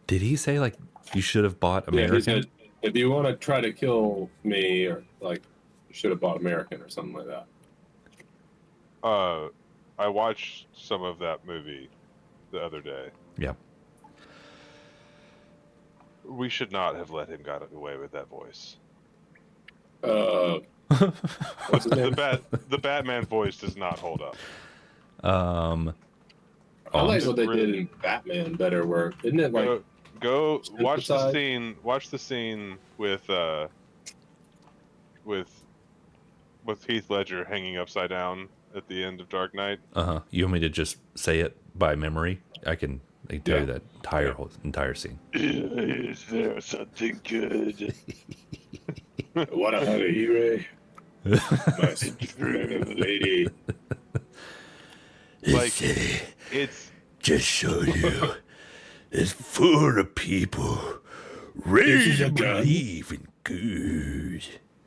Did he say like you should have bought Yeah, American? he said, if you want to try to kill me, or like, you should have bought American or something like that. I watched some of that movie the other day. Yeah. We should not have let him get away with that voice. What's his name? The Batman voice does not hold up. I like what they did in Batman better. Where isn't it like Go watch the synthesized? scene. Watch the scene with Heath Ledger hanging upside down at the end of Dark Knight. You want me to just say it by memory? I can tell you that entire scene. Is there something good? what a hero, my lady. Like it's Just show you. It's full of people ready to believe in good.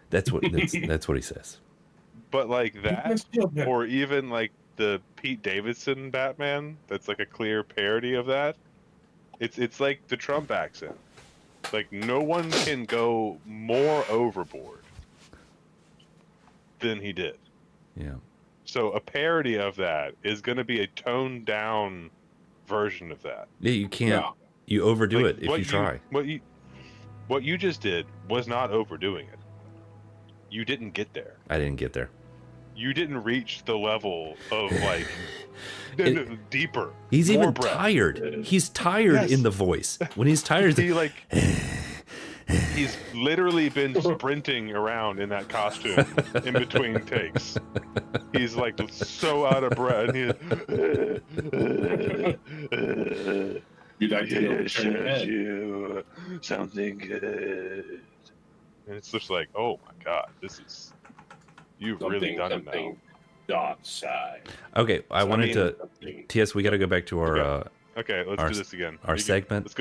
That's what he says. but like that, or even like the Pete Davidson Batman. That's like a clear parody of that. It's like the Trump accent. Like no one can go more overboard than he did. Yeah. So a parody of that is going to be a toned down version of that. Yeah, you can't. Yeah. You overdo Like, it if you try. What you just did was not overdoing it. You didn't get there. I didn't get there. You didn't reach the level of like deeper. He's more even breath. tired. He's tired Yes. in the voice. When he's tired, He like he's literally been sprinting around in that costume in between takes. He's like so out of breath. You'd like to Yeah, turn your head. you something good. And it's just like, oh my god, you've really done it now. Dark side. okay, I wanted to. Something. T.S., we got to go back to our Okay, let's our- do this again. our segment.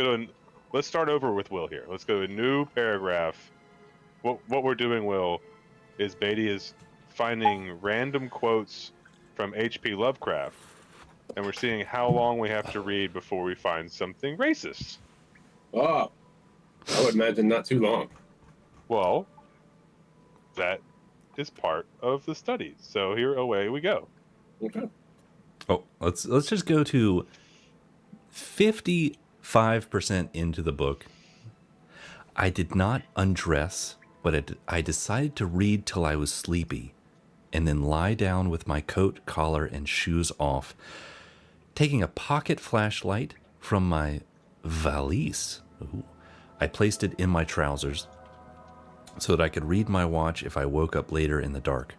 Let's start over with Will here. Let's go to a new paragraph. What we're doing, Will, is Beatty is finding random quotes from H.P. Lovecraft, and we're seeing how long we have to read before we find something racist. Oh, I would imagine not too long. Well, that is part of the study. So here, away we go. Okay. Oh, let's just go to 55% into the book. I did not undress, but I decided to read till I was sleepy, and then lie down with my coat, collar, and shoes off, taking a pocket flashlight from my valise. Ooh, I placed it in my trousers so that I could read my watch if I woke up later in the dark.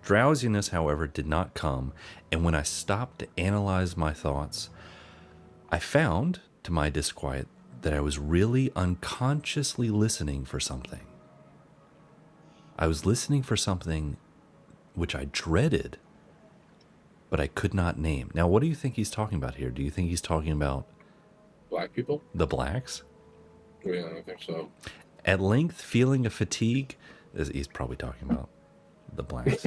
Drowsiness, however, did not come, and when I stopped to analyze my thoughts, I found, to my disquiet, that I was really unconsciously listening for something. I was listening for something which I dreaded, but I could not name. Now, what do you think he's talking about here? Do you think he's talking about Black people? the blacks? Yeah, I don't think so. At length, feeling a fatigue, he's probably talking about the blacks,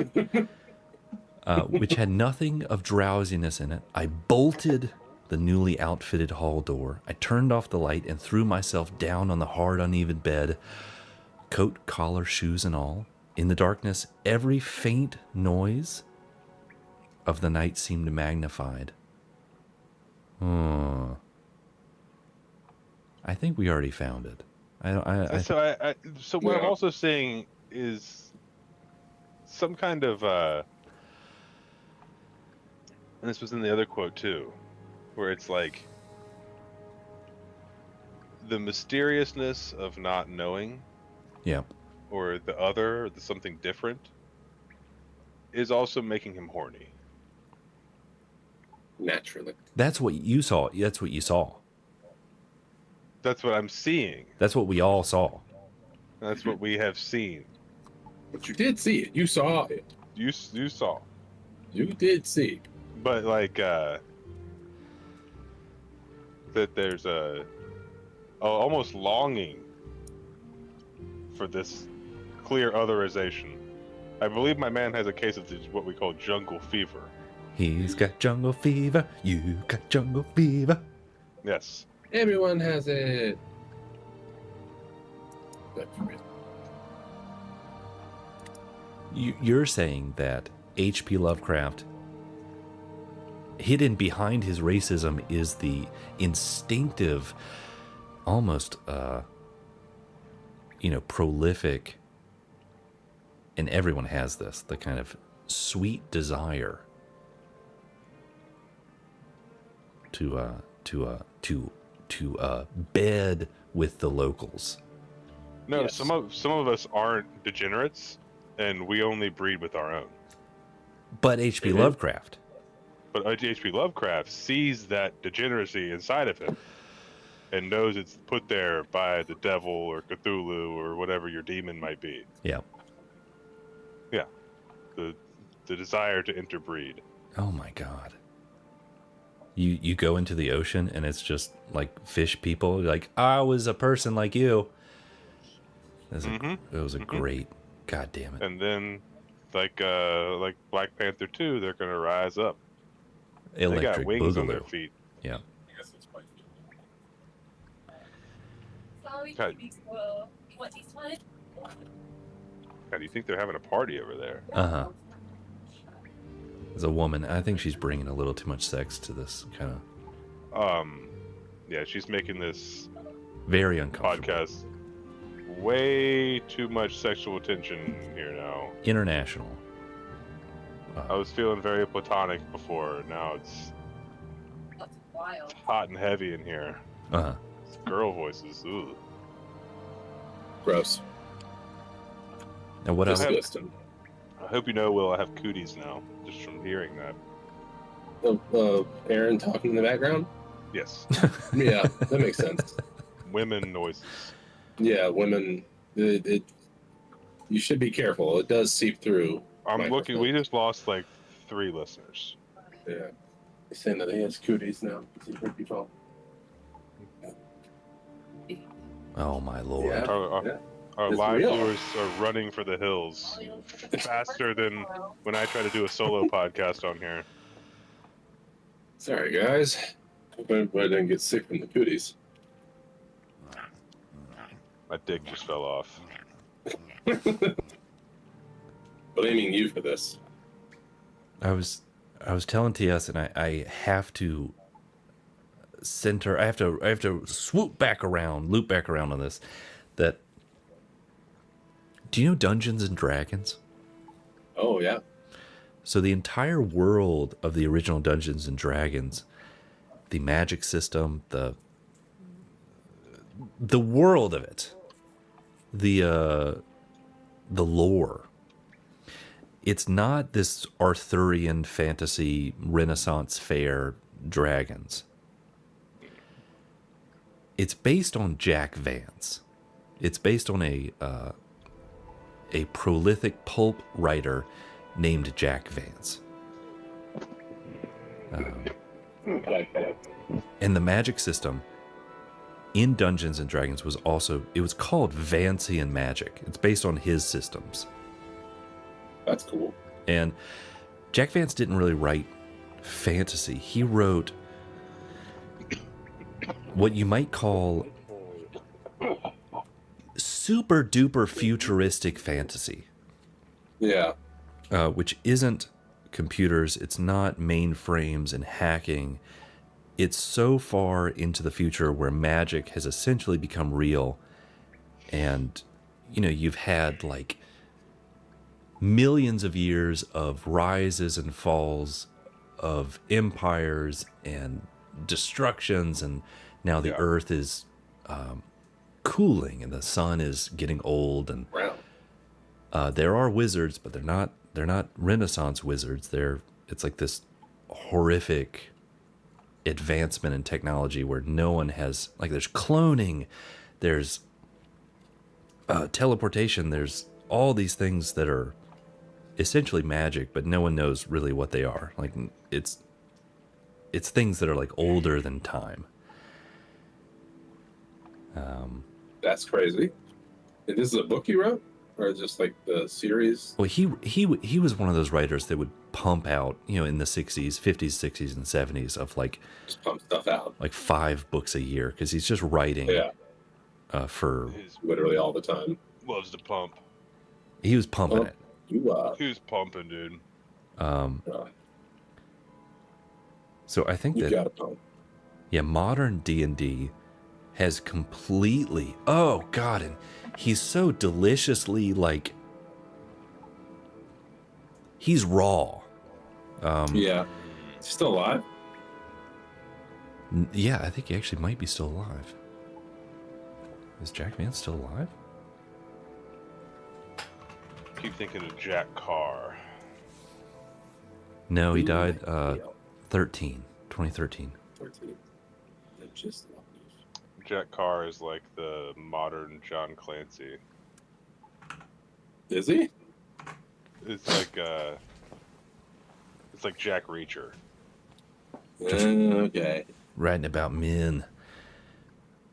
which had nothing of drowsiness in it, I bolted the newly outfitted hall door. I turned off the light and threw myself down on the hard, uneven bed, coat, collar, shoes, and all. In the darkness, every faint noise of the night seemed magnified. I think we already found it. So what I'm Yeah. also seeing is some kind of and this was in the other quote too, where it's like the mysteriousness of not knowing, Yeah. or the other, or the something different, is also making him horny. Naturally. That's what you saw. That's what you saw. That's what I'm seeing. That's what we all saw. That's what we have seen. But you did see it. You saw it. You saw. You did see. But like that there's a almost longing for this clear otherization. I believe my man has a case of what we call jungle fever. He's got jungle fever. You got jungle fever. Yes. Everyone has it. You're saying that H.P. Lovecraft, hidden behind his racism, is the instinctive, almost, prolific, and everyone has this, the kind of sweet desire to bed with the locals. No, Yes. some of us aren't degenerates, and we only breed with our own. But H.P. Lovecraft. But H.P. Lovecraft sees that degeneracy inside of him and knows it's put there by the devil or Cthulhu or whatever your demon might be. Yeah. Yeah. The desire to interbreed. Oh my God. You go into the ocean and it's just like fish people. You're like, I was a person like you. It was a great. God damn it. And then, like Black Panther 2, they're gonna rise up. Electric they got wings Boogaloo. on their feet. Yeah. God. God, do you think they're having a party over there? Uh-huh. As a woman, I think she's bringing a little too much sex to this kind of Yeah, she's making this very uncomfortable. podcast way too much sexual tension here now. International. I was feeling very platonic before. Now it's hot and heavy in here. Uh-huh. It's girl voices. Ooh. Gross. And what else? Disgusting. I hope you know, Will, I have cooties now, just from hearing that. Aaron talking in the background? Yes. Yeah, that makes sense. Women noises. Yeah, women. You should be careful. It does seep through. I'm looking. microphones. We just lost like 3 listeners. Yeah. He's saying that he has cooties now. He's heard people. Oh my Lord. Yeah. Our It's live real. viewers are running for the hills faster than when I try to do a solo podcast on here. Sorry, guys. Hope everybody didn't get sick from the cooties. My dick just fell off. Blaming you for this. I was telling TS, and I have to center. I have to loop back around on this. That, do you know Dungeons and Dragons? Oh, yeah. So the entire world of the original Dungeons and Dragons, the magic system, the world of it, the lore. It's not this Arthurian fantasy Renaissance fair dragons. It's based on Jack Vance. It's based on a prolific pulp writer named Jack Vance. And the magic system in Dungeons and Dragons was called Vancian magic. It's based on his systems. That's cool. And Jack Vance didn't really write fantasy. He wrote what you might call super duper futuristic fantasy. Yeah. Which isn't computers, it's not mainframes and hacking. It's so far into the future where magic has essentially become real. And, you've had like millions of years of rises and falls of empires and destructions, and now the earth is cooling and the sun is getting old, and there are wizards, but they're not Renaissance wizards. It's like this horrific advancement in technology where no one has, like, there's cloning, there's teleportation, there's all these things that are essentially magic, but no one knows really what they are. Like, it's things that are like older than time. That's crazy. And this is a book you wrote, or just like the series? Well, he was one of those writers that would pump out, in the 60s, 50s, 60s, and 70s of like Just pump stuff out. like 5 books a year because he's just writing. Yeah, For He's literally all the time. loves to pump. he was pumping Oh. it. You Who's pumping, dude? So I think you that got a pump. modern D&D has completely, oh god, and he's so deliciously like, he's raw. Yeah, still alive. Yeah, I think he actually might be still alive. Is Jack Vance still alive? Keep thinking of Jack Carr. No, he died 2013. 13. That just Jack Carr is like the modern John Clancy. is he? It's like Jack Reacher. Okay. Writing about men.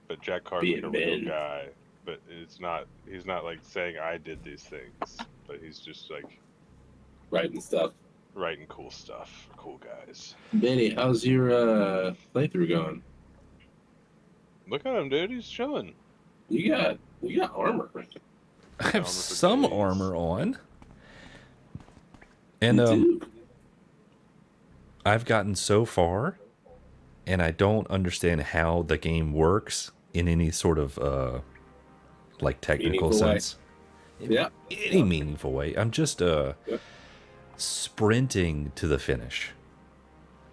But Jack Carr's Being like a real men. guy. But he's not like saying I did these things. But he's just like Writing stuff. writing cool stuff for cool guys. Benny, how's your playthrough going? Look at him, dude. He's chilling. You got armor. I have Armor for some days. armor on. And You do. I've gotten so far, and I don't understand how the game works in any sort of like technical Meaningful way. sense. Yeah. Any meaningful way. I'm just Yep. sprinting to the finish.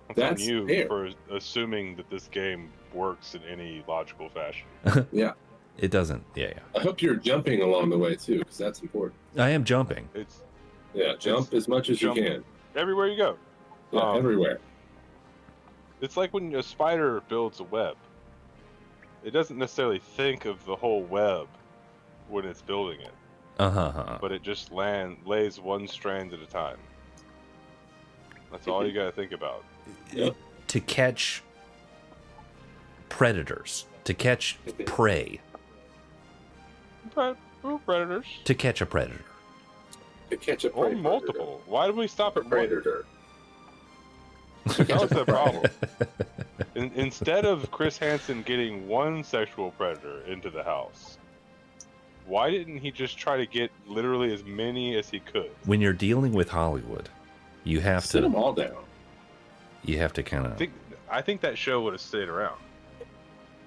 That's on That's you fair. for assuming that this game works in any logical fashion. Yeah. It doesn't. Yeah. I hope you're jumping along the way too, because that's important. I am jumping. It's Yeah, jump as much as jump. you can. everywhere you go. Yeah, everywhere. It's like when a spider builds a web. It doesn't necessarily think of the whole web when it's building it, but it just lays one strand at a time. That's all you gotta think about. Yep. To catch predators, to catch prey, Predators. to catch a predator. To catch a Or prey multiple. Why did we stop at one? predator. That was the problem. Instead of Chris Hansen getting one sexual predator into the house, why didn't he just try to get literally as many as he could? When you're dealing with Hollywood, you have Sit them to all down. kind of. I think that show would have stayed around.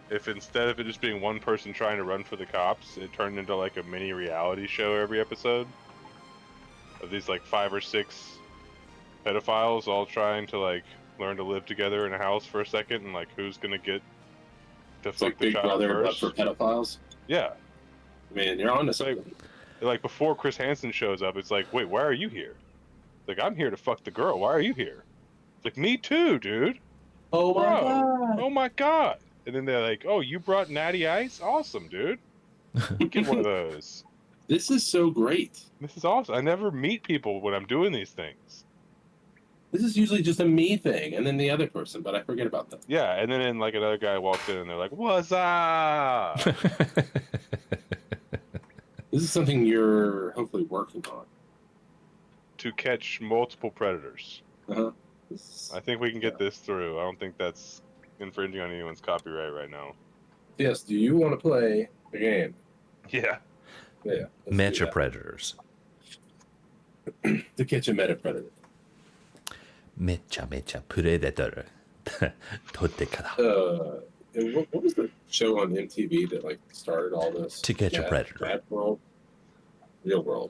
If instead of it just being one person trying to run for the cops, it turned into like a mini reality show every episode of these like 5 or 6 pedophiles all trying to like learn to live together in a house for a second, and like who's gonna get to It's fuck like the Big child Brother, but first? for pedophiles. Yeah, Man, you're on to like, something. like before Chris Hansen shows up, it's like, wait, why are you here? Like, I'm here to fuck the girl. Why are you here? It's like, me too, dude. Oh my Bro, god. oh my god. And then they're like, oh, you brought Natty Ice? Awesome, dude. Get one of those. This is so great. This is awesome. I never meet people when I'm doing these things. This is usually just a me thing, and then the other person, but I forget about them. Yeah, and then like another guy walks in and they're like, what's up? This is something you're hopefully working on. To catch multiple predators. Uh-huh. I think we can get this through. I don't think that's infringing on anyone's copyright right now. Yes, do you want to play the game? Yeah. Yeah. let's do Mecha that. predators. To catch a meta predator. Mecha predator. 取ってから。 And what was the show on MTV that like started all this? To Catch a Predator. Bad World? Real World.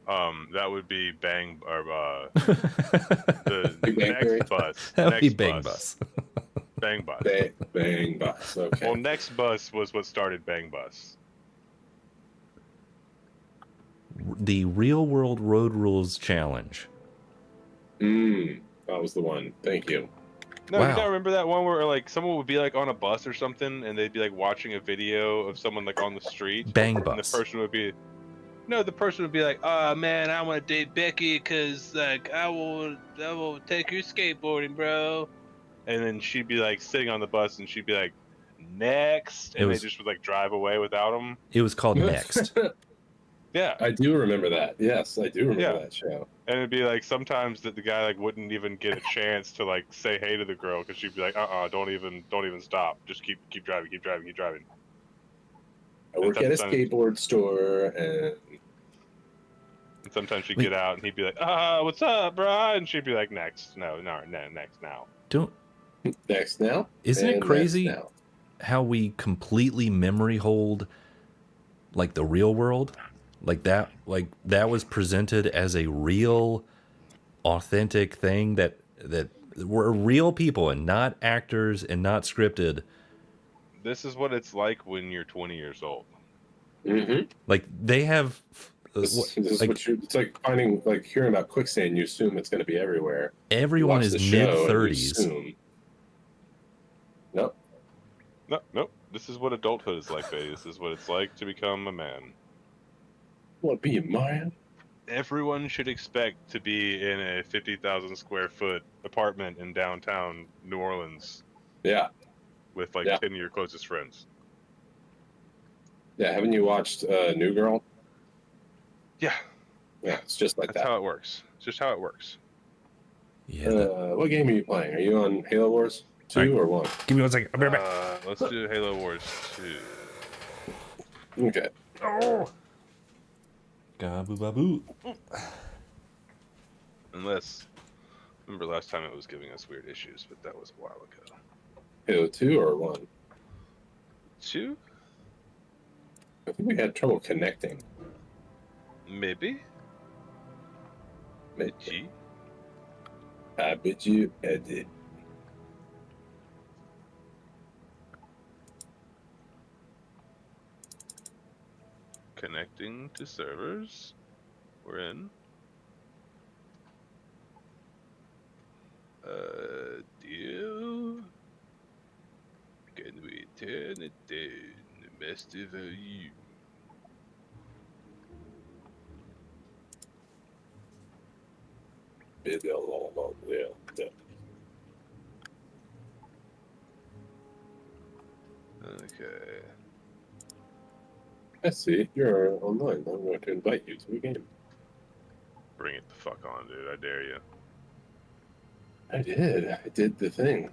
That would be Bang or the Big Bang Theory? next bus. That would Next be Bang Bus. Bang Bus. Bang Bus. Okay. Well, Next Bus was what started Bang Bus. The Real World Road Rules Challenge. That was the one. Thank you. No, you Wow. don't remember that one where like someone would be like on a bus or something, and they'd be like watching a video of someone like on the street, Bang and the bus. person would be, no, the person would be like, "Oh man, I want to date Becky because like I will take you skateboarding, bro." And then she'd be like sitting on the bus, and she'd be like, "Next," It and they was just would like drive away without him. it was called Next. Yeah, I do remember that. Yes, I do remember Yeah. that show. and it'd be like sometimes that the guy like wouldn't even get a chance to like say hey to the girl because she'd be like, don't even stop, just keep driving, keep driving, keep driving." I work at a sometimes- skateboard store, and And sometimes she'd Wait. get out, and he'd be like, what's up, bro?" And she'd be like, next, no, next now. Don't next now. Isn't it and crazy next now. how we completely memory hold like the real world? Like that was presented as a real authentic thing that were real people and not actors and not scripted. This is what it's like when you're 20 years old. Mm-hmm. Like they have This is like what it's like finding, like hearing about quicksand. You assume it's going to be everywhere. You everyone watch is the show and you mid-30s. assume- Nope. Nope. This is what adulthood is like, baby. This is what it's like to become a man. What be a man? Everyone should expect to be in a 50,000 square foot apartment in downtown New Orleans Yeah. with like Yeah. 10 of your closest friends. Yeah. Haven't you watched New Girl? Yeah, Yeah, it's just like that's that. how it works. It's just how it works. Yeah. What game are you playing? Are you on Halo Wars 2 or 1? Give me 1 second. I'll be right back. Let's do Halo Wars 2. Okay. Gaboo baboo. Unless, remember last time it was giving us weird issues, but that was a while ago. Halo 2 or 1? 2? I think we had trouble connecting. Maybe. Maybe. I bet you I did. Connecting to servers. We're in. Deal. Can we turn it down? Master volume. Yeah. Okay. I see. You're online. I'm going to invite you to a game. Bring it the fuck on, dude. I dare you. I did. I did the thing.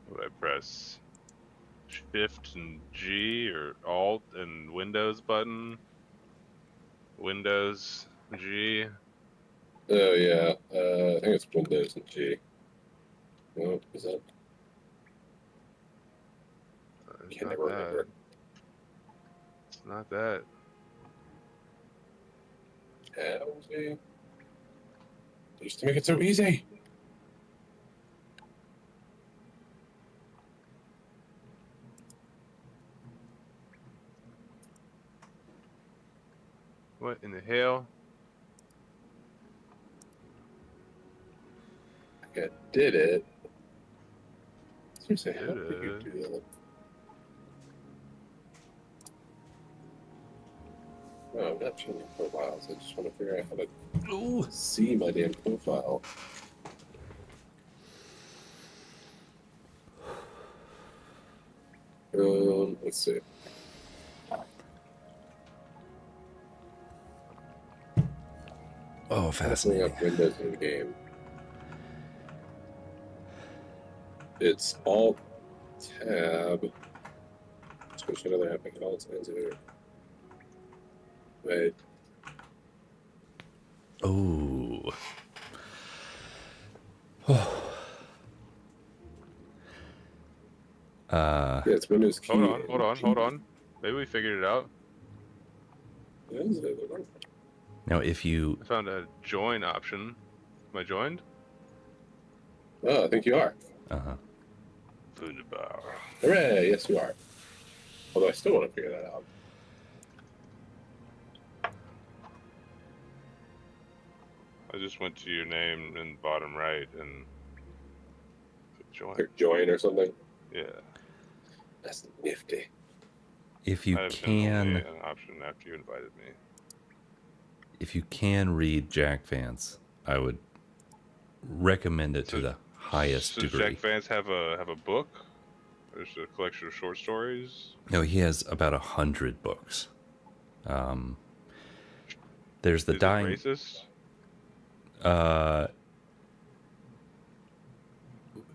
Would I press Shift and G or Alt and Windows button? Windows G. Oh, yeah. I think it's Windows and G. No, is that? It's Can't not never that. remember. It's not that. They used to make it so easy. What in the hell? I did it. Seriously, how Did did you it. do that? No, I'm not changing profiles. I just want to figure out how to see my damn profile. Let's see. Oh, Bring fascinating. up Windows in the game. It's Alt Tab. Switch to another app. I can Alt Enter. Wait. Oh. Yeah, it's Windows key. Hold on. Maybe we figured it out. Yeah, is it? Now, if you I found a join option. Am I joined? Oh, I think you are. Wunderbar. Hooray! Yes, you are. Although I still want to figure that out. I I just went to your name in the bottom right and click join. Click join or something. Yeah. That's nifty. If you I've been only can, an option after you invited me. if you can read Jack Vance, I would recommend it to the highest Does degree. Jack Vance have a book? There's a collection of short stories. No, he has about 100 books. There's the Is dying. it racist?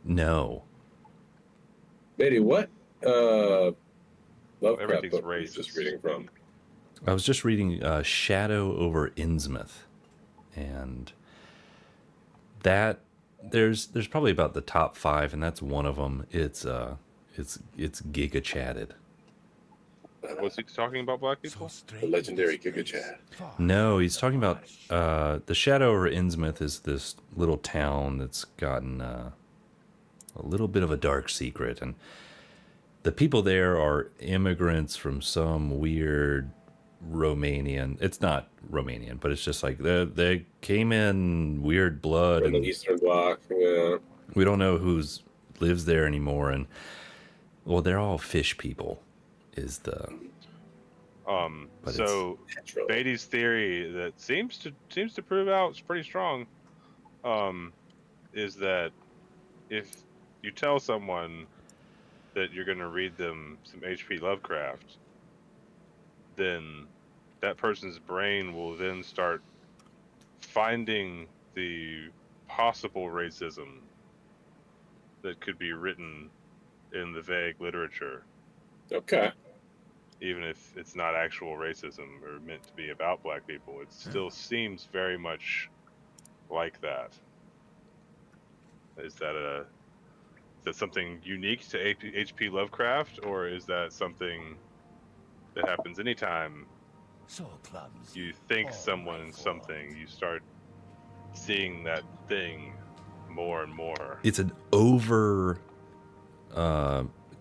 No. Betty, what? Lovecraft Everything's book were you just racist. reading from? I was just reading Shadow over Innsmouth, and that there's probably about the top 5, and that's one of them. It's giga chatted. Was he talking about black people? The legendary Giga Chad. No, he's talking about the Shadow over Innsmouth is this little town that's gotten a little bit of a dark secret, and the people there are immigrants from some weird Romanian. It's not Romanian, but it's just like they came in weird blood, From the and Eastern Bloc. Yeah. we don't know who's lives there anymore. And well, they're all fish people. Is the But So Naturally. Beatty's theory that seems to prove out pretty strong, is that if you tell someone that you're going to read them some H.P. Lovecraft, then that person's brain will then start finding the possible racism that could be written in the vague literature, Okay. even if it's not actual racism or meant to be about black people. It still seems very much like that. Is that something unique to H.P. Lovecraft, or is that something that happens anytime you think someone's something, you start seeing that thing more and more? it's an over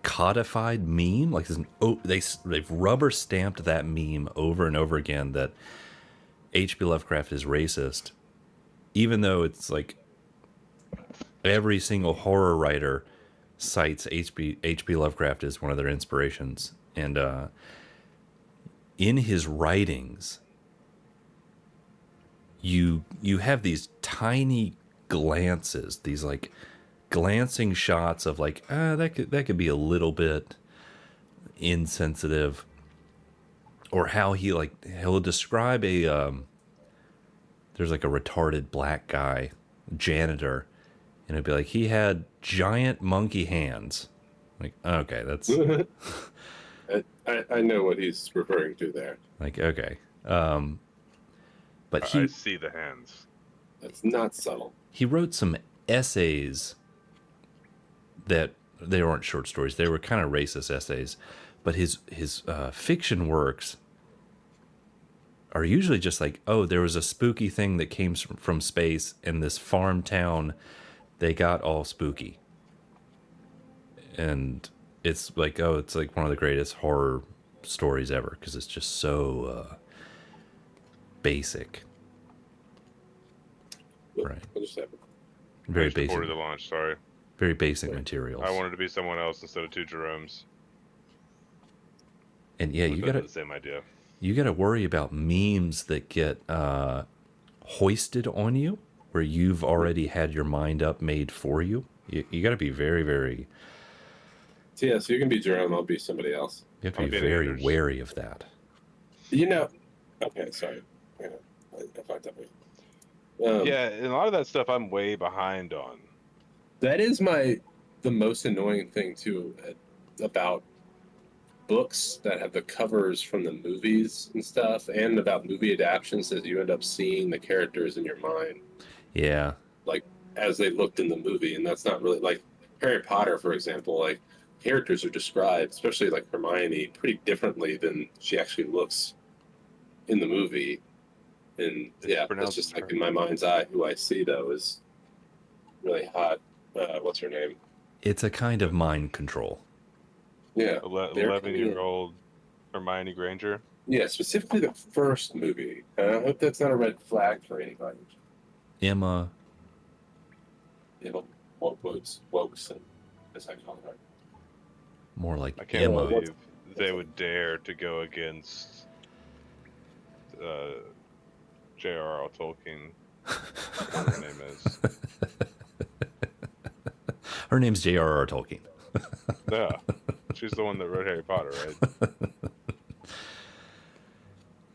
codified meme. Like they've rubber stamped that meme over and over again that H.P. Lovecraft is racist, even though it's like every single horror writer cites H.P. Lovecraft as one of their inspirations. And in his writings, you have these tiny glances, these like glancing shots of like, that could be a little bit insensitive, or how he'll describe a there's like a retarded black guy janitor, and it'd be like he had giant monkey hands. Like, okay, that's I know what he's referring to there. like, okay. But I see the hands. That's not subtle. he wrote some essays that they weren't short stories. They were kind of racist essays, but his fiction works are usually just like, oh, there was a spooky thing that came from space in this farm town. They got all spooky. And it's like, oh, it's like one of the greatest horror stories ever because it's just so basic. Right. What just happened? Very I just reported basic. the launch, sorry. Very basic materials. I wanted to be someone else instead of two Jeromes. And yeah, But the same idea. you gotta worry about memes that get hoisted on you, where you've already had your mind up made for you. You gotta be very, very. So yeah, so you can be Jerome. I'll be somebody else. You have to I'll be be very Anders. wary of that. You know. Okay, sorry. Yeah, I fucked up. Yeah, and a lot of that stuff I'm way behind on. That is the most annoying thing too about books that have the covers from the movies and stuff, and about movie adaptations, that you end up seeing the characters in your mind Yeah. like as they looked in the movie, and that's not really like Harry Potter, for example. Like characters are described, especially like Hermione, pretty differently than she actually looks in the movie. And yeah, that's pronounced just like in my mind's eye, who I see though is really hot. What's her name? It's a kind of mind control. Yeah, they're 11-year-old Hermione Granger. Yeah, specifically the first movie. I hope that's not a red flag for anybody. Emma. Wokeson, as I call her. More like I can't Emma. believe they would dare to go against J.R.R. Tolkien. Whatever her name is. Her name's J.R.R. Tolkien. Yeah. She's the one that wrote Harry Potter, right?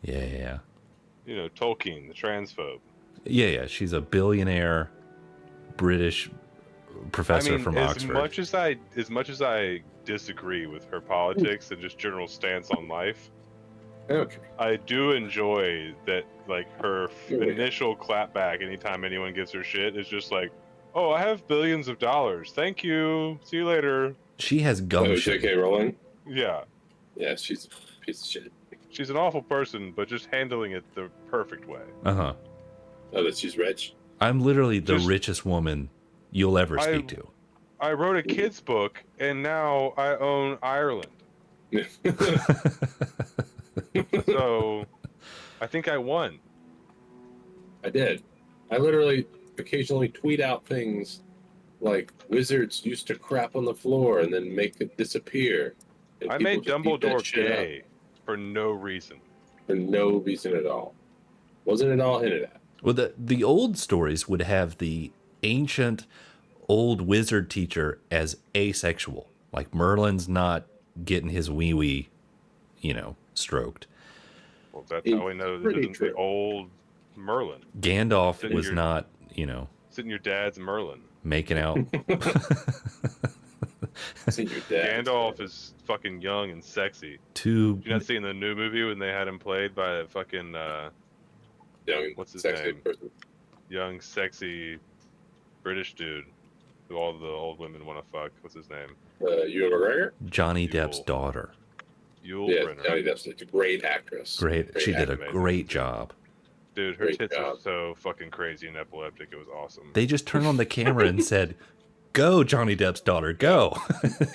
Yeah. You know, Tolkien, the transphobe. Yeah. She's a billionaire British professor from Oxford. As much as I disagree with her politics and just general stance on life, Okay. I do enjoy that, like, her initial clapback anytime anyone gives her shit is just like, oh, I have billions of dollars. Thank you. See you later. She has gumption. J.K. Rowling? Yeah. Yeah, she's a piece of shit. She's an awful person, but just handling it the perfect way. Uh-huh. Oh, that she's rich? I'm literally the richest woman you'll ever speak to. I wrote a kid's book, and now I own Ireland. So, I think I won. I did. I literally occasionally tweet out things like wizards used to crap on the floor and then make it disappear. And I people made just eat that Dumbledore shit up gay for no reason. for no reason at all. Wasn't it all hinted at? Well, the old stories would have the ancient old wizard teacher as asexual. Like Merlin's not getting his wee-wee, stroked. Well, that's how we know this isn't the old Merlin. Gandalf Sitting was your- not, Sitting your dad's Merlin. making out. Seen your dad. Gandalf is fucking young and sexy. Too. You not seeing the new movie when they had him played by a fucking Young, what's his sexy name? person. young, sexy British dude who all the old women want to fuck. What's his name? Ewan McGregor? Johnny Yule. Depp's daughter. Yul Yeah, Brynner. Johnny Depp's a great actress. Great. She did a actress. great job. Dude, her Great tits job. are so fucking crazy and epileptic. It was awesome. They just turned on the camera and said, "Go, Johnny Depp's daughter, go."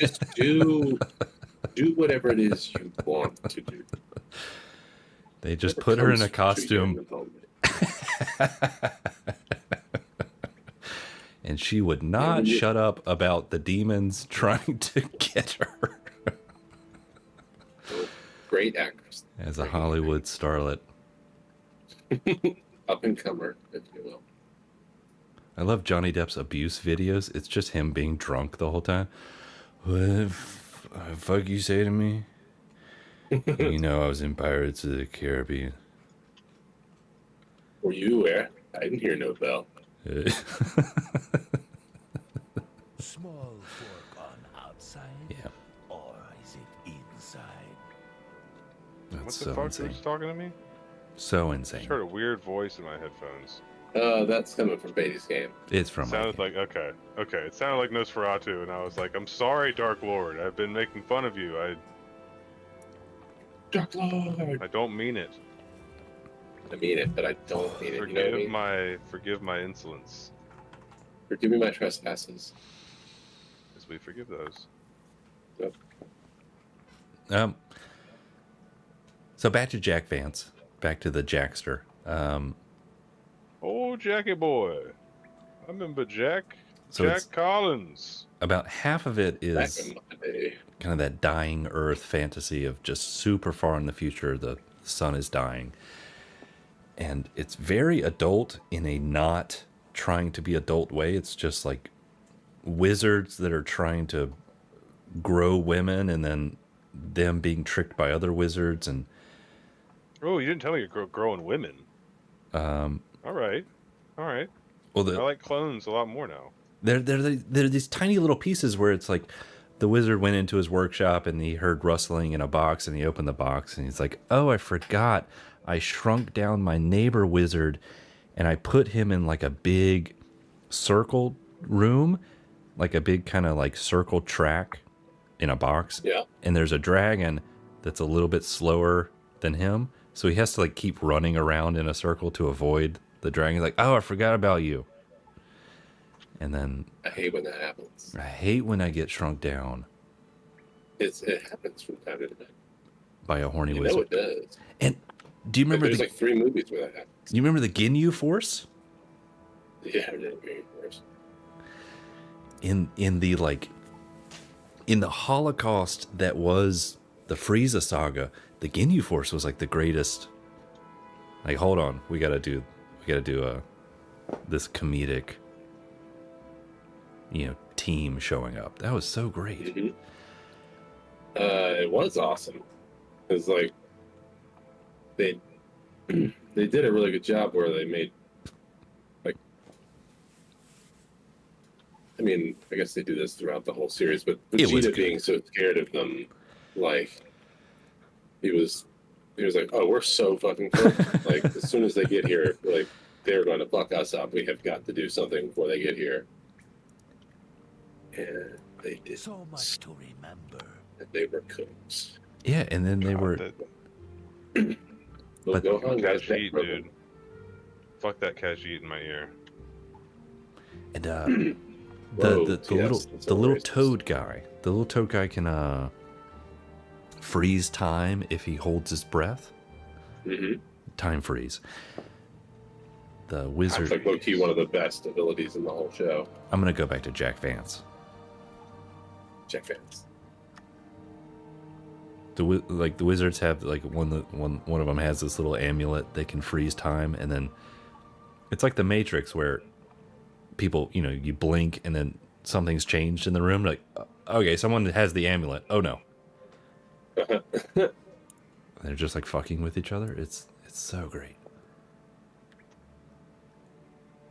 Just do whatever it is you want to do. They just Whatever put her in comes a to costume, you in the moment. and she would not Yeah, shut up about the demons trying to get her Great actress. as a Hollywood starlet. Up and comer, if you will. I love Johnny Depp's abuse videos. It's just him being drunk the whole time. What the fuck you say to me? You know I was in Pirates of the Caribbean. Were you aware? I didn't hear no bell. Small fork on outside, Yeah, or is it inside? that's What the so fuck insane. was talking to me? So I insane. just heard a weird voice in my headphones. That's coming from Beatty's game. It's from Sounded like okay. It sounded like Nosferatu, and I was like, "I'm sorry, Dark Lord. I've been making fun of you. Dark Lord. I don't mean it. I mean it, but I don't mean it. You know what I mean? Forgive my insolence, Forgive me my trespasses. as we forgive those." So back to Jack Vance. Back to the Jackster. Oh, Jackie boy, I remember Jack. So Jack it's- Collins. About half of it Back is in my day. kind of that dying Earth fantasy of just super far in the future, the sun is dying. And it's very adult in a not trying to be adult way. It's just like wizards that are trying to grow women and then them being tricked by other wizards. And Oh, you didn't tell me you're growing women. All right. well, I like clones a lot more now. They're these tiny little pieces where it's like the wizard went into his workshop and he heard rustling in a box and he opened the box and he's like, "Oh, I forgot. I shrunk down my neighbor wizard and I put him in like a big circle room, like a big kind of like circle track in a box. Yeah. And there's a dragon that's a little bit slower than him. So he has to like keep running around in a circle to avoid the dragon. He's like, "Oh, I forgot about you." And then I hate when that happens. I hate when I get shrunk down It happens from time to time. by a horny You know wizard. it does. And do you But remember there's like 3 movies where that happens. you remember the Ginyu Force? Yeah, they're being worse. In the like in the Holocaust that was the Frieza saga, the Ginyu Force was like the greatest. Like, hold on, we gotta do this comedic, team showing up. That was so great. Mm-hmm. It was awesome. It's like they they did a really good job where they made, like, I mean, I guess they do this throughout the whole series, but It was Vegeta good. being so scared of them, like, he was like, oh, we're so fucking cooked. Like, as soon as they get here, like, they're going to fuck us up. We have got to do something before they get here. And they did. So much to remember. And they were cooks. Yeah, and then they were. Well, But- Gohan guys, Khajiit, dude. Fuck that Khajiit in my ear. And Whoa, the TS, little that's the little racist. toad guy can freeze time if he holds his breath. Mm-hmm. Time freeze. The It's wizard. like low-key one of the best abilities in the whole show. I'm gonna go back to Jack Vance. Jack Vance. The wizards have like one of them has this little amulet that can freeze time, and then it's like the Matrix where people, you blink and then something's changed in the room. Like, okay, someone has the amulet. Oh no. They're just like fucking with each other. It's so great.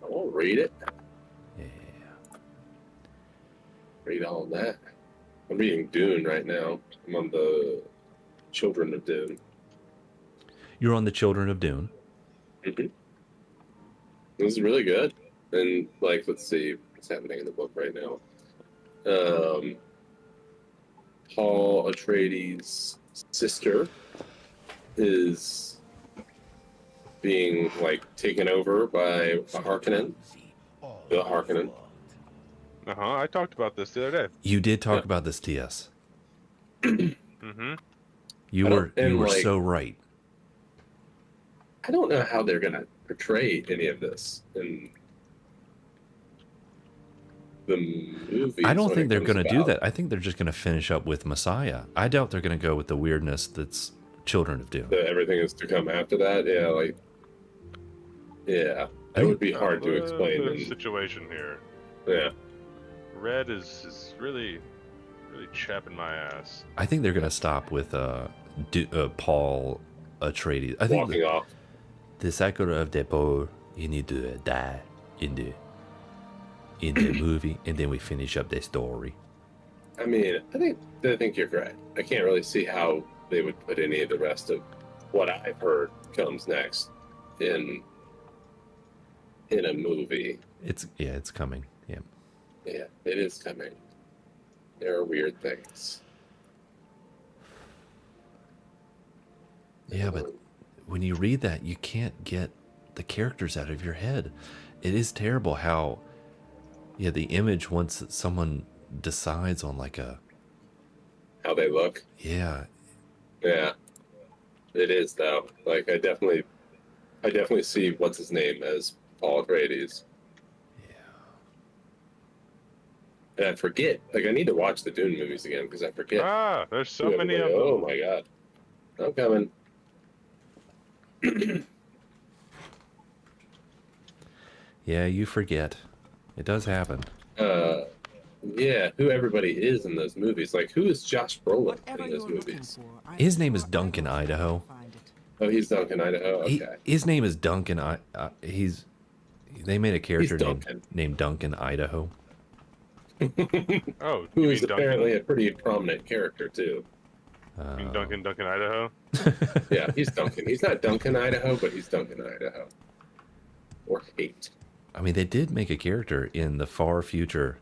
I won't read it. Yeah. Read all that. I'm reading Dune right now. I'm on the Children of Dune. You're on the Children of Dune. Mm-hmm. This is really good. And, like, let's see what's happening in the book right now. Paul Atreides' sister is being, like, taken over by a Harkonnen. The Harkonnen. I talked about this the other day. You did talk about this, TS. Mm-hmm. You I were don't- and, like- so right. I don't know how they're going to portray any of this in the movie. I don't think they're going to do that. I think they're just going to finish up with Messiah. I doubt they're going to go with the weirdness that's Children of Dune. That everything is to come after that. Yeah, like, yeah, I it would be hard to explain. The And, situation here. yeah, Red is really chapping my ass. I think they're going to stop with Paul Atreides. I think walking off. the cycle of the Paul, you need to die in the movie, and then we finish up the story. I mean, I think you're correct. I can't really see how they would put any of the rest of what I've heard comes next in a movie. It's coming. Yeah. Yeah, it is coming. There are weird things. Yeah, but when you read that, you can't get the characters out of your head. It is terrible how, the image once someone decides on like How they look. yeah, Yeah, it is though. Like I definitely see what's his name as Paul Atreides. And I forget. Like I need to watch the Dune movies again because I forget. There's so who many of everybody- them. Oh my god, I'm coming. yeah, you forget. It does happen. Yeah, who everybody is in those movies. Like who is Josh Brolin Whatever in you're those looking movies? for, I'm His name is sure Duncan, everyone will Idaho. find it. Oh, he's Duncan, Idaho. Okay. His name is Duncan. They made a character Duncan. named Duncan, Idaho. Oh, Who you is mean apparently a pretty prominent character too. You mean Duncan, Idaho? Yeah, he's Duncan. He's not Duncan, Idaho, but he's Duncan, Idaho. Or hate. I mean, they did make a character in the far future,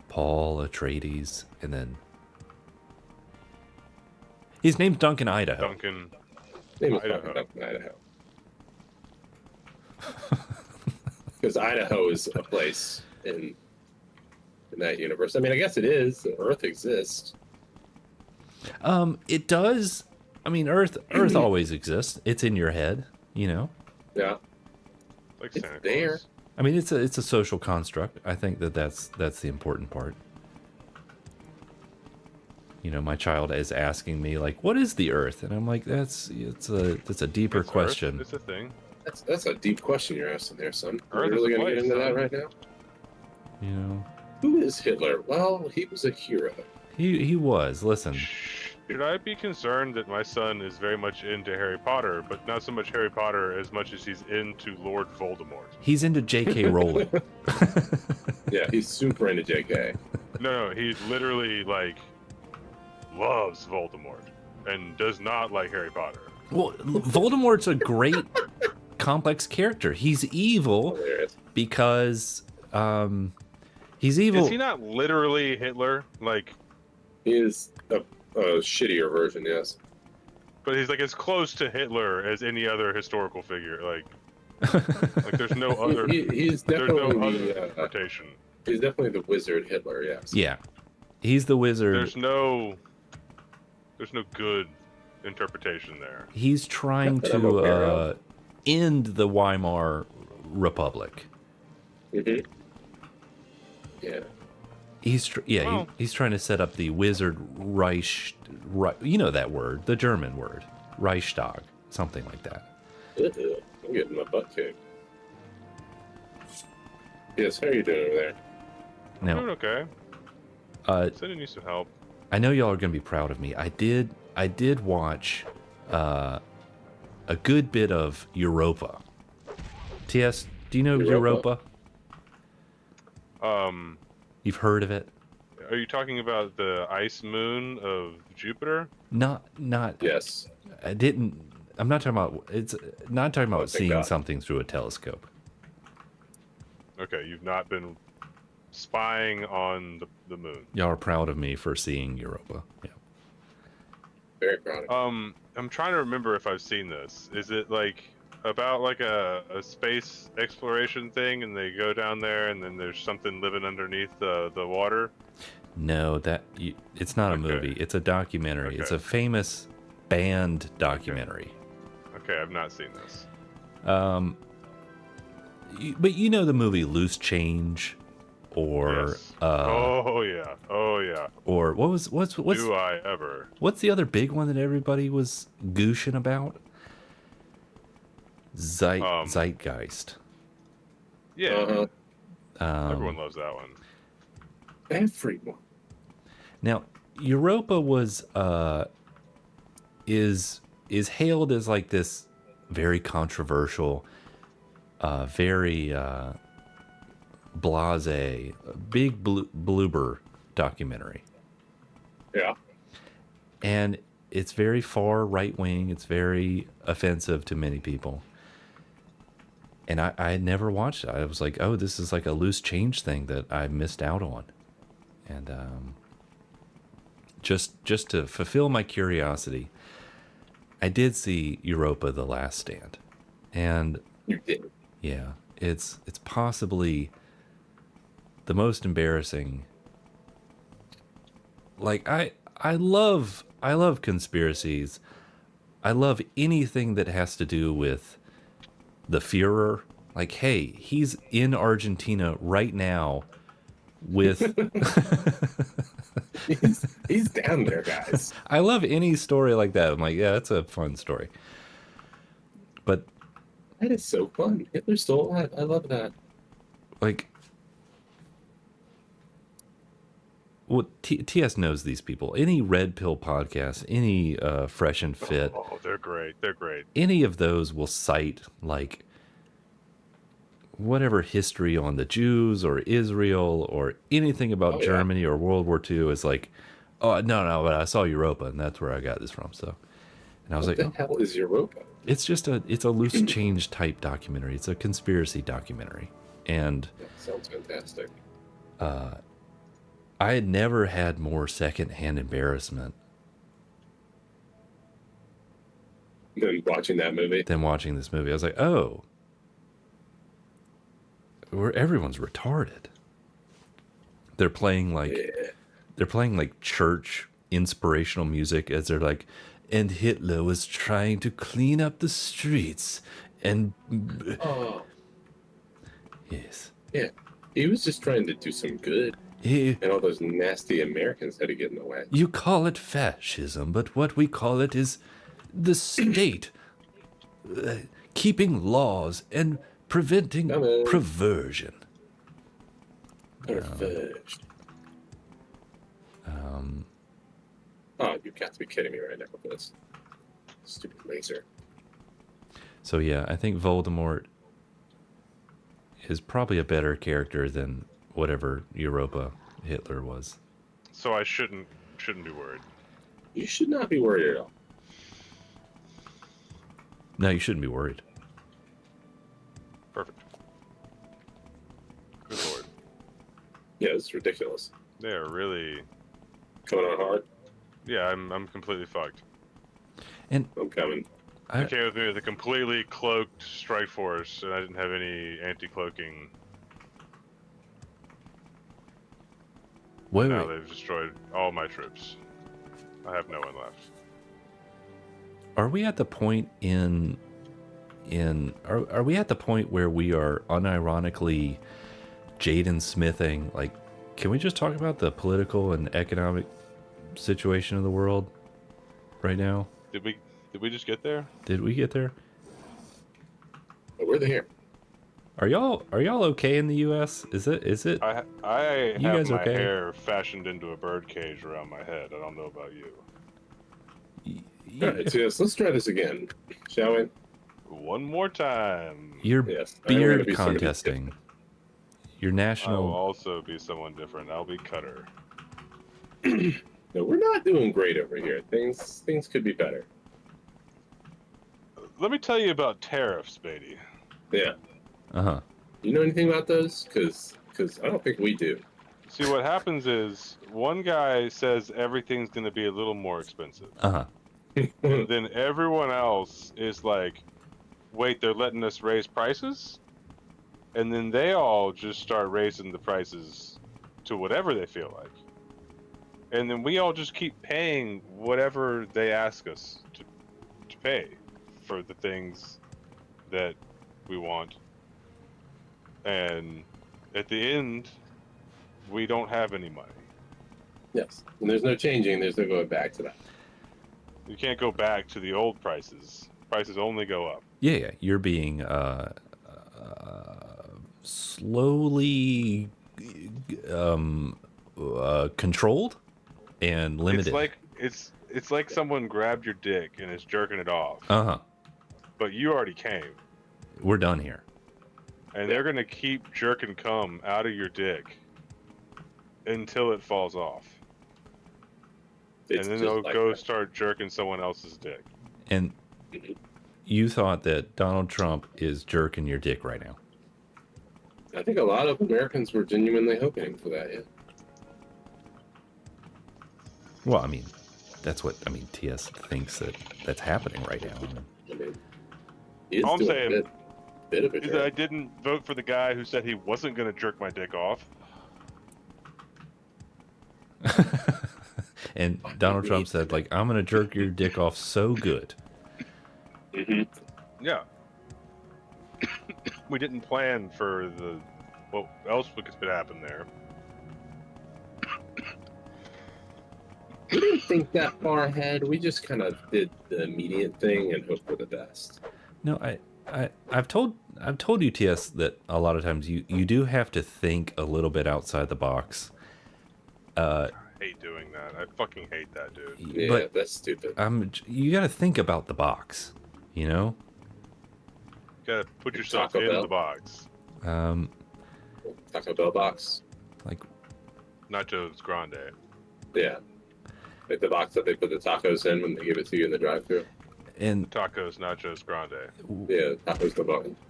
Paul Atreides, and then his name's Duncan, Idaho. Duncan. His name is Idaho. Duncan, Idaho. Because Idaho is a place in that universe. I mean, I guess it is. The Earth exists. It does. I mean, Earth always exists. It's in your head, Yeah. Like It's Santa there. Claus. I mean, it's a social construct. I think that's the important part. You know, my child is asking me like, "What is the Earth?" And I'm like, "That's a deeper It's question." Earth. It's a thing. That's a deep question you're asking there, son. Are Earth you is really a going to get place, into that son. right now? You know, Who is Hitler? Well, he was a hero. he was. Listen, Should I be concerned that my son is very much into Harry Potter, but not so much Harry Potter as much as he's into Lord Voldemort? he's into J.K. Rowling. Yeah, he's super into JK. No, he literally like loves Voldemort and does not like Harry Potter. Well, Voldemort's a great complex character. He's evil Hilarious. because he's evil. Is he not literally Hitler? Like, He is a shittier version, yes. but he's like as close to Hitler as any other historical figure. Like there's no other. He's There's no definitely other the interpretation. he's definitely the wizard Hitler, yes. Yeah, he's the wizard. There's no good interpretation there. He's trying But I'm okay, to Ralph. end the Weimar Republic. Mm-hmm. Yeah. He's Well- he's trying to set up the Wizard Reich. You know that word, the German word, Reichstag, something like that. Ew, I'm getting my butt kicked. Yes, how are you doing over there? I'm doing Now, okay. Cindy needs some help. I know y'all are gonna be proud of me. I did watch a good bit of Europa. TS, do you know Europa? Europa? You've heard of it? Are you talking about the ice moon of Jupiter? Not. Yes. I didn't. I'm not talking about. It's not talking about thank seeing God. something through a telescope. Okay, you've not been spying on the moon. Y'all are proud of me for seeing Europa. Yeah. Very proud of I'm trying to remember if I've seen this. Is it like about like a space exploration thing, and they go down there, and then there's something living underneath the water? No, it's not a Okay. movie. It's a documentary. It's Okay. a famous band documentary. Okay, I've not seen this. But you know the movie Loose Change, or Yes. Oh yeah. or what's Do I ever? what's the other big one that everybody was gooshing about? Zeitgeist. Yeah, Uh-huh. everyone loves that one. Everyone. Now, Europa was is hailed as like this very controversial, very blasé, big bloober documentary, Yeah. and it's very far right wing. It's very offensive to many people. And I had never watched it. I was like, oh, this is like a Loose Change thing that I missed out on. And just to fulfill my curiosity, I did see Europa: The Last Stand. And You did. yeah, it's possibly the most embarrassing. Like I love conspiracies. I love anything that has to do with the Führer. Like, hey, he's in Argentina right now with He's down there, guys. I love any story like that. I'm like, yeah, that's a fun story. But That is so fun. Hitler's still alive. I love that. like, well, TS knows these people. Any Red Pill podcast, any Fresh and Fit, Oh, they're great. They're great. any of those will cite like whatever history on the Jews or Israel or anything about Oh, yeah. Germany or World War II is like, oh no, but I saw Europa and that's where I got this from. So, and I was What like, the hell is Europa? it's a loose change type documentary. It's a conspiracy documentary, and That sounds fantastic. I had never had more secondhand embarrassment Then watching that movie. than watching this movie. I was like, oh, everyone's retarded. They're playing like church inspirational music as they're like, and Hitler was trying to clean up the streets, and Oh, Yes. Yeah. He was just trying to do some good, Eh, and all those nasty Americans had to get in the way. you call it fascism, but what we call it is the state keeping laws and preventing Come on. perversion. Perfect. Oh, you've got to be kidding me right now with this stupid laser. So yeah, I think Voldemort is probably a better character than whatever Europa Hitler was. So I shouldn't be worried. You should not be worried at all. No, you shouldn't be worried. Perfect. Good lord. Yeah, it's ridiculous. They are really. Coming on hard. Yeah, I'm completely fucked. And I'm coming. I, They came with me with a completely cloaked strike force, and I didn't have any anti-cloaking. wait, Now wait. they've destroyed all my troops. I have no one left. Are we at the point are we at the point where we are unironically Jaden Smithing? Like, can we just talk about the political and economic situation of the world right now? Did we just get there? Did we get there? But we're there. Are y'all okay in the U.S.? Is it? I You have guys my okay? hair fashioned into a bird cage around my head. I don't know about you. All right, so yes, let's try this again, shall we? One more time. You're Yes, I'm gonna beard be somebody contesting. Your I will national. also be someone different. I'll be Cutter. No, we're not doing great over here. Things could be better. Let me tell you about tariffs, Beatty. Yeah. Uh huh. You know anything about those? Because I don't think we do. See, what happens is one guy says everything's going to be a little more expensive. Uh huh. And then everyone else is like, wait, they're letting us raise prices? And then they all just start raising the prices to whatever they feel like. And then we all just keep paying whatever they ask us to pay for the things that we want. And at the end, we don't have any money. Yes. And there's no changing. There's no going back to that. You can't go back to the old prices. Prices only go up. Yeah. You're being slowly controlled and limited. It's like someone grabbed your dick and is jerking it off. Uh huh. But you already came. We're done here. And they're gonna keep jerking cum out of your dick until it falls off. It's And then just they'll like go that. start jerking someone else's dick. And you thought that Donald Trump is jerking your dick right now. I think a lot of Americans were genuinely hoping for that. Yeah. Well, I mean, that's what TS thinks that's happening right now. I mean, he is All I'm doing saying a bit of a is that I job. didn't vote for the guy who said he wasn't gonna jerk my dick off. And Donald Trump said, like, I'm going to jerk your dick off so good. Yeah. We didn't plan for what else could happen there. We didn't think that far ahead. We just kind of did the immediate thing and hoped for the best. No, I've told you, TS, that a lot of times you do have to think a little bit outside the box. I hate doing that. I fucking hate that, dude. Yeah, But that's stupid. you got to think about the box, you know? You gotta put yourself Taco in Bell? the box. Taco Bell box. Like, Nachos Grande. Yeah. Like the box that they put the tacos in when they give it to you in the drive-thru. and Tacos Nachos Grande. Yeah, tacos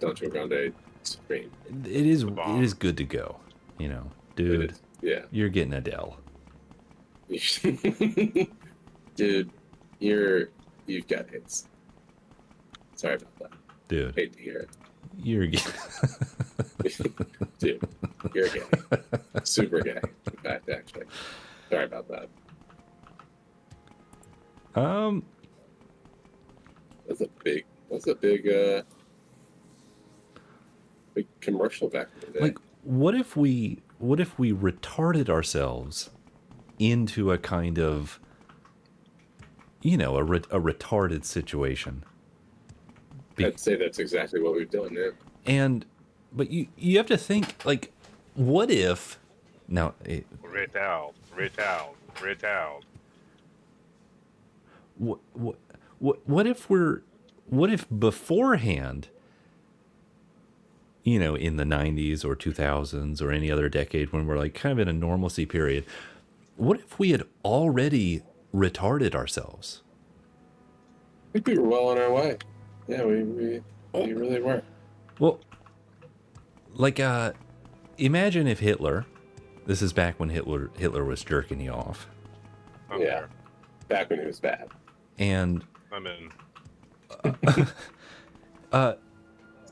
Nacho Grande Supreme. it is bomb. it is good to go, you know, It dude. is. Yeah. You're getting Adele, Dude, you've got hits. Sorry about that. dude. Hate to hear You're it. Dude, you're gay. Super gay, in fact, actually. Sorry about that. That's a big big commercial back in the day. Like, what if we retarded ourselves into a kind of, you know, a retarded situation? I'd say that's exactly what we've done. Yeah. But you have to think, like, what if now Retard. what if beforehand, you know, in the 90s or 2000s or any other decade when we're like kind of in a normalcy period, what if we had already retarded ourselves? I think we were well on our way. Yeah, we really were. Well, like, imagine if Hitler, this is back when Hitler was jerking you off. I'm Yeah. there. Back when it was bad. And I'm in.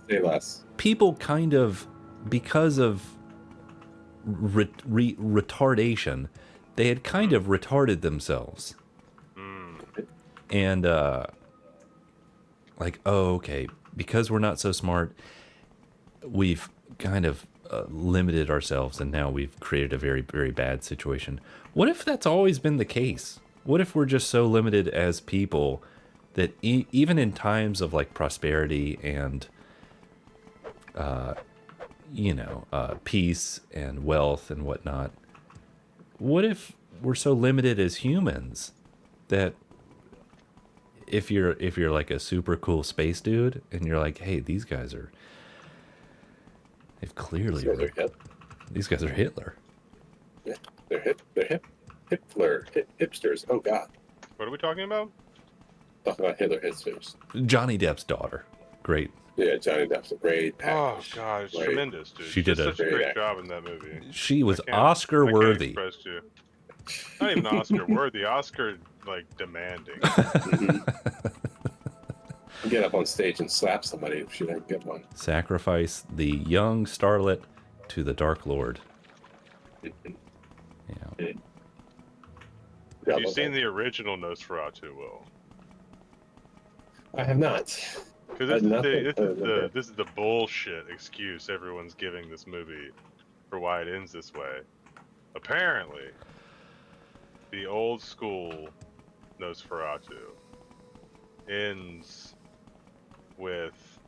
Say less. people kind of, because of retardation, they had kind of retarded themselves. And, like, oh, okay, because we're not so smart, we've kind of limited ourselves, and now we've created a very, very bad situation. What if that's always been the case? What if we're just so limited as people that even in times of like prosperity and, peace and wealth and whatnot, what if we're so limited as humans that if you're like a super cool space dude and you're like, hey, these guys are these guys are Hitler. Yeah, they're hipsters. Oh God. What are we talking about? Talking about Hitler hipsters. Johnny Depp's daughter, great. Yeah, Johnny Depp's a great Oh actor. God, it's Right. tremendous, dude. She did such a great actor. job in that movie. She was I can't Oscar worthy. express you. Not even Oscar worthy. Oscar like demanding. Get up on stage and slap somebody if she didn't get one. Sacrifice the young starlet to the Dark Lord. Yeah. Have you seen the original Nosferatu, Will? I have not. Because Not this that- is the bullshit excuse everyone's giving this movie for why it ends this way. Apparently, the old school Nosferatu ends with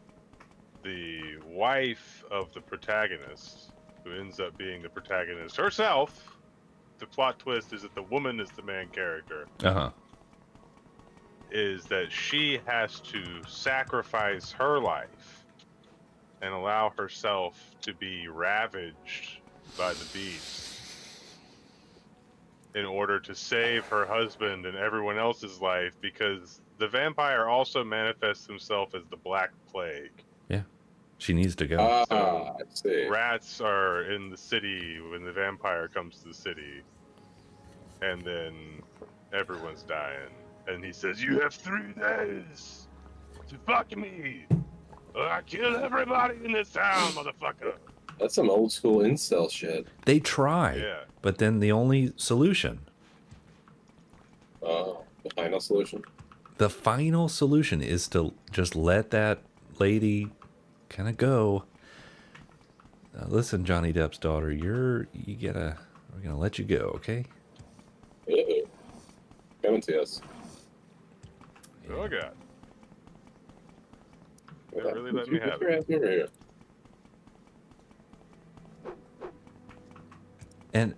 the wife of the protagonist, who ends up being the protagonist herself. The plot twist is that the woman is the main character. Uh-huh. Is that she has to sacrifice her life and allow herself to be ravaged by the beast in order to save her husband and everyone else's life, because the vampire also manifests himself as the Black Plague. Yeah. She needs to go. I see. Rats are in the city when the vampire comes to the city, and then everyone's dying. And he says, "You have 3 days to fuck me, or I kill everybody in this town, motherfucker." That's some old school incel shit. They try, Yeah. but then the only solution, The final solution. the final solution is to just let that lady kind of go. Listen, Johnny Depp's daughter, we're gonna let you go, okay? Uh-oh. Coming to us. Oh god. They Well, really let me have your it. ass over here. And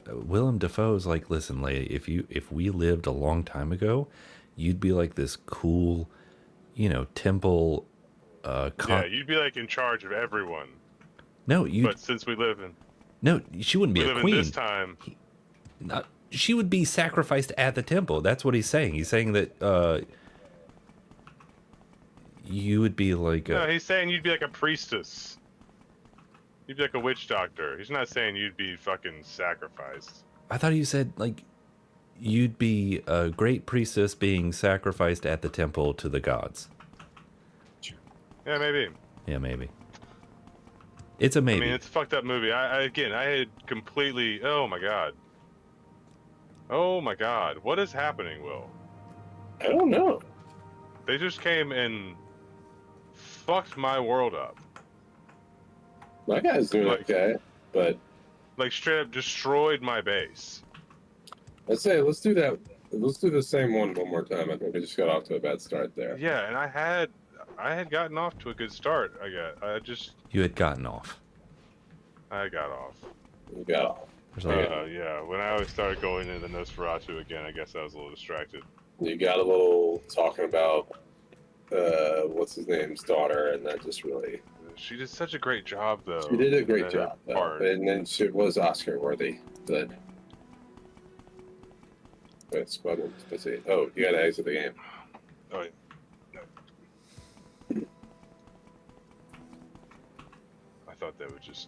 Willem Dafoe's like, listen, lady, if we lived a long time ago, you'd be like this cool, temple. Yeah, you'd be like in charge of everyone. No, But since we live in she wouldn't be a in queen. this time, She would be sacrificed at the temple. That's what he's saying. He's saying that you would be like no, he's saying you'd be like a priestess. You'd be like a witch doctor. He's not saying you'd be fucking sacrificed. I thought you said like you'd be a great priestess being sacrificed at the temple to the gods. Yeah, maybe. Yeah, maybe. It's a maybe. I mean, it's a fucked up movie. I had completely. Oh my god. Oh my god. What is happening, Will? I don't know. They just came and fucked my world up. My guy's doing Like- okay, but Like straight up destroyed my base. let's do that. Let's do the same one more time. I think we just got off to a bad start there. Yeah, and I had gotten off to a good start. You had gotten off. I got off. We got off. There's a lot Yeah. When I started going into the Nosferatu again, I guess I was a little distracted. You got a little talking about what's his name's daughter, and that just really. She did such a great job, though. She did a great That job, though. part. And then she was Oscar worthy. Good. Wait, Squadron. Let's see. Oh, you got to exit the game. Oh, yeah. No. I thought they would just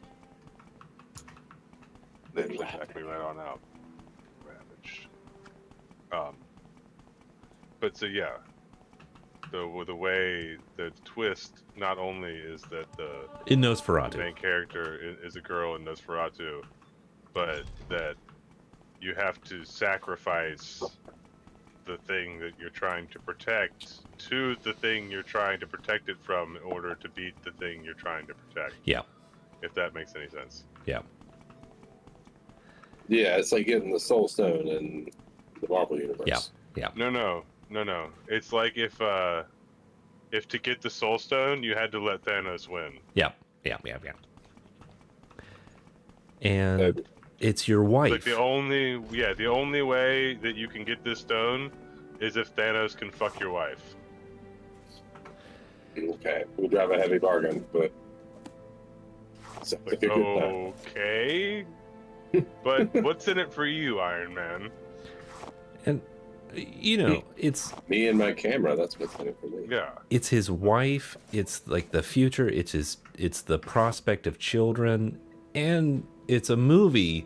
check me right on out. Ravaged. But so yeah, the way the twist not only is that in the Nosferatu. main character is a girl in Nosferatu, but that you have to sacrifice the thing that you're trying to protect to the thing you're trying to protect it from in order to beat the thing you're trying to protect. Yeah. If that makes any sense. Yeah. Yeah, it's like getting the Soul Stone in the Marvel universe. Yeah. Yeah. No. It's like if to get the Soul Stone, you had to let Thanos win. Yeah. And it's your wife. Like the only way that you can get this stone is if Thanos can fuck your wife. Okay, we drive a heavy bargain, but sounds like a good time. Okay. But what's in it for you, Iron Man? And it's Me and my camera, that's what's in it for me. Yeah. it's his wife, it's like the future, it's the prospect of children, and it's a movie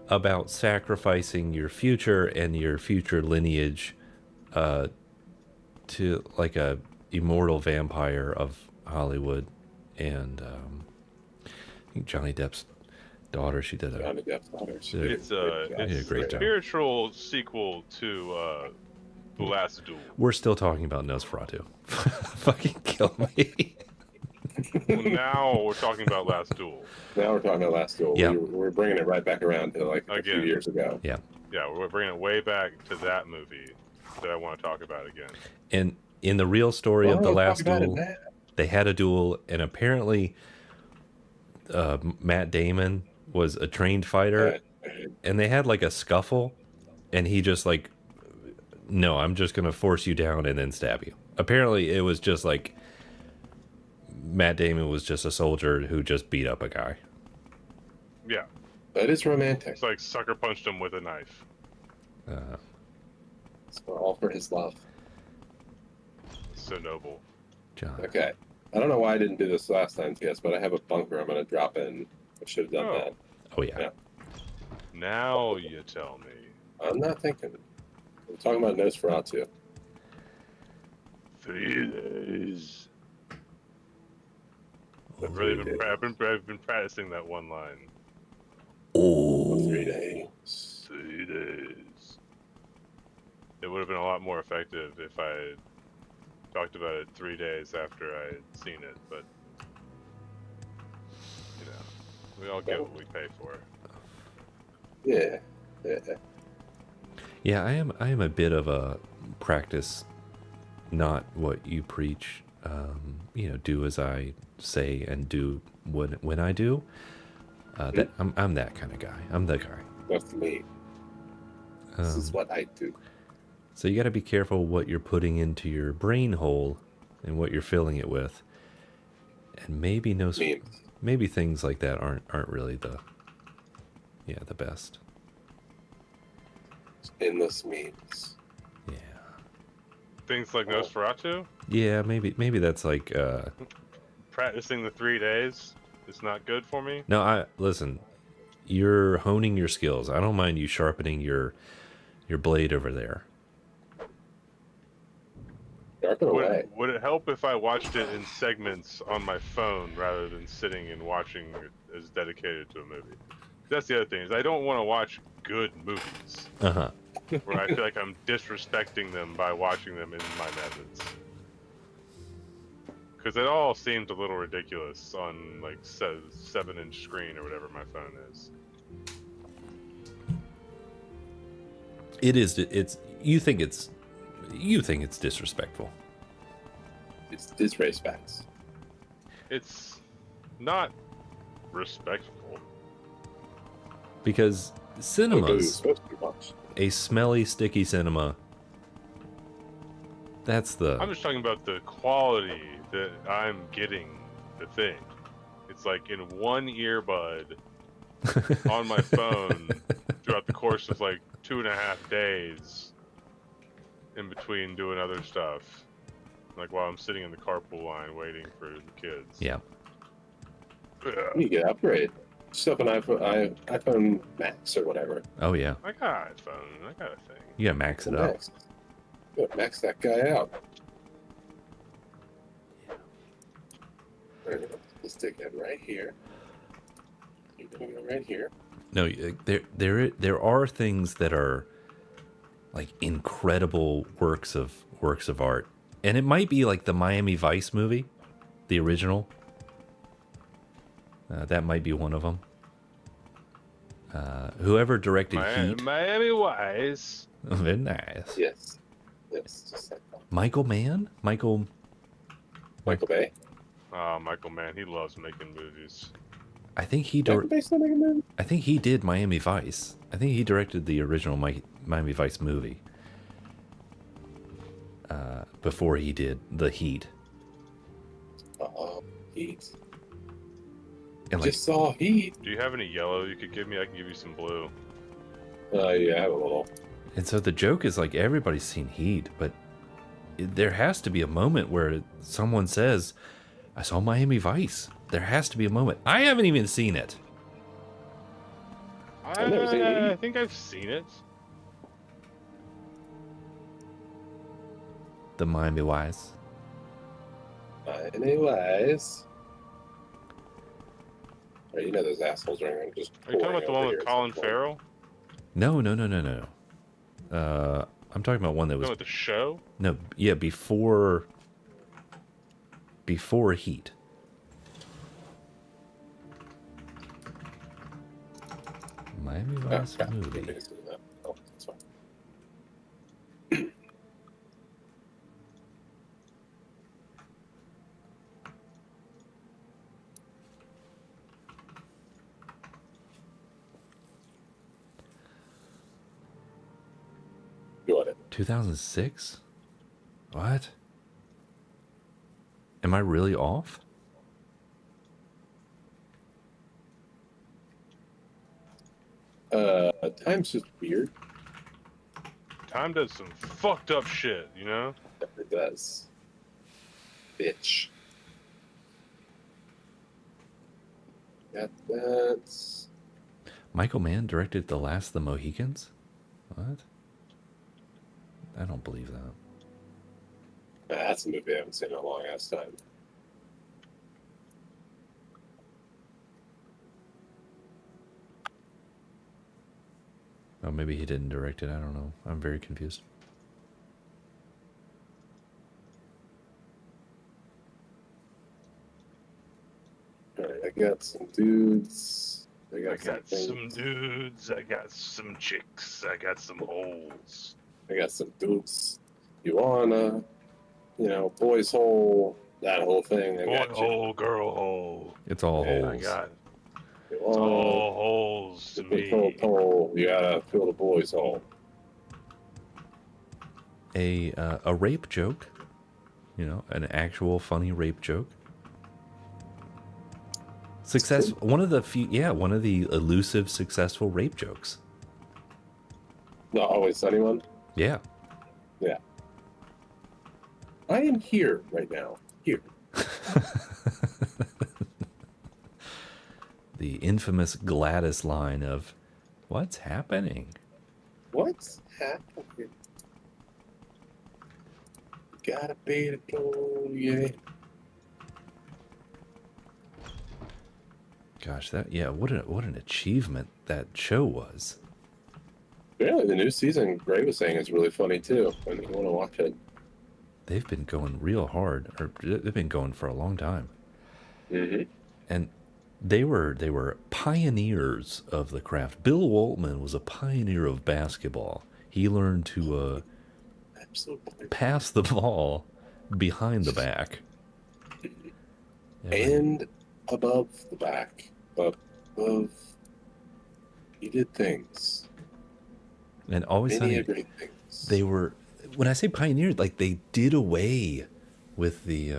about sacrificing your future and your future lineage to like a immortal vampire of Hollywood. And I think Johnny Depp's daughter, she did Johnny Depp's daughter. she did It's a great a job. spiritual sequel to The Last Duel. We're still talking about Nosferatu. Fucking kill me. Well, now we're talking about Last Duel. Now we're talking about Last Duel. Yeah. We're bringing it right back around to like a few Again. years ago. Yeah. Yeah, we're bringing it way back to that movie that I want to talk about again. And in the real story of the last duel, man. they had a duel, and apparently Matt Damon was a trained fighter, and they had like a scuffle, and he just like, no, I'm just gonna force you down and then stab you. Apparently it was just like Matt Damon was just a soldier who just beat up a guy. Yeah, That is romantic. it's like sucker punched him with a knife. It's all for his love. So noble. John. Okay. I don't know why I didn't do this last time, TS, but I have a bunker I'm going to drop in. I should have done Oh. that. Oh yeah. Yeah. Now you tell me. I'm not thinking. I'm talking about Nosferatu. 3 days. Oh, I've been practicing that one line. Oh. 3 days. 3 days. It would have been a lot more effective if I had talked about it 3 days after I had seen it, but you know, we all get what we pay for. Yeah. Yeah, I am a bit of a practice, not what you preach. Do as I say and do when I do. I'm that kind of guy. I'm the guy. That's me. This is what I do. So you got to be careful what you're putting into your brain hole and what you're filling it with. And maybe Memes. maybe things like that aren't really the best. Endless memes. Yeah. Things like Nosferatu, Yeah, maybe that's like practicing the 3 days is not good for me. no, listen. You're honing your skills. I don't mind you sharpening your blade over there. Sharpen away. Would it help if I watched it in segments on my phone rather than sitting and watching it as dedicated to a movie? That's the other thing, is I don't want to watch good movies Uh-huh. where I feel like I'm disrespecting them by watching them in my methods. because it all seems a little ridiculous on like 7-inch screen or whatever my phone is. It is. It's. You think it's disrespectful. It's disrespects. It's not respectful. Because Because it's cinemas, supposed to be much. a smelly, sticky cinema. That's the. I'm just talking about the quality that I'm getting the thing. It's like in one earbud on my phone throughout the course of like 2.5 days in between doing other stuff. Like while I'm sitting in the carpool line waiting for the kids. Yeah. You get upgrade. Stuff an iPhone Max or whatever. Oh yeah. I got a phone. I got a thing. You gotta max it up. Max. Yeah, max that guy out. Right, let's take that right here. You're putting it right here. No, there are things that are like incredible works of art, and it might be like the Miami Vice movie, the original. That might be one of them. Whoever directed Heat, Miami Wise. very nice. Yes. Yes. Just like that. Michael Mann, Michael Bay. Oh, Michael Mann, he loves making movies. I think he Michael Bay's not making that? I think he did Miami Vice. I think he directed the original Miami Vice movie. Before he did the Heat. Heat. And like, Just saw Heat. Do you have any yellow you could give me? I can give you some blue. Yeah, I have a little. and so the joke is like everybody's seen Heat, but there has to be a moment where someone says, "I saw Miami Vice." There has to be a moment. I haven't even seen it. I've never seen it. I think I've seen it. The Miami Vice. Anyways. Right, you know those assholes right? Just Are you talking about the pouring one over with here Colin at some point. Farrell? No. I'm talking about one that You was talking about the show? no, yeah, before Heat. Miami Vice Yeah, movie. maybe it's that. Oh, that's fine. Got it. 2006? What? Am I really off? Time's just weird. Time does some fucked up shit, you know? It does. Bitch. That's Michael Mann directed The Last of the Mohicans? What? I don't believe that. that's a movie I haven't seen in a long ass time. Oh, maybe he didn't direct it. I don't know. I'm very confused. Alright, I got some dudes. I I got, got some some things. dudes, I got some chicks, I got some holes. I got some dudes. You wanna, boys hole, that whole thing. I Boy got you. hole, girl hole. It's all Yeah, I holes. got You it's wanna all holes to fill me. the hole, you gotta fill the boys hole. A rape joke, an actual funny rape joke. One of the elusive successful rape jokes. Not always sunny one. Yeah. Yeah. I am here right now. Here. The infamous Gladys line of, "What's happening?" What's happening? Gotta be the door, yeah. Gosh, what an achievement that show was. Apparently, the new season, Gray was saying, is really funny too. And you want to watch it. they've been going real hard, or they've been going for a long time. Mm-hmm. And they were pioneers of the craft. Bill Waltman was a pioneer of basketball. He learned to Absolutely. pass the ball behind the back. And above the back. Above. He did things. And always Many sunny, great things. they were, when I say pioneered, like they did away with the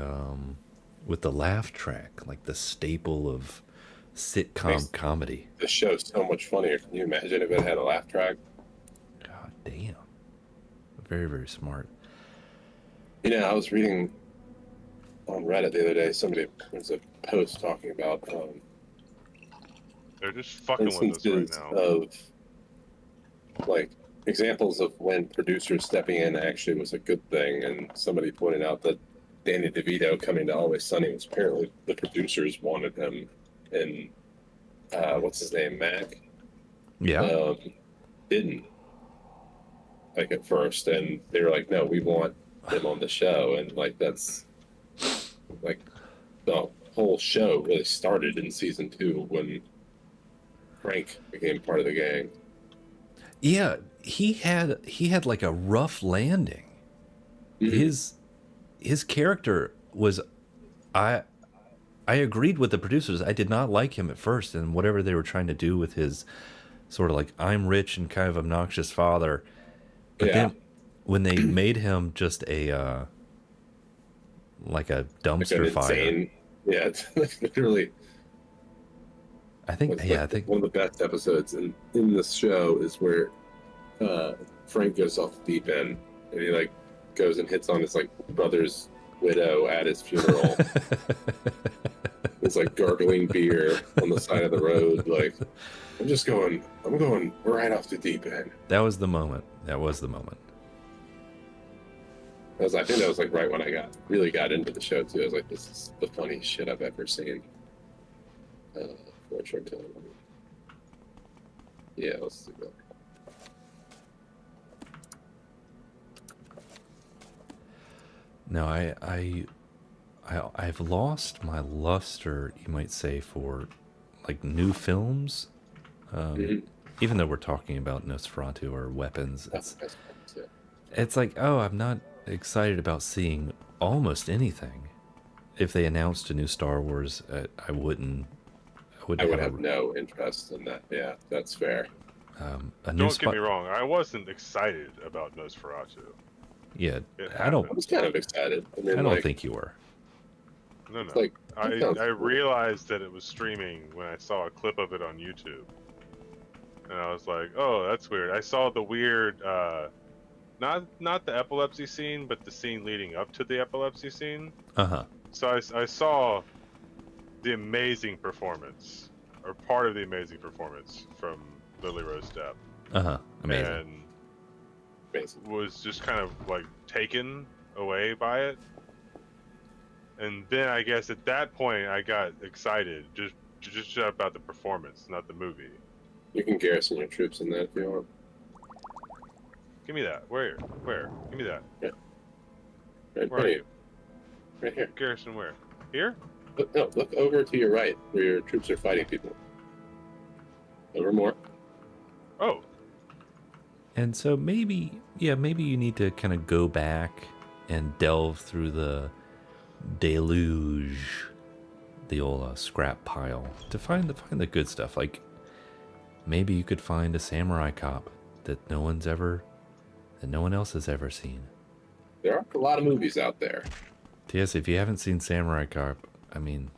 laugh track, like the staple of sitcom Makes comedy. The show's so much funnier. Can you imagine if it had a laugh track? God damn. Very, very smart. You know, I was reading on Reddit the other day, there's a post talking about They're just fucking with us right instances now. of like examples of when producers stepping in actually was a good thing, and somebody pointed out that Danny DeVito coming to Always Sunny was apparently the producers wanted him, and what's his name, Mac, Yeah. didn't like at first, and they were like, no, we want him on the show, and like that's like the whole show really started in season 2 when Frank became part of the gang. Yeah, he had like a rough landing. Mhm. His character was, I agreed with the producers. I did not like him at first, and whatever they were trying to do with his sort of like I'm rich and kind of obnoxious father. But Yeah. then when they made him just a like a dumpster Like an fire, insane, yeah, it's like literally. I think It's yeah, I like think one of the best episodes in this show is where Frank goes off the deep end, and he like goes and hits on his like brother's widow at his funeral. It's like gargling beer on the side of the road. Like I'm going right off the deep end. that was the moment. That was the moment. I think that was like right when I really got into the show too. I was like, this is the funniest shit I've ever seen. For a short time. Yeah, let's do that. No, I've lost my luster, you might say, for like new films. Even though we're talking about Nosferatu or weapons, it's like, oh, I'm not excited about seeing almost anything. If they announced a new Star Wars, I wouldn't. I would have no interest in that. Yeah, that's fair. Don't get me wrong, I wasn't excited about Nosferatu. Yeah, It I don't. I was kind of excited. I mean, I don't like, think you were. No, no. like, I sounds cool. realized that it was streaming when I saw a clip of it on YouTube. And I was like, oh, that's weird. I saw the weird, not the epilepsy scene, but the scene leading up to the epilepsy scene. Uh-huh. So I saw the amazing performance, or part of the amazing performance from Lily Rose Depp. Uh-huh. Amazing. And Amazing. was just kind of like taken away by it. And then I guess at that point I got excited just about the performance, not the movie. You can garrison your troops in that if you want. Give me that. Where? Give me that. Right, Where are you? Right here. Garrison where? Here? Look over to your right where your troops are fighting people. Over more. Oh, And so maybe you need to kind of go back and delve through the deluge, the old scrap pile, to find the good stuff. Like maybe you could find a samurai cop that no one else has ever seen. There are a lot of movies out there. Yes, if you haven't seen Samurai Cop, I mean,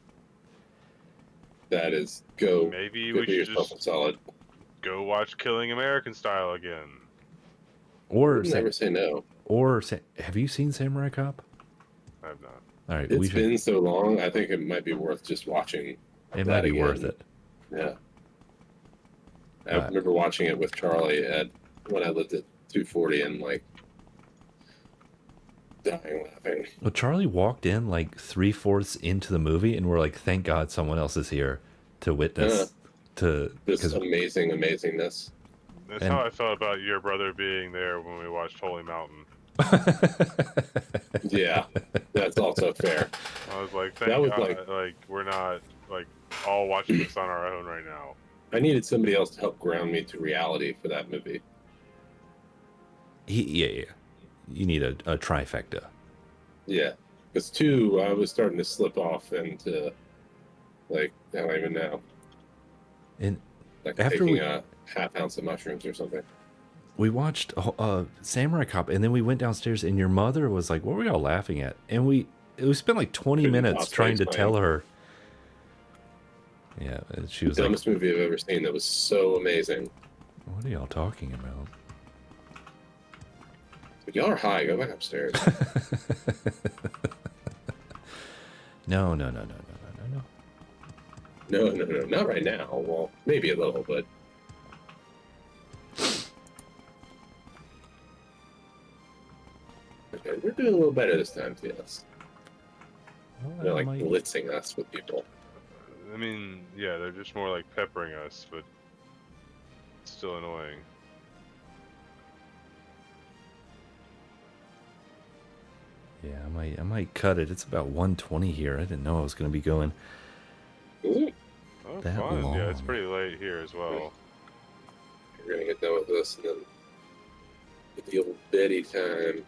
That is go. maybe go we do should yourself just a solid. go watch Killing American Style again. or Never say no. have you seen Samurai Cop? I have not. All right, It's been so long. I think it might be worth just watching. it that might be again. worth it. Yeah. I remember watching it with Charlie when I lived at 240 and like dying laughing. Well, Charlie walked in like 3/4 into the movie, and we're like, "Thank God, someone else is here to witness." This Because amazingness. That's And- how I felt about your brother being there when we watched Holy Mountain. Yeah, that's also fair. I was like, That thank was God, like we're not like all watching this on our own right now. I needed somebody else to help ground me to reality for that movie. Yeah. You need a trifecta. Yeah, because 2, I was starting to slip off into, like, I don't even know, And like after taking we a half ounce of mushrooms or something. we watched Samurai Cop, and then we went downstairs, and your mother was like, "What were y'all laughing at?" And we spent like 20 Couldn't minutes possibly trying to explain. tell her. Yeah, and she was The like, dumbest movie I've ever seen that was so amazing. "What are y'all talking about?" But y'all are high. Go back upstairs. No. No, not right now. Well, maybe a little, but okay, we're doing a little better this time, yes. Well, They're I like might- blitzing us with people. I mean, yeah, they're just more like peppering us, but it's still annoying. Yeah, I might cut it. It's about 1:20 here. I didn't know I was going to be going Ooh, Oh, that fun. Yeah, it's long. pretty late here as well. we're gonna get done with this and then get the old Betty time.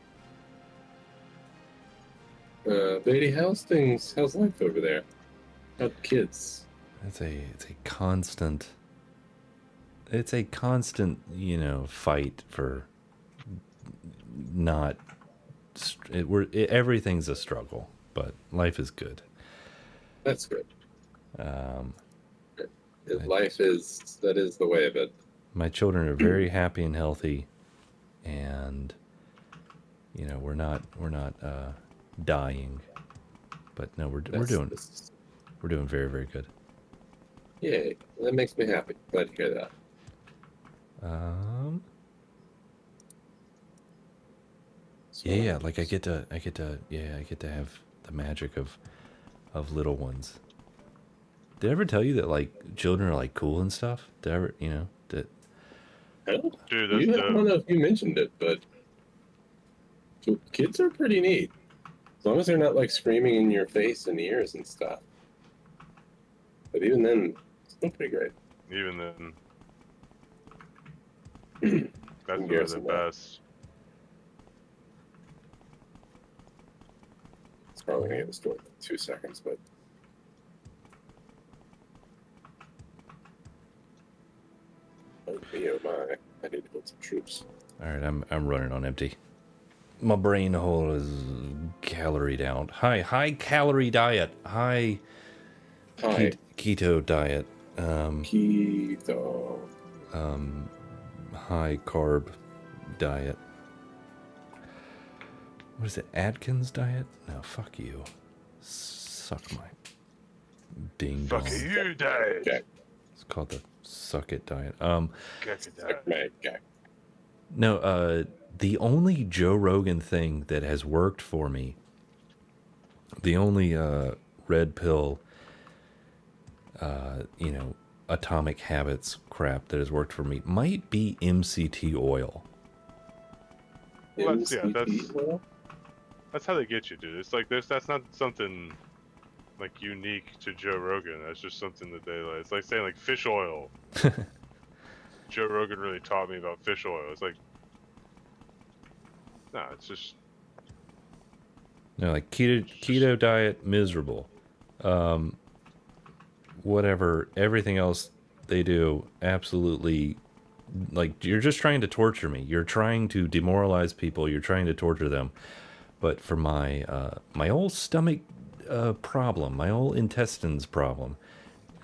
Betty, how's things? How's life over there? How the kids? It's a constant. It's a constant, fight for not. Everything's a struggle, but life is good. That's good. Um, Life is the way of it. my children are very happy and healthy, and we're not dying, but no, we're doing very, very good. Yay! That makes me happy. Glad to hear that. Yeah, like I get to have the magic of little ones. Did I ever tell you that like children are like cool and stuff? Did I ever, that I don't, Dude, that's I dope. don't know if you mentioned it, but kids are pretty neat. As long as they're not like screaming in your face and ears and stuff. But even then, it's still pretty great. Even then, that's Give really us the a lot. best. It's probably gonna get the story in 2 seconds, but oh my! I need to build some troops. all right, I'm running on empty. My brain hole is caloried out. High calorie diet. High Hi, keto diet. keto. High carb diet. What is it? Atkins diet? No, fuck you. Suck my ding dong. Fuck you, Dad. Okay, It's called the suck it diet. Get it, Dad. like my guy. No, the only Joe Rogan thing that has worked for me, the only red pill, atomic habits crap that has worked for me might be MCT oil. Well, that's MCT oil? That's how they get you, dude. It's like that's not something like unique to Joe Rogan. That's just something that they like. It's like saying like fish oil. Joe Rogan really taught me about fish oil. It's like, no, it's just No, like keto diet, miserable. Whatever, everything else they do, absolutely. Like, you're just trying to torture me. You're trying to demoralize people. You're trying to torture them. But for my old stomach problem, my old intestines problem,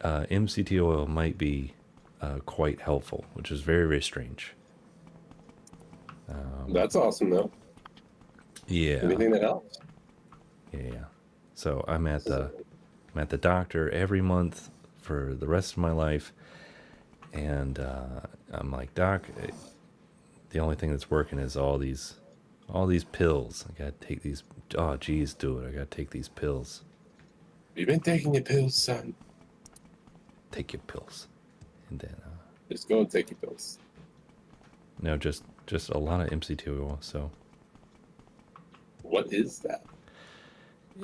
MCT oil might be quite helpful, which is very, very strange. That's awesome, though. Yeah. Anything that helps. Yeah. So I'm at the doctor every month for the rest of my life, and I'm like, Doc, the only thing that's working is all these pills. I gotta take these. Oh, geez, do it. I gotta take these pills. You've been taking your pills, son. Take your pills, and then Just go and take your pills. no, just a lot of MCT oil. So What is that?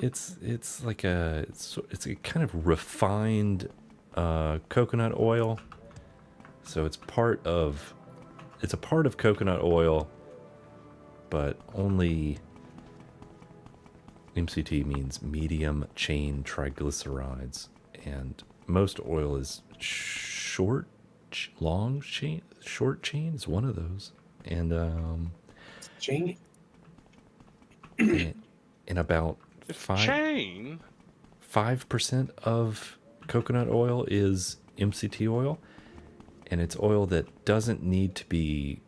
It's like it's a kind of refined coconut oil. So it's a part of coconut oil, but only MCT means medium chain triglycerides, and most oil is short chain is one of those, and Janie? and about Chain. 5% of coconut oil is MCT oil, and it's oil that doesn't need to be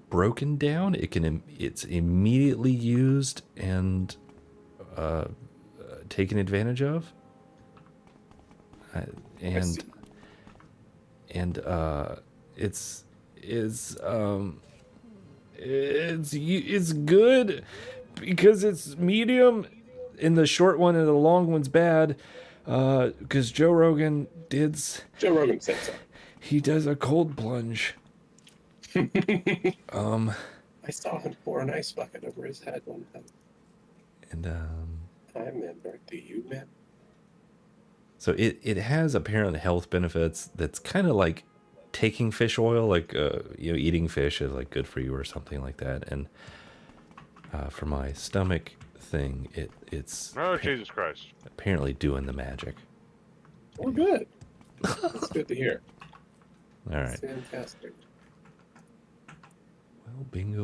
broken down. It's immediately used and taken advantage of, and it's good because it's medium, and the short one and the long one's bad. Because Joe Rogan said so. he does a cold plunge. I saw him pour an ice bucket over his head one time. And I remember. Do you remember? so it has apparent health benefits. That's kind of like taking fish oil, like eating fish is like good for you or something like that. And for my stomach thing, it's Jesus Christ. apparently doing the magic. We're good. That's good to hear. All right. That's fantastic. Well, bingo.